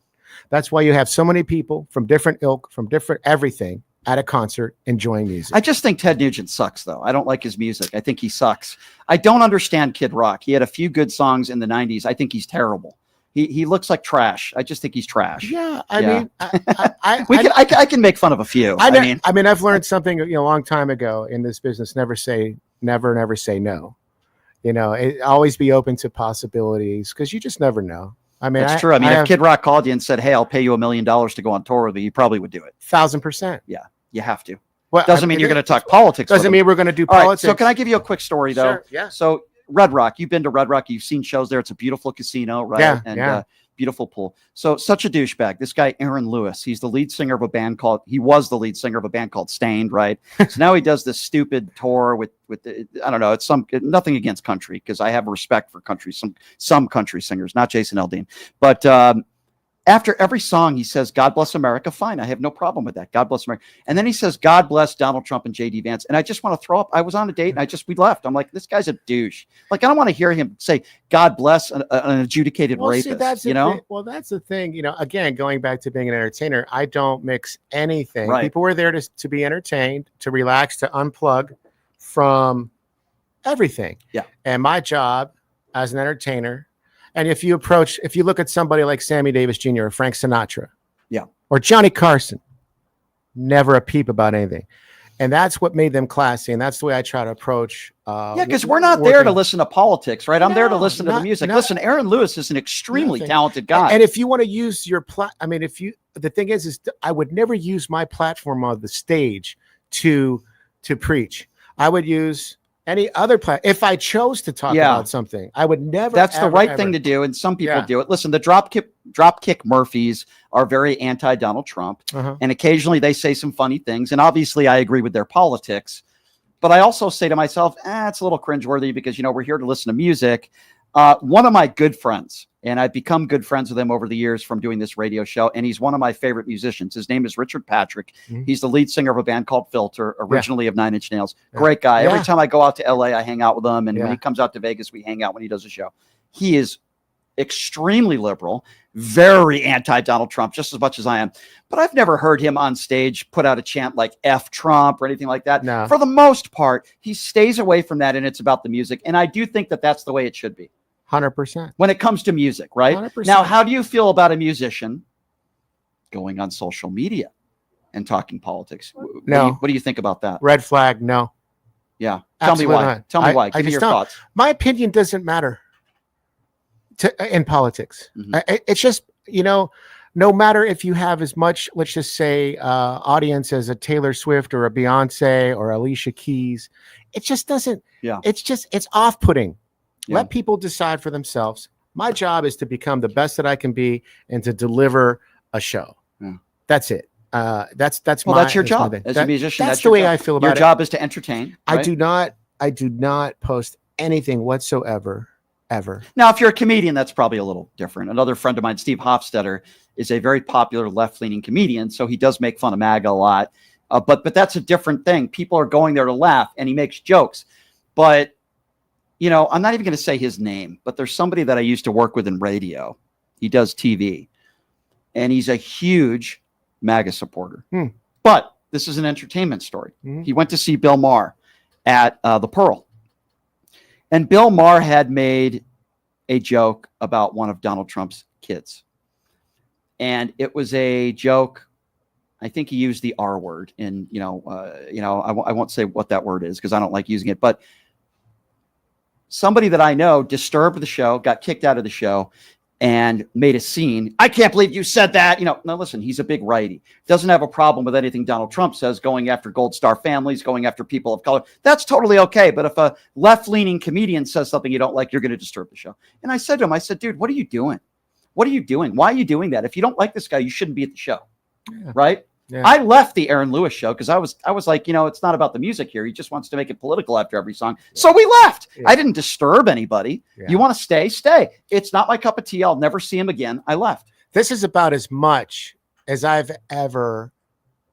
[SPEAKER 12] That's why you have so many people from different ilk, from different everything at a concert enjoying music.
[SPEAKER 1] I just think Ted Nugent sucks, though. I don't like his music. I think he sucks. I don't understand Kid Rock. He had a few good songs in the 90s. I think he's terrible. He looks like trash. I just think he's trash.
[SPEAKER 12] Yeah, I mean,
[SPEAKER 1] I can make fun of a few.
[SPEAKER 12] I mean, I've learned something a long time ago in this business. Never say no. Always be open to possibilities, because you just never know. I mean,
[SPEAKER 1] that's true. I mean, if Kid Rock called you and said, "Hey, I'll pay you $1 million to go on tour with me," you probably would do it.
[SPEAKER 12] 1,000%.
[SPEAKER 1] Yeah, you have to.
[SPEAKER 12] Well,
[SPEAKER 1] doesn't mean you're going to talk politics.
[SPEAKER 12] Doesn't mean we're going to do
[SPEAKER 1] All right,
[SPEAKER 12] politics.
[SPEAKER 1] so can I give you a quick story though?
[SPEAKER 12] Sure, yeah.
[SPEAKER 1] So Red Rock, you've been to Red Rock. You've seen shows there. It's a beautiful casino, right?
[SPEAKER 12] Yeah,
[SPEAKER 1] And beautiful pool. So such a douchebag. This guy, Aaron Lewis, he was the lead singer of a band called Stained, right? So now he does this stupid tour with I don't know, it's nothing against country, because I have respect for country, some country singers, not Jason Aldean. But after every song, he says, "God bless America." Fine. I have no problem with that. God bless America. And then he says, "God bless Donald Trump and JD Vance." And I just want to throw up. I was on a date and we left. I'm like, this guy's a douche. Like, I don't want to hear him say, "God bless an adjudicated rapist."
[SPEAKER 12] See, that's the thing. Again, going back to being an entertainer, I don't mix anything.
[SPEAKER 1] Right.
[SPEAKER 12] People were there to be entertained, to relax, to unplug from everything.
[SPEAKER 1] Yeah.
[SPEAKER 12] And my job as an entertainer, and if you look at somebody like Sammy Davis Jr. or Frank Sinatra,
[SPEAKER 1] yeah,
[SPEAKER 12] or Johnny Carson, never a peep about anything. And that's what made them classy. And that's the way I try to approach.
[SPEAKER 1] Because we're not there to listen to politics, right? I'm there to listen to the music. Listen, Aaron Lewis is an extremely talented guy.
[SPEAKER 12] And if you want to use your the thing is I would never use my platform on the stage to preach. I would use any other if I chose to talk about something, I would never.
[SPEAKER 1] That's the right thing to do, and some people do it. Listen, the Dropkick Murphys are very anti-Donald Trump, and occasionally they say some funny things, and obviously I agree with their politics. But I also say to myself, it's a little cringeworthy, because we're here to listen to music. One of my good friends, and I've become good friends with him over the years from doing this radio show, and he's one of my favorite musicians. His name is Richard Patrick. Mm-hmm. He's the lead singer of a band called Filter, originally of Nine Inch Nails. Great guy. Every time I go out to LA, I hang out with him, and when he comes out to Vegas, we hang out when he does a show. He is extremely liberal, very anti-Donald Trump, just as much as I am. But I've never heard him on stage put out a chant like F Trump or anything like that.
[SPEAKER 12] No.
[SPEAKER 1] For the most part, he stays away from that, and it's about the music. And I do think that that's the way it should be.
[SPEAKER 12] 100%.
[SPEAKER 1] When it comes to music, right?
[SPEAKER 12] 100%.
[SPEAKER 1] Now, how do you feel about a musician going on social media and talking politics?
[SPEAKER 12] No.
[SPEAKER 1] What do you think about that?
[SPEAKER 12] Red flag, no.
[SPEAKER 1] Yeah.
[SPEAKER 12] Absolutely
[SPEAKER 1] Tell me why.
[SPEAKER 12] not.
[SPEAKER 1] Tell me why. Give me your thoughts.
[SPEAKER 12] My opinion doesn't matter in politics.
[SPEAKER 1] Mm-hmm.
[SPEAKER 12] It's just, no matter if you have as much, let's just say, audience as a Taylor Swift or a Beyonce or Alicia Keys, it just doesn't.
[SPEAKER 1] Yeah.
[SPEAKER 12] It's off-putting.
[SPEAKER 1] Yeah.
[SPEAKER 12] Let people decide for themselves. My job is to become the best that I can be and to deliver a show.
[SPEAKER 1] Yeah.
[SPEAKER 12] That's it. That's
[SPEAKER 1] your job as a musician.
[SPEAKER 12] That's the way I feel about it.
[SPEAKER 1] Your job is to entertain. Right?
[SPEAKER 12] I do not post anything whatsoever ever.
[SPEAKER 1] Now, if you're a comedian, that's probably a little different. Another friend of mine, Steve Hofstetter, is a very popular left-leaning comedian, so he does make fun of MAGA a lot. But that's a different thing. People are going there to laugh, and he makes jokes. But, you know, I'm not even going to say his name, but there's somebody that I used to work with in radio. He does TV, and he's a huge MAGA supporter. But this is an entertainment story. He went to see Bill Maher at the Pearl. And Bill Maher had made a joke about one of Donald Trump's kids. And it was a joke. I think he used the R word. And, I won't say what that word is because I don't like using it. But somebody that I know disturbed the show, got kicked out of the show, and made a scene. I can't believe you said that. Now listen, he's a big righty. Doesn't have a problem with anything Donald Trump says, going after Gold Star families, going after people of color. That's totally okay. But if a left-leaning comedian says something you don't like, you're going to disturb the show. And I said to him, dude, what are you doing? What are you doing? Why are you doing that? If you don't like this guy, you shouldn't be at the show. Yeah. Right? Yeah. I left the Aaron Lewis show because I was like, it's not about the music here. He just wants to make it political after every song. So we left. Yeah. I didn't disturb anybody. Yeah. You want to stay? Stay. It's not my cup of tea. I'll never see him again. I left.
[SPEAKER 12] This is about as much as I've ever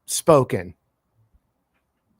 [SPEAKER 12] spoken.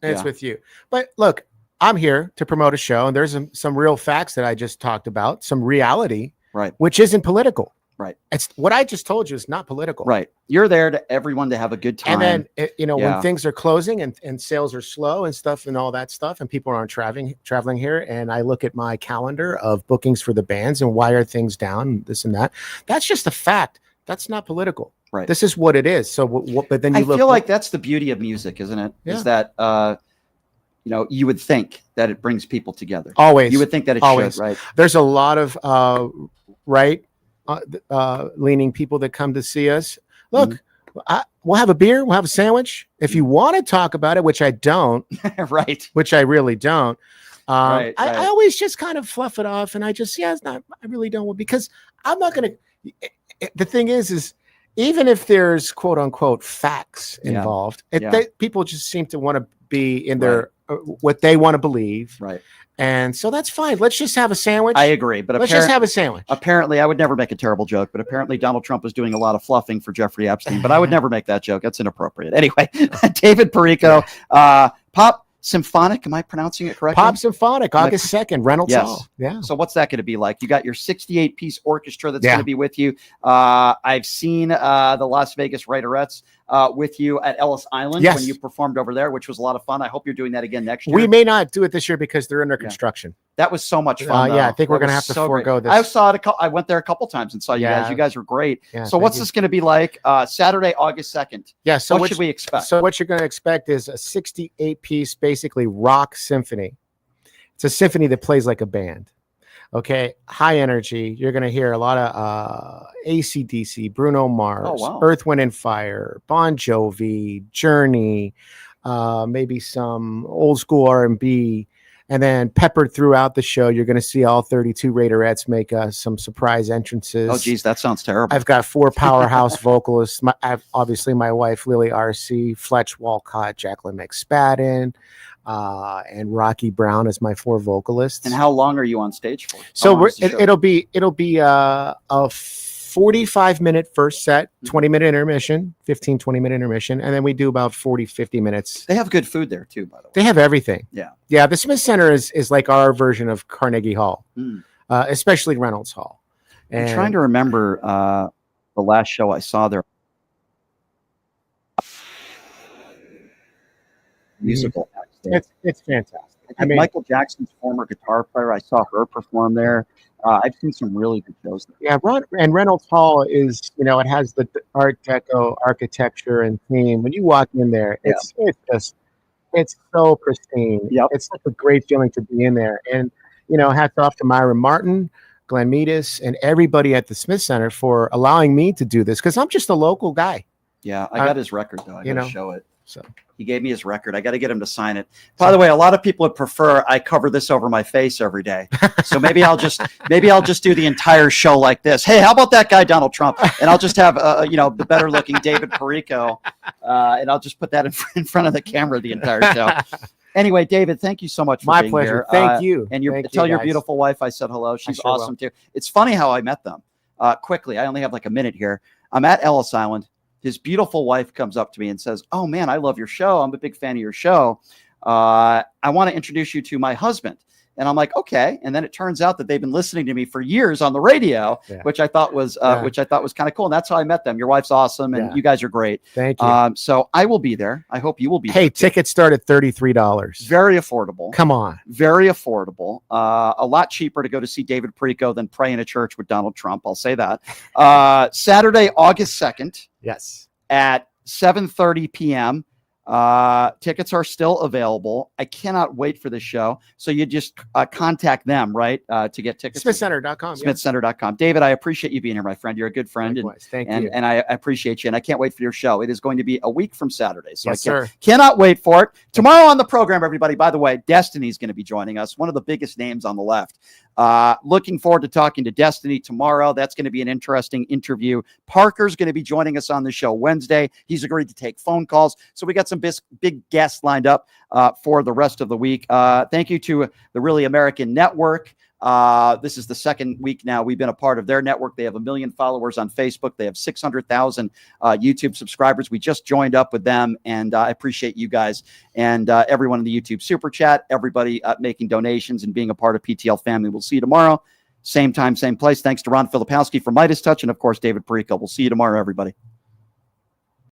[SPEAKER 12] It's with you. But look, I'm here to promote a show, and there's some real facts that I just talked about, some reality,
[SPEAKER 1] right,
[SPEAKER 12] which isn't political.
[SPEAKER 1] Right.
[SPEAKER 12] It's what I just told you is not political.
[SPEAKER 1] Right. You're there to everyone to have a good time.
[SPEAKER 12] And then, when things are closing and sales are slow and stuff and all that stuff, and people aren't traveling here, and I look at my calendar of bookings for the bands and why are things down, this and that. That's just a fact. That's not political.
[SPEAKER 1] Right.
[SPEAKER 12] This is what it is. So, but then
[SPEAKER 1] I feel like that's the beauty of music, isn't it? Yeah. Is that, you would think that it brings people together.
[SPEAKER 12] Always.
[SPEAKER 1] You would think that it should, right?
[SPEAKER 12] There's a lot of leaning people that come to see us. Look, we'll have a beer, we'll have a sandwich. If you want to talk about it, which I don't,
[SPEAKER 1] right?
[SPEAKER 12] Which I really don't.
[SPEAKER 1] Right.
[SPEAKER 12] I always just kind of fluff it off, and I just, it's not. I really don't, because I'm not going to. The thing is even if there's quote unquote facts involved, people just seem to want to be in their what they want to believe,
[SPEAKER 1] right?
[SPEAKER 12] And so that's fine. Let's just have a sandwich.
[SPEAKER 1] I agree. But
[SPEAKER 12] let's just have a sandwich.
[SPEAKER 1] Apparently, I would never make a terrible joke, but apparently Donald Trump was doing a lot of fluffing for Jeffrey Epstein, but I would never make that joke. That's inappropriate. Anyway, David Perico, Pop Symphonic. Am I pronouncing it correctly?
[SPEAKER 12] Pop Symphonic, August 2nd, Reynolds Hall. Yeah.
[SPEAKER 1] So what's that going to be like? You got your 68-piece orchestra that's going to be with you. I've seen the Las Vegas Raiderettes with you at Ellis Island when you performed over there, which was a lot of fun. I hope you're doing that again next year.
[SPEAKER 12] We may not do it this year because they're under construction.
[SPEAKER 1] That was so much fun.
[SPEAKER 12] I think we're going to have to forego this.
[SPEAKER 1] I saw it. I went there a couple times and saw you guys. You guys were great. Yeah, so what's this going to be like Saturday, August 2nd?
[SPEAKER 12] Yeah. So
[SPEAKER 1] what should we expect?
[SPEAKER 12] So what you're going to expect is a 68-piece, basically rock symphony. It's a symphony that plays like a band. Okay. High energy. You're going to hear a lot of AC/DC, Bruno Mars, Earth, Wind and Fire, Bon Jovi, Journey, maybe some old school R&B. And then peppered throughout the show, you're going to see all 32 Raiderettes make some surprise entrances.
[SPEAKER 1] Oh, geez, that sounds terrible.
[SPEAKER 12] I've got 4 powerhouse vocalists. Obviously, my wife, Lily R.C., Fletch Walcott, Jacqueline McSpadden, and Rocky Brown as my 4 vocalists.
[SPEAKER 1] And how long are you on stage for?
[SPEAKER 12] So it'll be a 45-minute first set, 20-minute intermission, 15, 20-minute intermission, and then we do about 40, 50 minutes.
[SPEAKER 1] They have good food there, too, by the way.
[SPEAKER 12] They have everything.
[SPEAKER 1] Yeah.
[SPEAKER 12] Yeah, the Smith Center is like our version of Carnegie Hall, especially Reynolds Hall.
[SPEAKER 1] And I'm trying to remember the last show I saw there. Musical acts.
[SPEAKER 12] It's fantastic.
[SPEAKER 1] I mean, Michael Jackson's former guitar player, I saw her perform there. I've seen some really good shows there.
[SPEAKER 12] Yeah, and Reynolds Hall is, it has the Art Deco architecture and theme. When you walk in there, it's so pristine.
[SPEAKER 1] Yep.
[SPEAKER 12] It's such a great feeling to be in there. And, hats off to Myra Martin, Glenn Meidas, and everybody at the Smith Center for allowing me to do this, because I'm just a local guy.
[SPEAKER 1] Yeah, I got his record, though. I got to show it.
[SPEAKER 12] So
[SPEAKER 1] he gave me his record. I got to get him to sign it. By the way, a lot of people would prefer I cover this over my face every day. So maybe I'll just do the entire show like this. Hey, how about that guy Donald Trump? And I'll just have the better looking David Perico, and I'll just put that in front of the camera the entire show. Anyway, David, thank you so much for being
[SPEAKER 12] pleasure.
[SPEAKER 1] here.
[SPEAKER 12] Thank you.
[SPEAKER 1] And
[SPEAKER 12] Thank
[SPEAKER 1] tell
[SPEAKER 12] you,
[SPEAKER 1] your
[SPEAKER 12] guys.
[SPEAKER 1] beautiful wife I said hello. She's
[SPEAKER 12] sure
[SPEAKER 1] awesome
[SPEAKER 12] will.
[SPEAKER 1] too. It's funny how I met them. Quickly, I only have like a minute here. I'm at Ellis Island. His beautiful wife comes up to me and says, "Oh man, I love your show. I'm a big fan of your show. I want to introduce you to my husband." And I'm like, "Okay." And then it turns out that they've been listening to me for years on the radio, which I thought was kind of cool. And that's how I met them. Your wife's awesome, and you guys are great.
[SPEAKER 12] Thank you.
[SPEAKER 1] So I will be there. I hope you will be.
[SPEAKER 12] Hey, tickets start at $33.
[SPEAKER 1] Very affordable.
[SPEAKER 12] Come on.
[SPEAKER 1] Very affordable. A lot cheaper to go to see David Perico than pray in a church with Donald Trump. I'll say that. Saturday, August 2nd.
[SPEAKER 12] Yes.
[SPEAKER 1] At 7:30 p.m. Tickets are still available. I cannot wait for the show. So you just contact them, right, to get tickets.
[SPEAKER 12] SmithCenter.com.
[SPEAKER 1] SmithCenter.com. David, I appreciate you being here, my friend. You're a good friend.
[SPEAKER 12] Likewise. Thank you.
[SPEAKER 1] And I appreciate you. And I can't wait for your show. It is going to be a week from Saturday. So
[SPEAKER 12] Yes,
[SPEAKER 1] I
[SPEAKER 12] sir.
[SPEAKER 1] cannot wait for it. Tomorrow on the program, everybody, by the way, Destiny's going to be joining us, one of the biggest names on the left. Looking forward to talking to Destiny tomorrow. That's going to be an interesting interview. Parker's going to be joining us on the show Wednesday. He's agreed to take phone calls. So we got some big guests lined up for the rest of the week. Thank you to the Really American Network. This is the second week now we've been a part of their network. They have 1 million followers on Facebook. They have 600,000 YouTube subscribers. We just joined up with them, and I appreciate you guys and everyone in the YouTube Super Chat, everybody making donations and being a part of PTL family. We'll see you tomorrow. Same time, same place. Thanks to Ron Filipkowski from Meidas Touch, and of course, David Perico. We'll see you tomorrow, everybody.